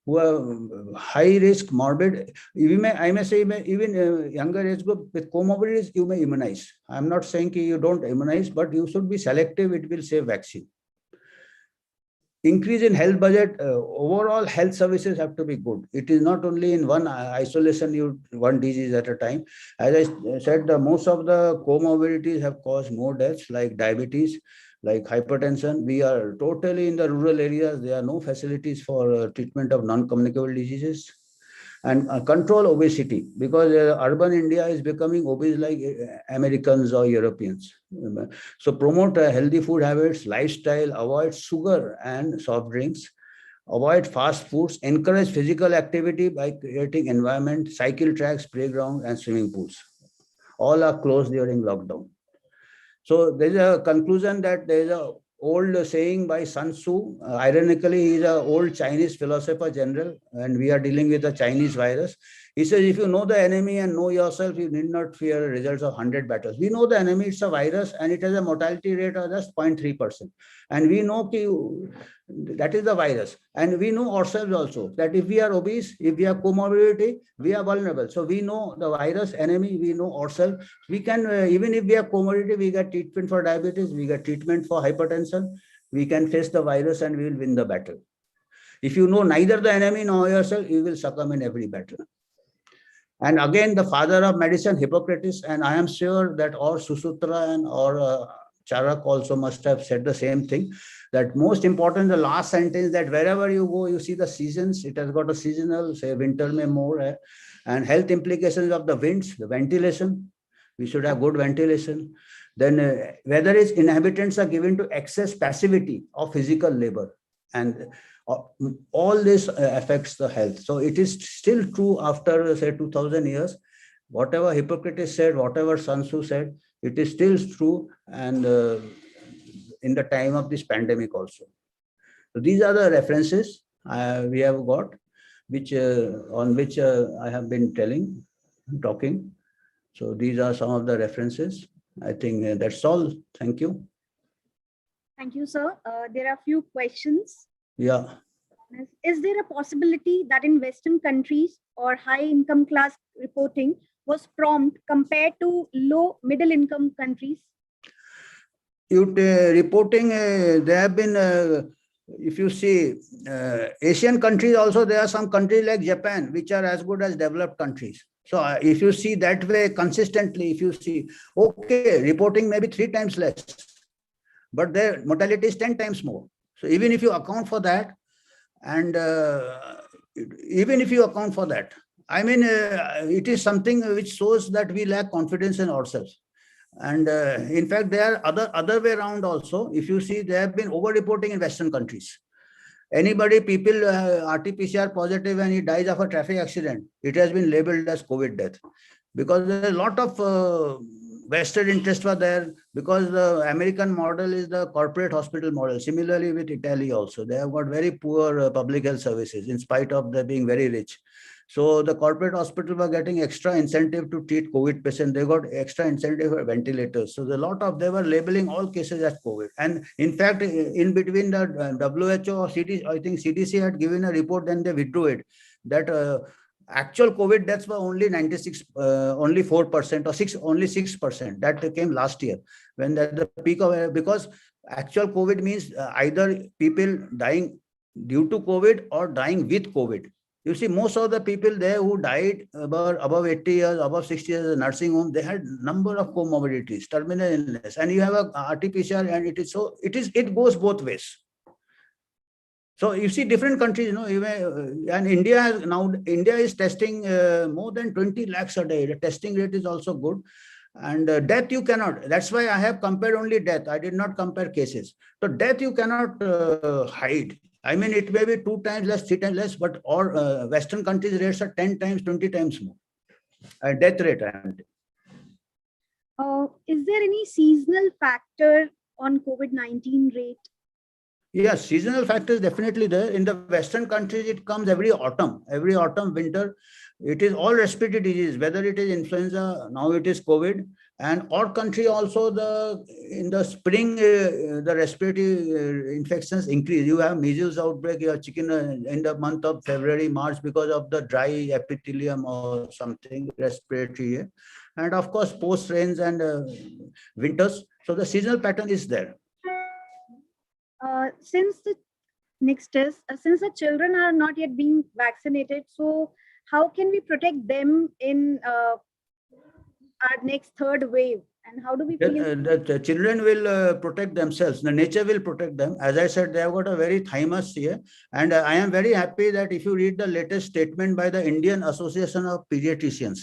who are high risk, morbid, I may say even younger age group with comorbidities, you may immunize. I'm not saying you don't immunize, but you should be selective. It will save vaccine. Increase in health budget, overall health services have to be good. It is not only in one isolation, one disease at a time. As I said, most of the comorbidities have caused more deaths, like diabetes, like hypertension. We are totally in the rural areas. There are no facilities for treatment of non-communicable diseases. And control obesity, because urban India is becoming obese like Americans or Europeans. So promote healthy food habits, lifestyle, avoid sugar and soft drinks, avoid fast foods, encourage physical activity by creating environment, cycle tracks, playground, and swimming pools. All are closed during lockdown. So there is a conclusion that there is a old saying by Sun Tzu. Ironically, he is an old Chinese philosopher general, and we are dealing with a Chinese virus. He says, if you know the enemy and know yourself, you need not fear the results of 100 battles. We know the enemy, it's a virus, and it has a mortality rate of just 0.3%. And we know that is the virus. And we know ourselves also that if we are obese, if we have comorbidity, we are vulnerable. So we know the virus, enemy, we know ourselves. We can, even if we have comorbidity, we get treatment for diabetes, we get treatment for hypertension, we can face the virus and we will win the battle. If you know neither the enemy nor yourself, you will succumb in every battle. And again, the father of medicine, Hippocrates, and I am sure that our Susutra and our Charak also must have said the same thing, that most important, the last sentence, that wherever you go, you see the seasons. It has got a seasonal, say winter may more, and health implications of the winds, the ventilation. We should have good ventilation. Then whether its inhabitants are given to excess passivity of physical labor, and all this affects the health. So it is still true after, say, 2000 years. Whatever Hippocrates said, whatever Sun Tzu said, it is still true, and in the time of this pandemic also. So these are the references we have got, which on which I have been talking. So these are some of the references. I think that's all. Thank you. Thank you, sir. There are a few questions. Yeah. Is there a possibility that in Western countries or high income class reporting was prompt compared to low middle income countries? Reporting, there have been, if you see, Asian countries also, there are some countries like Japan, which are as good as developed countries. So if you see that way consistently, if you see, okay, reporting maybe 3 times less, but their mortality is 10 times more. So even if you account for that, and even if you account for that, I mean, it is something which shows that we lack confidence in ourselves. And in fact, there are other way around also. If you see, they have been over-reporting in Western countries. People RT-PCR positive and he dies of a traffic accident, it has been labeled as COVID death, because there is a lot of vested interest were there, because the American model is the corporate hospital model. Similarly with Italy also, they have got very poor public health services in spite of them being very rich. So the corporate hospital were getting extra incentive to treat COVID patients. They got extra incentive for ventilators. So they were labeling all cases as COVID. And in fact, in between the WHO or CDC, I think CDC had given a report, then they withdrew it, that actual COVID deaths were only 96, only 4% or only 6%. That came last year when the peak of, because actual COVID means either people dying due to COVID or dying with COVID. You see, most of the people there who died above 80 years, above 60 years in the nursing home, they had number of comorbidities, terminal illness, and you have a RT-PCR, and it goes both ways. So you see different countries, and India is testing more than 20 lakhs a day. The testing rate is also good. And death you cannot. That's why I have compared only death. I did not compare cases. So death you cannot hide. I mean, it may be 2 times less, 3 times less, but Western countries rates are 10 times, 20 times more. Death rate. Is there any seasonal factor on COVID-19 rate? Yes, seasonal factor is definitely there. In the Western countries, it comes every autumn, winter. It is all respiratory disease, whether it is influenza, now it is COVID. And our country also, in the spring, the respiratory infections increase. You have measles outbreak, you have chicken in the month of February, March, because of the dry epithelium or something respiratory. And of course, post rains and winters. So the seasonal pattern is there. Since the children are not yet being vaccinated, so how can we protect them in our next third wave? And how do we the children will protect themselves. The nature will protect them. As I said, they have got a very thymus here. And I am very happy that if you read the latest statement by the Indian Association of Pediatricians.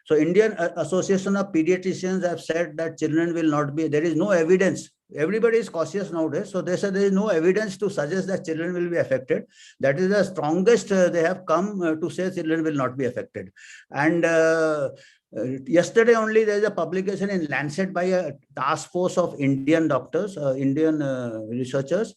So Indian Association of Pediatricians have said that children will not be, there is no evidence. Everybody is cautious nowadays. So they said there is no evidence to suggest that children will be affected. That is the strongest they have come to say children will not be affected. And yesterday only there is a publication in Lancet by a task force of Indian doctors, Indian researchers,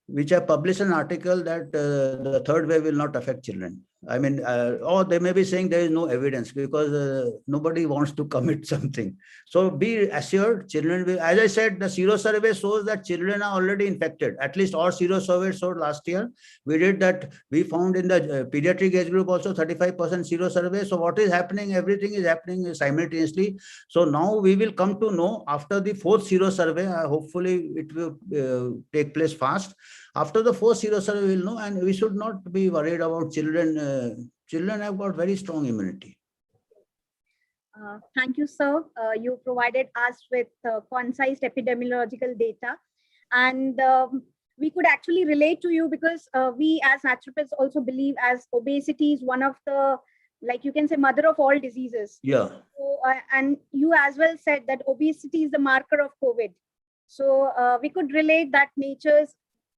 which have published an article that the third wave will not affect children. I mean, or they may be saying there is no evidence because nobody wants to commit something. So be assured, children will, as I said, the sero survey shows that children are already infected. At least our sero survey showed last year. We did that. We found in the pediatric age group also 35% sero survey. So what is happening? Everything is happening simultaneously. So now we will come to know after the 4th sero survey. Hopefully it will take place fast. After the 4th sero survey, we will know, and we should not be worried about children. Children have got very strong immunity. Thank you, sir. You provided us with concise epidemiological data, and we could actually relate to you because we as naturopaths also believe as obesity is one of the, like you can say, mother of all diseases. Yeah. So, and you as well said that obesity is the marker of COVID. So we could relate that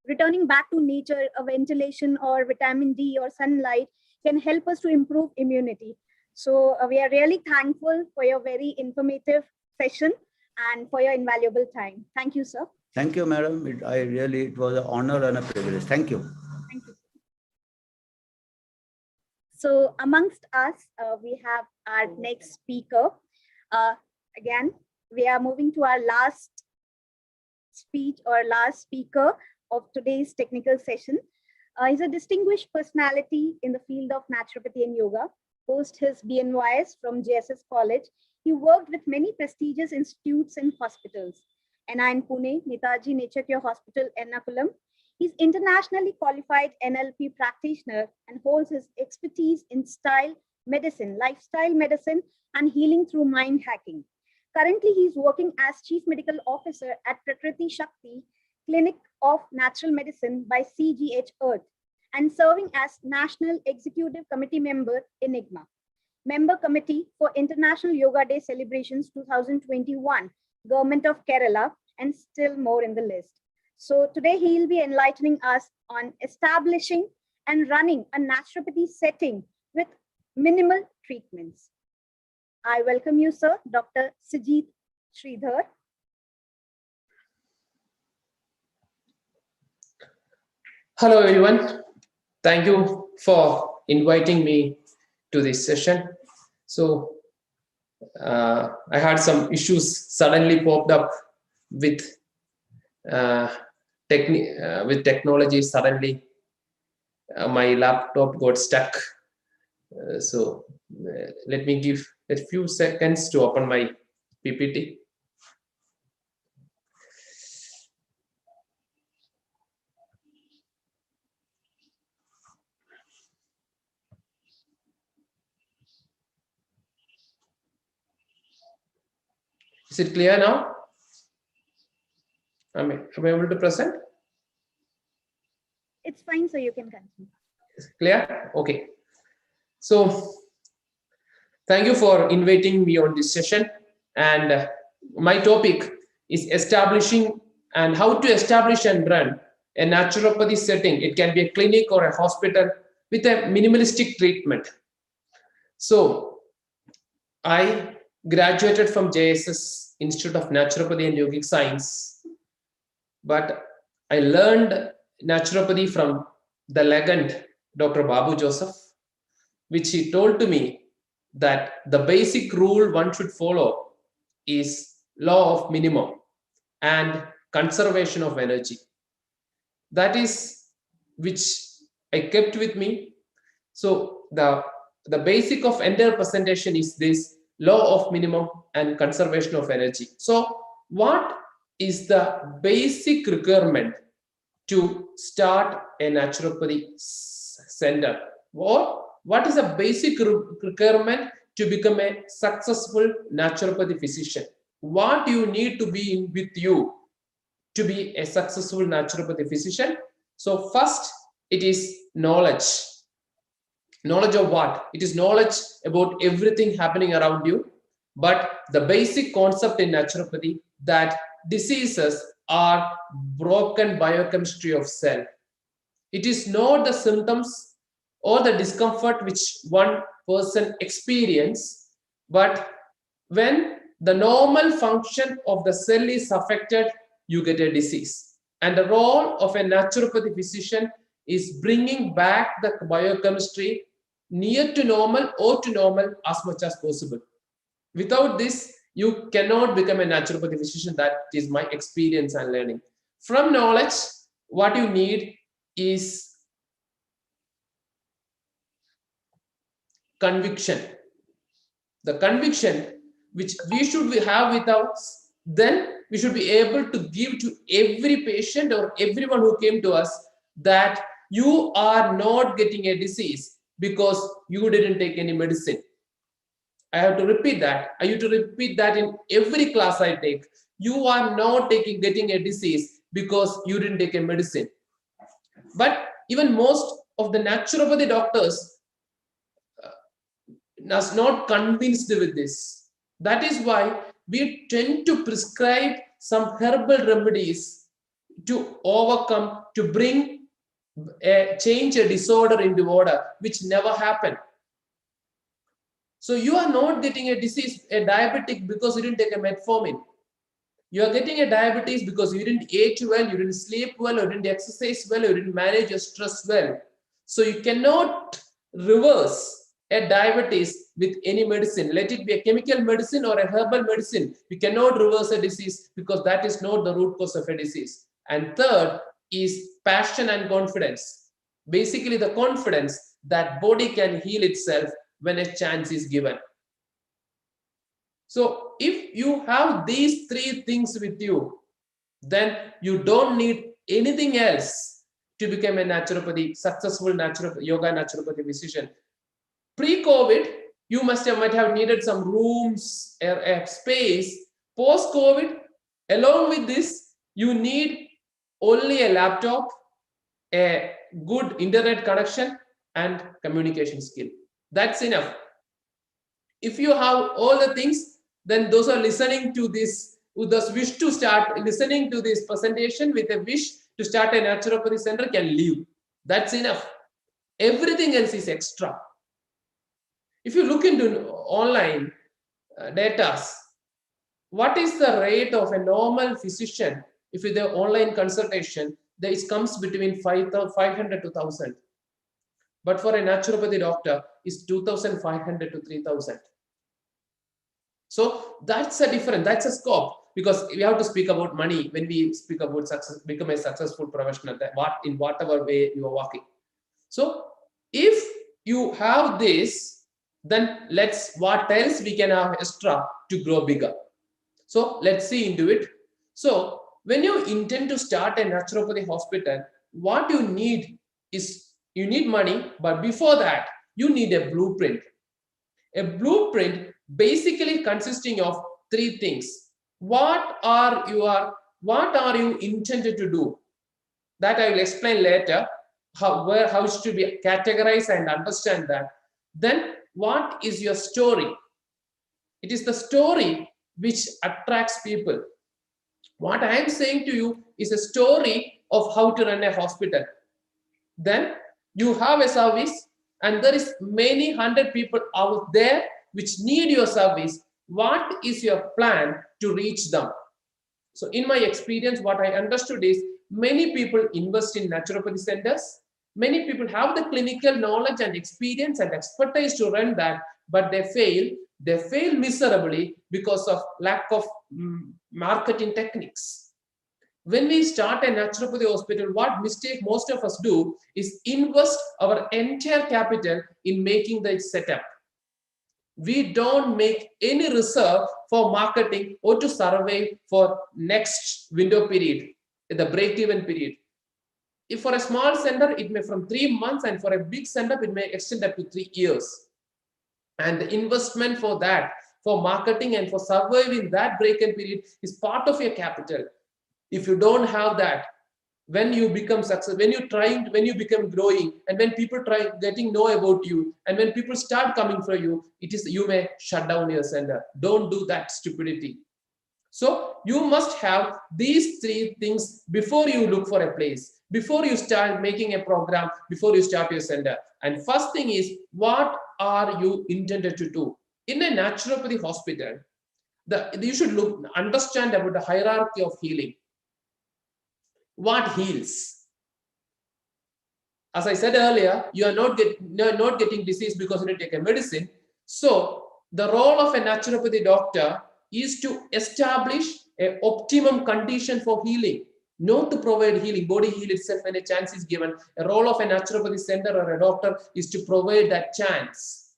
returning back to nature, a ventilation or vitamin D or sunlight can help us to improve immunity. So we are really thankful for your very informative session and for your invaluable time. Thank you, sir. Thank you, madam. It was an honor and a privilege. Thank you. Thank you. So amongst us, we have our next speaker. Again, we are moving to our last speaker of today's technical session. He's a distinguished personality in the field of naturopathy and yoga. Post his BNYS from JSS College, he worked with many prestigious institutes and hospitals. NI in Pune, Netaji Nature Cure Hospital, Ernakulam. He's internationally qualified NLP practitioner and holds his expertise in style medicine, lifestyle medicine, and healing through mind hacking. Currently, he's working as Chief Medical Officer at Prakriti Shakti Clinic of Natural Medicine by CGH Earth and serving as National Executive Committee member Enigma. Member Committee for International Yoga Day Celebrations 2021 Government of Kerala, and still more in the list. So today he'll be enlightening us on establishing and running a naturopathy setting with minimal treatments. I welcome you, sir, Dr. Sijit Sridhar. Hello, everyone. Thank you for inviting me to this session. So I had some issues suddenly popped up with technology. Suddenly, my laptop got stuck. So let me give a few seconds to open my PPT. Is it clear now? Am I able to present? It's fine, so you can continue. Clear? Okay. So thank you for inviting me on this session. And my topic is establishing and how to establish and run a naturopathy setting. It can be a clinic or a hospital with a minimalistic treatment. So I graduated from JSS Institute of Naturopathy and Yogic Science, but I learned naturopathy from the legend Dr. Babu Joseph, which he told to me that the basic rule one should follow is law of minimum and conservation of energy. That is which I kept with me. So the basic of entire presentation is this law of minimum and conservation of energy. So what is the basic requirement to start a naturopathy center, or what is a basic requirement to become a successful naturopathy physician? What you need to be with you to be a successful naturopathy physician? So first, it is knowledge. Knowledge of what? It is knowledge about everything happening around you. But the basic concept in naturopathy that diseases are broken biochemistry of cell. It is not the symptoms or the discomfort which one person experiences, but when the normal function of the cell is affected, you get a disease. And the role of a naturopathy physician is bringing back the biochemistry near to normal or to normal as much as possible. Without this, you cannot become a naturopathy physician. That is my experience and learning. From knowledge, what you need is conviction. The conviction which we should have with us, then we should be able to give to every patient or everyone who came to us that you are not getting a disease because you didn't take any medicine. I have to repeat that. I have to repeat that in every class I take. You are not getting a disease because you didn't take a medicine. But even most of the naturopathy doctors are not convinced with this. That is why we tend to prescribe some herbal remedies to overcome, to bring change a disorder into order, which never happened. So you are not getting a disease, a diabetic, because you didn't take a metformin. You are getting a diabetes because you didn't eat well, you didn't sleep well, or you didn't exercise well, you didn't manage your stress well. So you cannot reverse a diabetes with any medicine. Let it be a chemical medicine or a herbal medicine. You cannot reverse a disease because that is not the root cause of a disease. And third is passion and confidence. Basically the confidence that body can heal itself when a chance is given. So if you have these three things with you, then you don't need anything else to become a naturopathy, successful yoga naturopathy physician. Pre-COVID, you might have needed some rooms, a space. Post-COVID, along with this, you need only a laptop, a good internet connection, and communication skill. That's enough. If you have all the things, then those who are listening to this who thus wish to start listening to this presentation with a wish to start a naturopathy center can leave. That's enough. Everything else is extra. If you look into online data, what is the rate of a normal physician if with the online consultation? It comes between 500 to 1,000. But for a naturopathy doctor, it's 2,500 to 3,000. So that's a difference. That's a scope, because we have to speak about money when we speak about success, become a successful professional, in whatever way you are working. So if you have this, then what else we can have extra to grow bigger. So let's see into it. So when you intend to start a naturopathy hospital, what you need is, you need money, but before that, you need a blueprint. A blueprint basically consisting of three things. What are you intended to do? That I will explain later, how it should be categorized and understand that. Then what is your story? It is the story which attracts people. What I am saying to you is a story of how to run a hospital. Then you have a service, and there is many hundred people out there which need your service. What is your plan to reach them? So in my experience, what I understood is many people invest in naturopathy centers. Many people have the clinical knowledge and experience and expertise to run that, but they fail. They fail miserably because of lack of marketing techniques. When we start a naturopathy hospital, what mistake most of us do is invest our entire capital in making the setup. We don't make any reserve for marketing or to survey for next window period, the break-even period. If for a small center, it may from 3 months, and for a big center, it may extend up to 3 years. And the investment for that, for marketing and for surviving that break-in period is part of your capital. If you don't have that, when you become successful, when you become growing, and when people try getting know about you, and when people start coming for you, you may shut down your center. Don't do that stupidity. So you must have these three things before you look for a place, before you start making a program, before you start your center. And first thing is, what are you intended to do? In a naturopathy hospital, you should understand about the hierarchy of healing. What heals? As I said earlier, you are not getting disease because you take a medicine. So the role of a naturopathy doctor is to establish an optimum condition for healing, not to provide healing. Body heal itself when a chance is given. A role of a naturopathy center or a doctor is to provide that chance.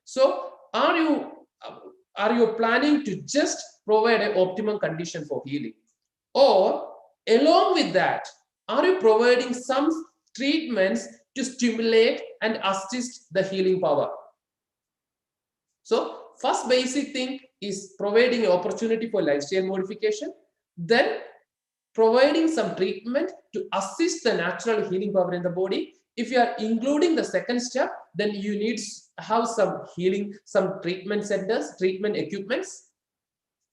So are you planning to just provide an optimum condition for healing? Or along with that, are you providing some treatments to stimulate and assist the healing power? So first basic thing is providing an opportunity for lifestyle modification, then providing some treatment to assist the natural healing power in the body. If you are including the second step, then you need to have some healing, some treatment centers, treatment equipments.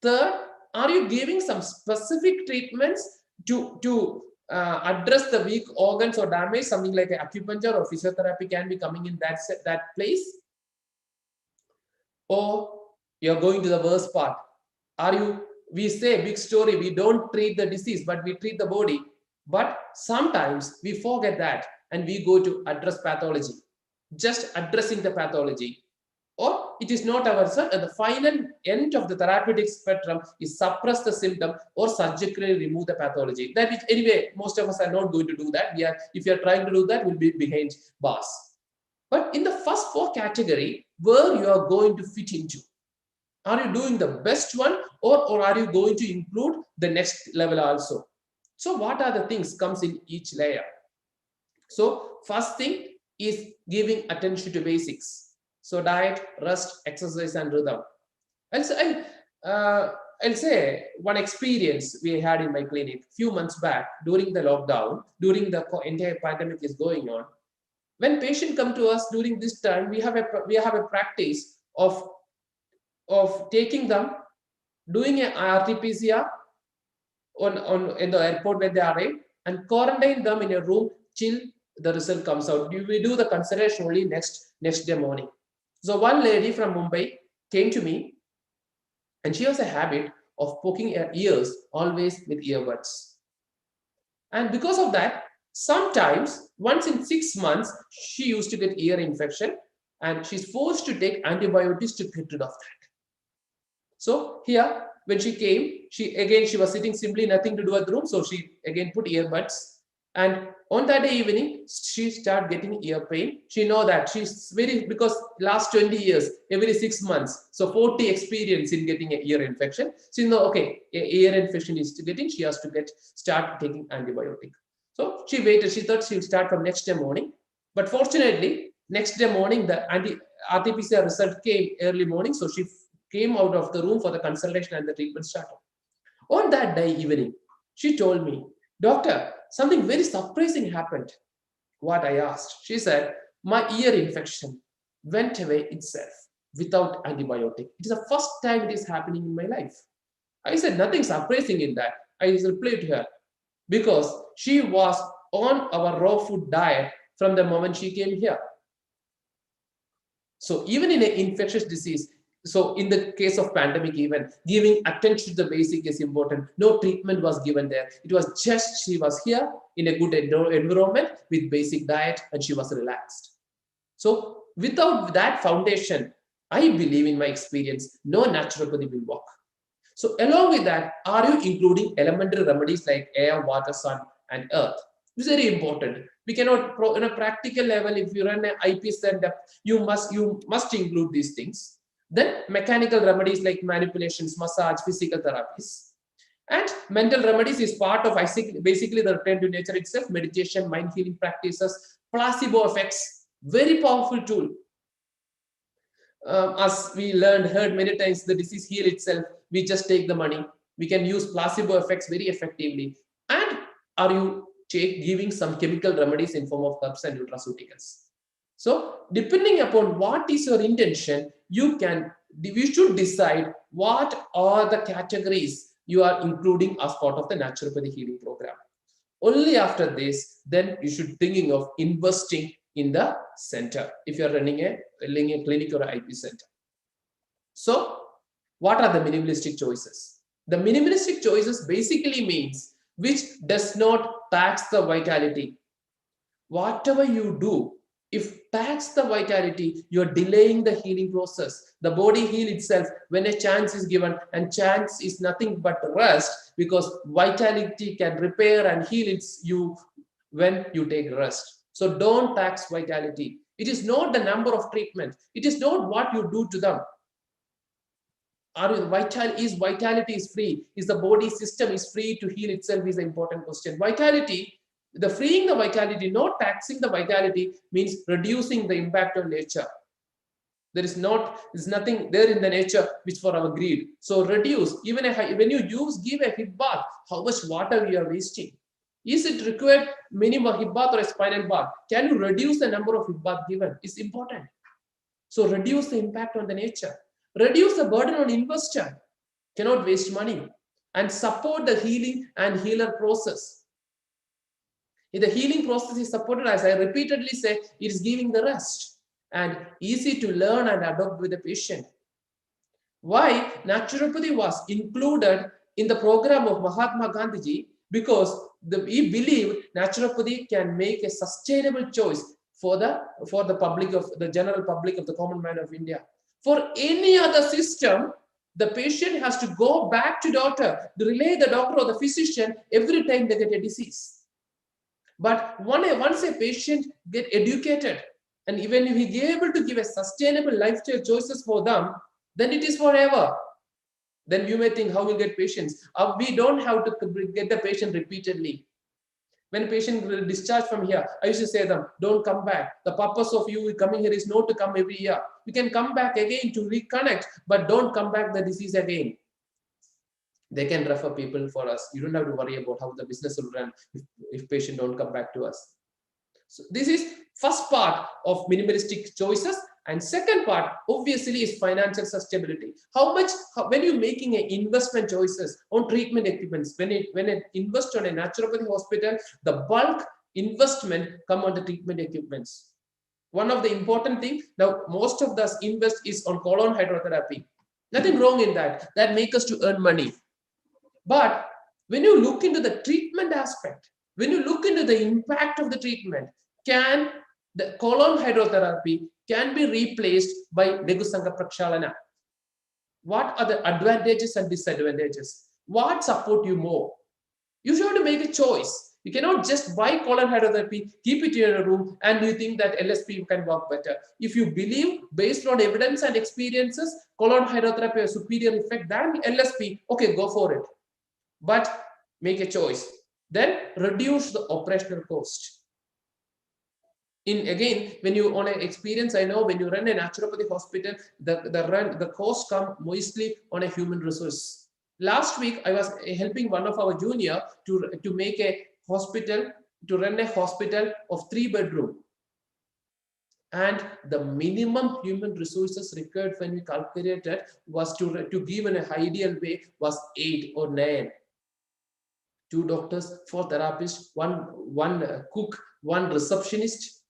Third, are you giving some specific treatments to address the weak organs or damage? Something like acupuncture or physiotherapy can be coming in that place. Or you're going to the worst part. We say big story, we don't treat the disease, but we treat the body. But sometimes we forget that and we go to address pathology, just addressing the pathology. Or it is not our concern, at the final end of the therapeutic spectrum is suppress the symptom or surgically remove the pathology. That is, anyway, most of us are not going to do that. If you are trying to do that, we'll be behind bars. But in the first 4 category, where you are going to fit into, are you doing the best one, or are you going to include the next level also? So what are the things comes in each layer? So first thing is giving attention to basics. So diet, rest, exercise, and rhythm. I'll say one experience we had in my clinic few months back during the lockdown, during the entire pandemic is going on. When patients come to us during this time, we have a practice of taking them doing an RT-PCR in the airport when they arrive, and quarantine them in a room till the result comes out. We do the consultation only next day morning. So one lady from Mumbai came to me, and she has a habit of poking her ears always with earbuds. And because of that, sometimes once in 6 months, she used to get ear infection, and she's forced to take antibiotics to get rid of that. So here, when she came, she was sitting simply, nothing to do at the room. So she again put earbuds. And on that day evening, she started getting ear pain. She know that she's because last 20 years, every 6 months, so 40 experience in getting an ear infection. She know, okay, ear infection is getting, she has to start taking antibiotic. So she waited. She thought she would start from next day morning. But fortunately, next day morning, the RT-PCR result came early morning. So she came out of the room for the consultation and the treatment started. On that day evening, she told me, "Doctor, something very surprising happened." What I asked? She said, "My ear infection went away itself without antibiotic. It is the first time it is happening in my life." I said, "Nothing surprising in that." I replied to her, because she was on our raw food diet from the moment she came here. So even in an infectious disease, so in the case of pandemic, even giving attention to the basic is important. No treatment was given there. It was just she was here in a good environment with basic diet, and she was relaxed. So without that foundation, I believe in my experience, no naturopathy will work. So along with that, are you including elementary remedies like air, water, sun, and earth? It's very important. We cannot, on a practical level, if you run an IP center, you must include these things. Then mechanical remedies like manipulations, massage, physical therapies. And mental remedies is part of basically the return to nature itself, meditation, mind healing practices, placebo effects, very powerful tool. As we heard many times, the disease heal itself. We just take the money. We can use placebo effects very effectively. And are you giving some chemical remedies in form of herbs and nutraceuticals? So depending upon what is your intention, you should decide what are the categories you are including as part of the naturopathy healing program. Only after this, then you should thinking of investing in the center if you are running a clinic or an IP center. So what are the minimalistic choices? The minimalistic choices basically means which does not tax the vitality. Whatever you do, if tax the vitality, you're delaying the healing process. The body heals itself when a chance is given, and chance is nothing but rest, because vitality can repair and heal you when you take rest. So don't tax vitality. It is not the number of treatment. It is not what you do to them. Vitality is free? Is the body system is free to heal itself is an important question. Vitality, the freeing the vitality, not taxing the vitality, means reducing the impact on nature. There's nothing there in the nature which for our greed. So reduce, even when you give a hip bath, how much water you are wasting? Is it required minimum hip bath or a spinal bath? Can you reduce the number of hip bath given? It's important. So reduce the impact on the nature. Reduce the burden on investor. Cannot waste money. And support the healing and healer process. If the healing process is supported, as I repeatedly say, it is giving the rest and easy to learn and adopt with the patient. Why naturopathy was included in the program of Mahatma Gandhiji? Because we believe naturopathy can make a sustainable choice for the public of the general public of the common man of India. For any other system, the patient has to go back to doctor, relay the doctor or the physician every time they get a disease. But once a patient get educated, and even if he is able to give a sustainable lifestyle choices for them, then it is forever. Then you may think, how will get patients? We don't have to get the patient repeatedly. When a patient will discharge from here, I used to say to them, don't come back. The purpose of you coming here is not to come every year. You can come back again to reconnect, but don't come back the disease again. They can refer people for us. You don't have to worry about how the business will run if patient don't come back to us. So this is first part of minimalistic choices. And second part, obviously, is financial sustainability. When you're making investment choices on treatment equipments, when it invest on a naturopathy hospital, the bulk investment come on the treatment equipments. One of the important things, now most of us invest is on colon hydrotherapy. Nothing wrong in that. That makes us to earn money. But when you look into the treatment aspect, when you look into the impact of the treatment, can the colon hydrotherapy can be replaced by Lagusanga Prakshalana? What are the advantages and disadvantages? What support you more? You should have to make a choice. You cannot just buy colon hydrotherapy, keep it in a room, and you think that LSP can work better. If you believe, based on evidence and experiences, colon hydrotherapy has superior effect than LSP, okay, go for it. But make a choice. Then reduce the operational cost. Again, when you on an experience, I know when you run a naturopathy hospital, the cost come mostly on a human resource. Last week, I was helping one of our junior to make a hospital, to run a hospital of 3-bedroom. And the minimum human resources required when we calculated was to give in a ideal way was 8 or 9. 2 doctors, 4 therapists, one cook, 1 receptionist,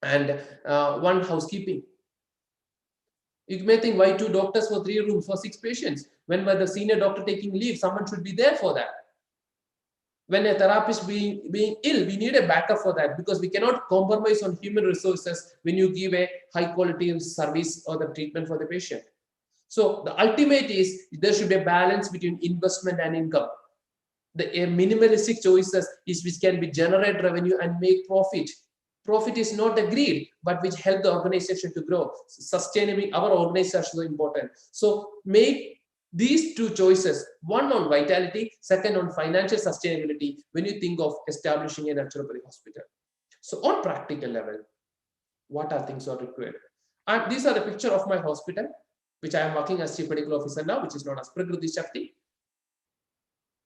and 1 housekeeping. You may think, why 2 doctors for 3 rooms for 6 patients? When the senior doctor taking leave, someone should be there for that. When a therapist being ill, we need a backup for that, because we cannot compromise on human resources when you give a high quality service or the treatment for the patient. So the ultimate is there should be a balance between investment and income. The minimalistic choices is which can be generate revenue and make profit. Profit is not a greed, but which help the organization to grow. Sustaining our organization is so important. So make these 2 choices, one on vitality, second on financial sustainability, when you think of establishing a naturopathy hospital. So on practical level, what are things are required? And these are the picture of my hospital, which I am working as Chief Medical Officer now, which is known as Prakriti Shakti,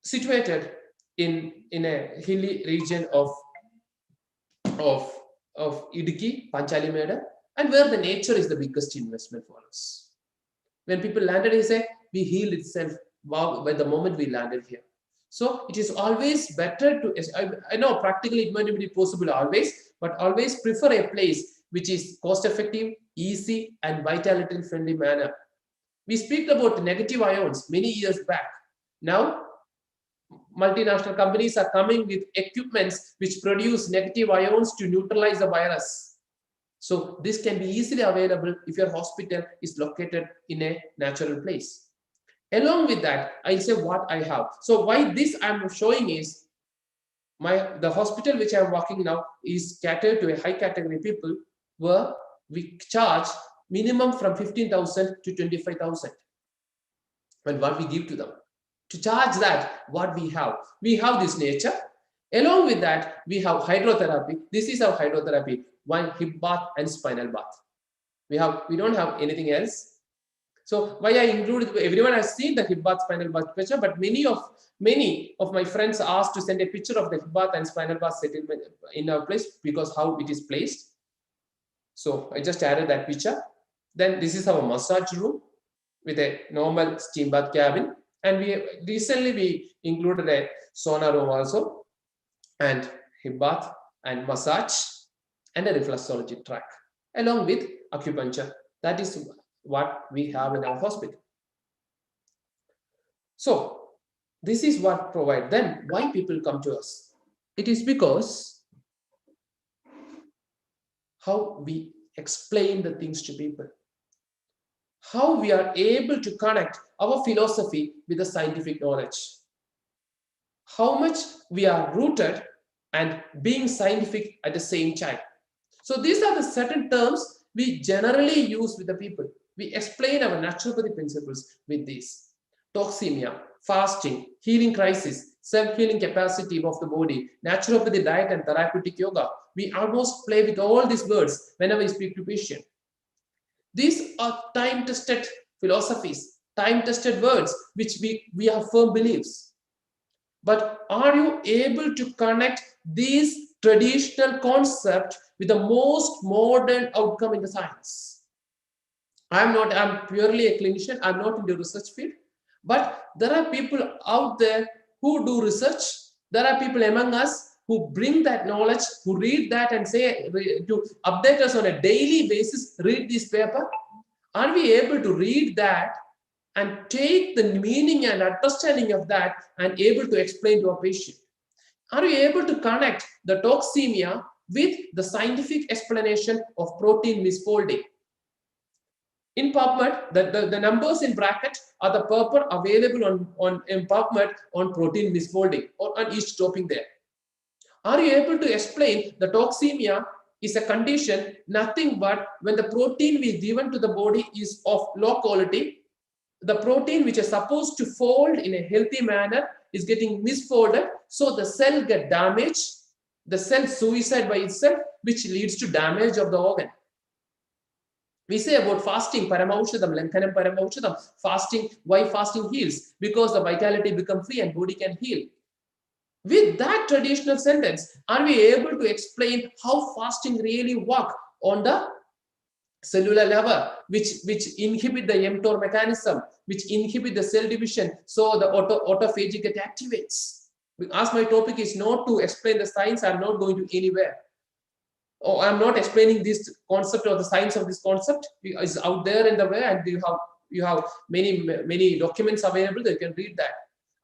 situated in a hilly region of Idukki, Panchalimeda, and where the nature is the biggest investment for us. When people landed, they say, we healed itself by the moment we landed here. So it is always better to, I know practically it might not be possible always, but always prefer a place which is cost effective, easy, and vitality friendly manner. We speak about negative ions many years back. Now, multinational companies are coming with equipments which produce negative ions to neutralize the virus. So this can be easily available if your hospital is located in a natural place. Along with that, I'll say what I have. So why this I'm showing is the hospital which I'm working now is catered to a high category people, where we charge minimum from 15,000 to 25,000 and what we give to them. To charge that, what we have this nature. Along with that, we have hydrotherapy. This is our hydrotherapy, 1 hip bath and spinal bath. We don't have anything else. So why I included, everyone has seen the hip bath, spinal bath picture, but many of my friends asked to send a picture of the hip bath and spinal bath settlement in our place, because how it is placed. So I just added that picture. Then this is our massage room with a normal steam bath cabin. And recently we included a sauna room also, and hip bath and massage, and a reflexology track, along with acupuncture. That is what we have in our hospital. So this is what provide. Then why people come to us? It is because how we explain the things to people, how we are able to connect our philosophy with the scientific knowledge, how much we are rooted and being scientific at the same time. So these are the certain terms we generally use with the people. We explain our naturopathy principles with this. Toxemia, fasting, healing crisis, self-healing capacity of the body, naturopathy diet and therapeutic yoga. We almost play with all these words whenever we speak to patients. These are time-tested philosophies, time-tested words, which we have firm beliefs. But are you able to connect these traditional concept with the most modern outcome in the science. I'm purely a clinician. I'm not in the research field, but there are people out there who do research. There are people among us who bring that knowledge, who read that and say, to update us on a daily basis, read this paper. Are we able to read that and take the meaning and understanding of that and able to explain to a patient? Are you able to connect the toxemia with the scientific explanation of protein misfolding? In PubMed, the numbers in bracket are the paper available in PubMed on protein misfolding or on each topic there. Are you able to explain the toxemia is a condition, nothing but when the protein we given to the body is of low quality, the protein which is supposed to fold in a healthy manner is getting misfolded, so the cell get damaged, the cell suicide by itself, which leads to damage of the organ. We say about fasting, paramaushadam, lankanam paramaushadam, fasting, why fasting heals? Because the vitality becomes free and body can heal. With that traditional sentence, are we able to explain how fasting really works on the cellular level, which inhibit the mTOR mechanism, which inhibit the cell division, so the autophagy get activates? As my topic is not to explain the science, I'm not going to anywhere. Oh, I'm not explaining this concept or the science of this concept. Is out there in the way, and you have many documents available that you can read that.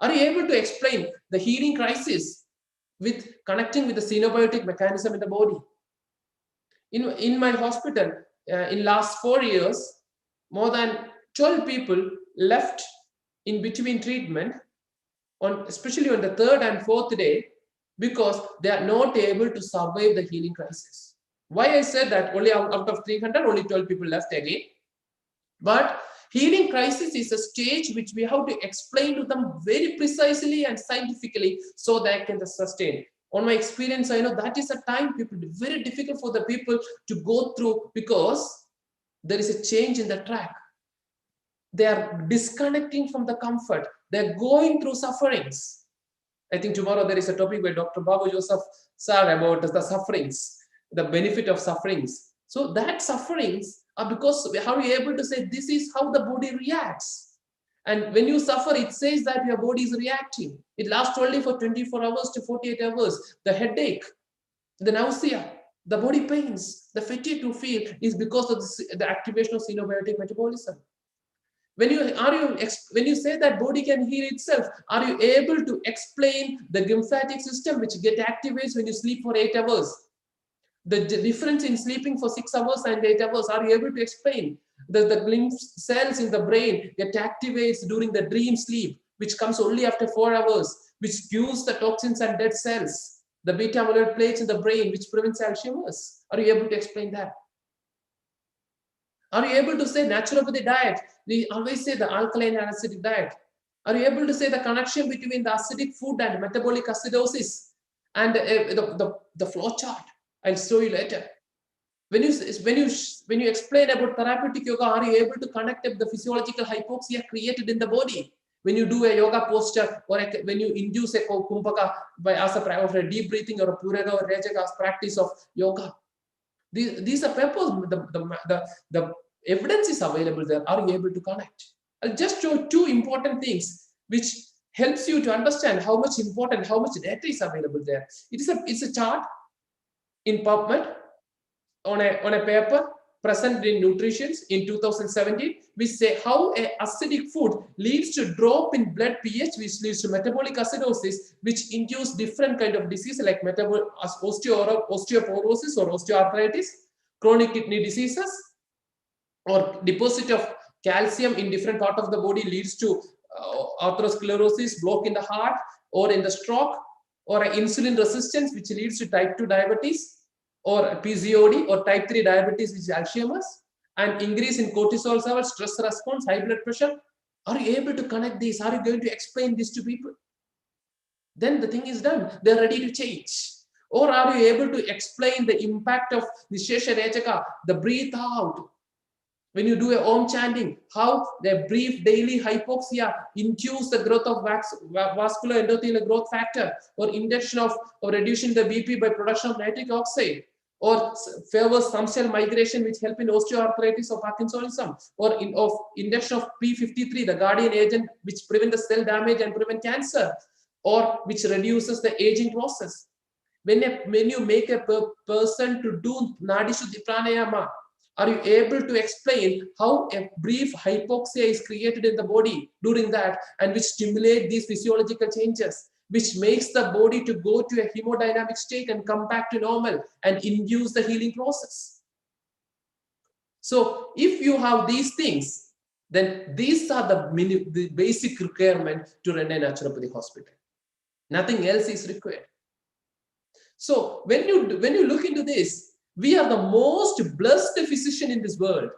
Are you able to explain the healing crisis with connecting with the xenobiotic mechanism in the body? In my hospital, in last 4 years, more than 12 people left in between treatment, especially on the 3rd and 4th day, because they are not able to survive the healing crisis. Why I said that only out of 300, only 12 people left again. But healing crisis is a stage which we have to explain to them very precisely and scientifically so they can sustain. On my experience, I know that is a time very difficult for the people to go through, because there is a change in the track. They are disconnecting from the comfort. They're going through sufferings. I think tomorrow there is a topic by Dr. Babu Joseph sir about the sufferings, the benefit of sufferings. So that sufferings are because how are you able to say this is how the body reacts? And when you suffer, it says that your body is reacting. It lasts only for 24 hours to 48 hours. The headache, the nausea, the body pains, the fatigue you feel is because of the activation of xenobiotic metabolism. When you say that body can heal itself, are you able to explain the lymphatic system which activates when you sleep for 8 hours? The difference in sleeping for 6 hours and 8 hours, are you able to explain? The lymph cells in the brain get activates during the dream sleep, which comes only after 4 hours, which gives the toxins and dead cells. The beta amyloid plates in the brain, which prevents Alzheimer's. Are you able to explain that? Are you able to say naturopathy diet? We always say the alkaline and acidic diet. Are you able to say the connection between the acidic food and metabolic acidosis and the flow chart? I'll show you later. When you explain about therapeutic yoga, are you able to connect up the physiological hypoxia created in the body? When you do a yoga posture, or when you induce a kumbhaka as a deep breathing or a purega or rajaka practice of yoga, these are papers. The evidence is available there. Are you able to connect? I'll just show 2 important things which helps you to understand how much data is available there. It's a chart in PubMed on a paper present in Nutrition in 2017, which say how acidic food leads to drop in blood pH, which leads to metabolic acidosis, which induce different kind of disease like osteoporosis or osteoarthritis, chronic kidney diseases, or deposit of calcium in different part of the body leads to atherosclerosis, block in the heart or in the stroke, or insulin resistance, which leads to type 2 diabetes, or PCOD, or type 3 diabetes, which is Alzheimer's, and increase in cortisol levels, stress response, high blood pressure. Are you able to connect these? Are you going to explain this to people? Then the thing is done. They're ready to change. Or are you able to explain the impact of the Shesha Rechaka, the breathe out, When you do a Om chanting, how the brief daily hypoxia induce the growth of vascular endothelial growth factor, or induction of or reducing the BP by production of nitric oxide, or favors stem cell migration which help in osteoarthritis or Parkinsonism, or induction of P53, the guardian agent which prevent the cell damage and prevent cancer, or which reduces the aging process. When you make a person to do Nadi Shuddhi Pranayama, are you able to explain how a brief hypoxia is created in the body during that, and which stimulate these physiological changes, which makes the body to go to a hemodynamic state and come back to normal and induce the healing process? So if you have these things, then these are the basic requirement to run a naturopathy hospital. Nothing else is required. So when you look into this, we are the most blessed physician in this world,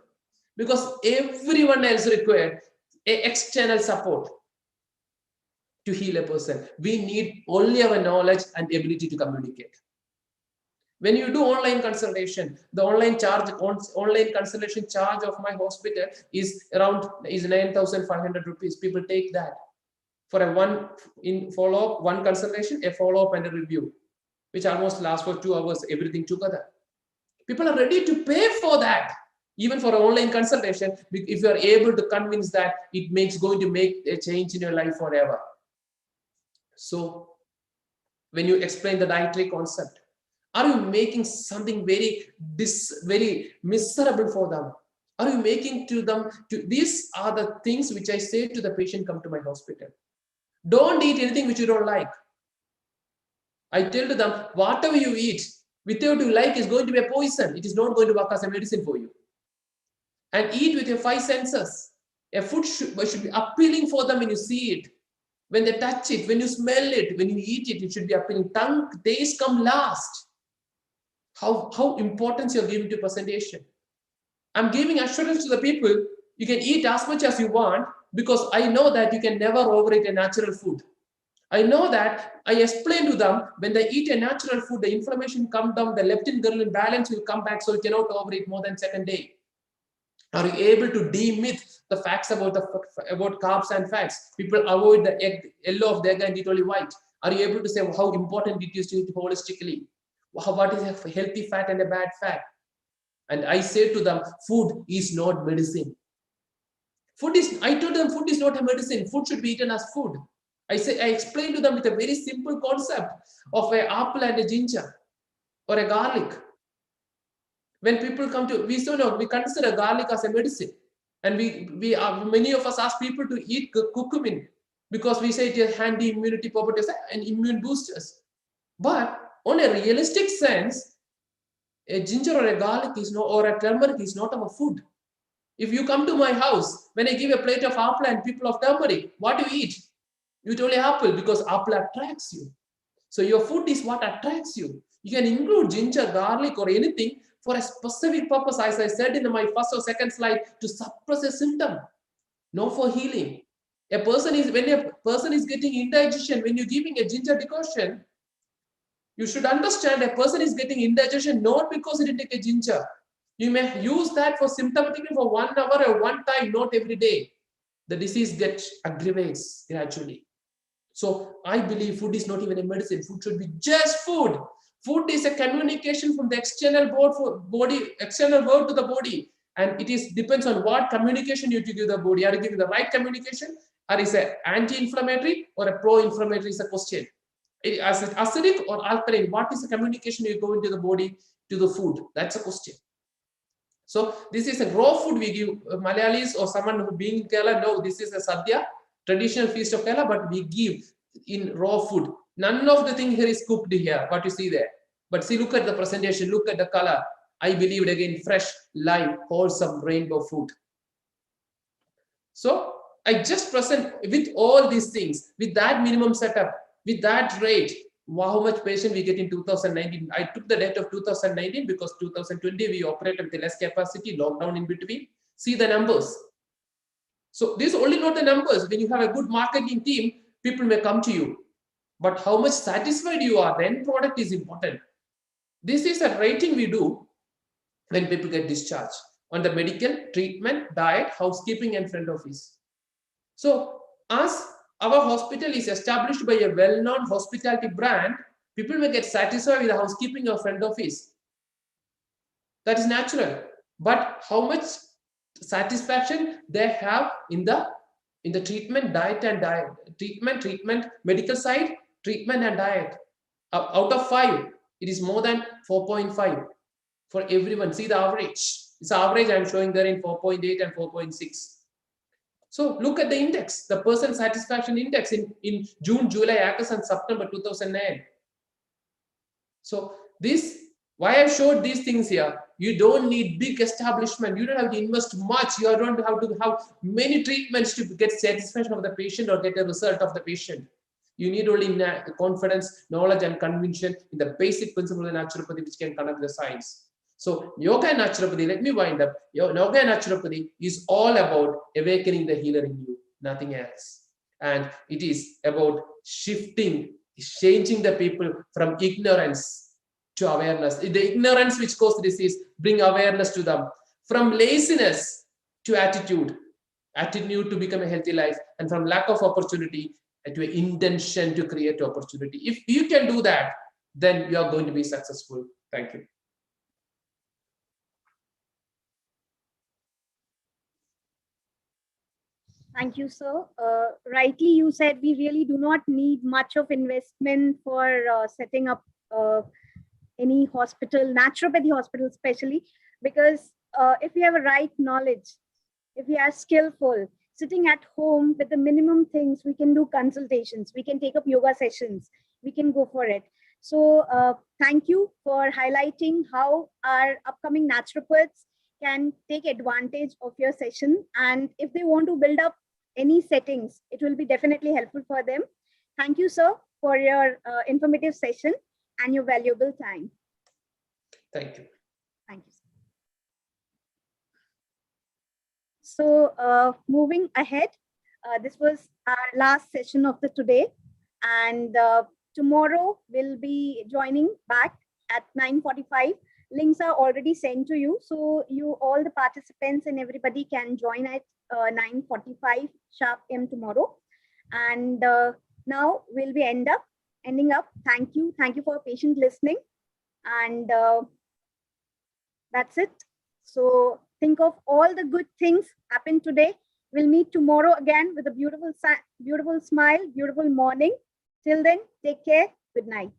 because everyone else required external support to heal a person. We need only our knowledge and ability to communicate. When you do online consultation, the online consultation charge of my hospital is 9,500 rupees. People take that for a one consultation, a follow-up and a review, which almost lasts for 2 hours, everything together. People are ready to pay for that, even for an online consultation, if you are able to convince that going to make a change in your life forever. So when you explain the dietary concept, are you making something very miserable for them? Are you making these are the things which I say to the patient, come to my hospital. Don't eat anything which you don't like. I tell to them, whatever you eat, without you like, is going to be a poison. It is not going to work as a medicine for you. And eat with your 5 senses. A food should be appealing for them when you see it, when they touch it, when you smell it, when you eat it. It should be appealing. Tongue, taste come last. How important you're giving to presentation. I'm giving assurance to the people. You can eat as much as you want, because I know that you can never overeat a natural food. I know that. I explain to them, when they eat a natural food, the inflammation comes down, the leptin-ghrelin balance will come back, so you cannot overeat more than second day. Are you able to demyth the facts about carbs and fats? People avoid the yellow of the egg and eat only white. Are you able to say how important it is to eat holistically? What is a healthy fat and a bad fat? And I say to them, food is not medicine. I told them food is not a medicine. Food should be eaten as food. I explain to them with a very simple concept of an apple and a ginger or a garlic. When people come to, we consider garlic as a medicine, and many of us ask people to eat curcumin because we say it has handy immunity properties and immune boosters. But on a realistic sense, a ginger or a garlic or a turmeric is not our food. If you come to my house, when I give a plate of apple and people of turmeric, what do you eat? You eat only apple, because apple attracts you. So your food is what attracts you. You can include ginger, garlic, or anything for a specific purpose, as I said in my first or second slide, to suppress a symptom, not for healing. When a person is getting indigestion, when you're giving a ginger decoction, you should understand a person is getting indigestion not because he didn't take a ginger. You may use that for symptomatically for 1 hour or one time, not every day. The disease aggravates gradually. So I believe food is not even a medicine. Food should be just food. Food is a communication from the external world to the body. And it depends on what communication you give the body. Are you giving the right communication? Or is it anti-inflammatory or a pro-inflammatory is a question. Is it acidic or alkaline? What is the communication you go into the body to the food? That's a question. So this is a raw food we give Malayalis or someone who being in Kerala. No, this is a sadhya, traditional feast of Kerala, but we give in raw food. None of the thing here is cooked here, what you see there. But see, look at the presentation, look at the color. I believe it again, fresh, live, wholesome rainbow food. So I just present with all these things, with that minimum setup, with that rate, how much patient we get in 2019. I took the date of 2019 because 2020 we operated with less capacity, lockdown in between. See the numbers. So these are only not the numbers. When you have a good marketing team, people may come to you. But how much satisfied you are, the end product is important. This is a rating we do when people get discharged. on the medical, treatment, diet, housekeeping, and front office. So as our hospital is established by a well-known hospitality brand, people may get satisfied with the housekeeping or front office. That is natural. But how much satisfaction they have in the treatment, diet, and diet, treatment, medical side, treatment and diet. Out of 5, it is more than 4.5 for everyone. See the average. It's average I'm showing there in 4.8 and 4.6. So look at the index, the person satisfaction index in June, July, August, and September 2009. So this, why I showed these things here, you don't need big establishment. You don't have to invest much. You don't have to have many treatments to get satisfaction of the patient or get a result of the patient. You need only confidence, knowledge, and conviction in the basic principle of naturopathy, which can connect the science. So yoga and naturopathy, let me wind up. Yoga and naturopathy is all about awakening the healer in you, nothing else. And it is about shifting, changing the people from ignorance to awareness. The ignorance which causes disease, bring awareness to them. From laziness to attitude to become a healthy life, and from lack of opportunity to an intention to create opportunity. If you can do that, then you are going to be successful. Thank you. Thank you, sir. Rightly, you said we really do not need much of investment for setting up any hospital, naturopathy hospital especially, because if we have a right knowledge, if we are skillful, sitting at home with the minimum things, we can do consultations, we can take up yoga sessions, we can go for it. So thank you for highlighting how our upcoming naturopaths can take advantage of your session. And if they want to build up any settings, it will be definitely helpful for them. Thank you, sir, for your informative session and your valuable time. Thank you. Thank you. So moving ahead, this was our last session of the today, and tomorrow we'll be joining back at 9:45. Links are already sent to you, so you all the participants and everybody can join at 9:45 sharp AM tomorrow. And now we'll be ending up. Thank you for patient listening, and that's it. So think of all the good things happened today. We'll meet tomorrow again with a beautiful smile, beautiful morning. Till then, take care. Good night.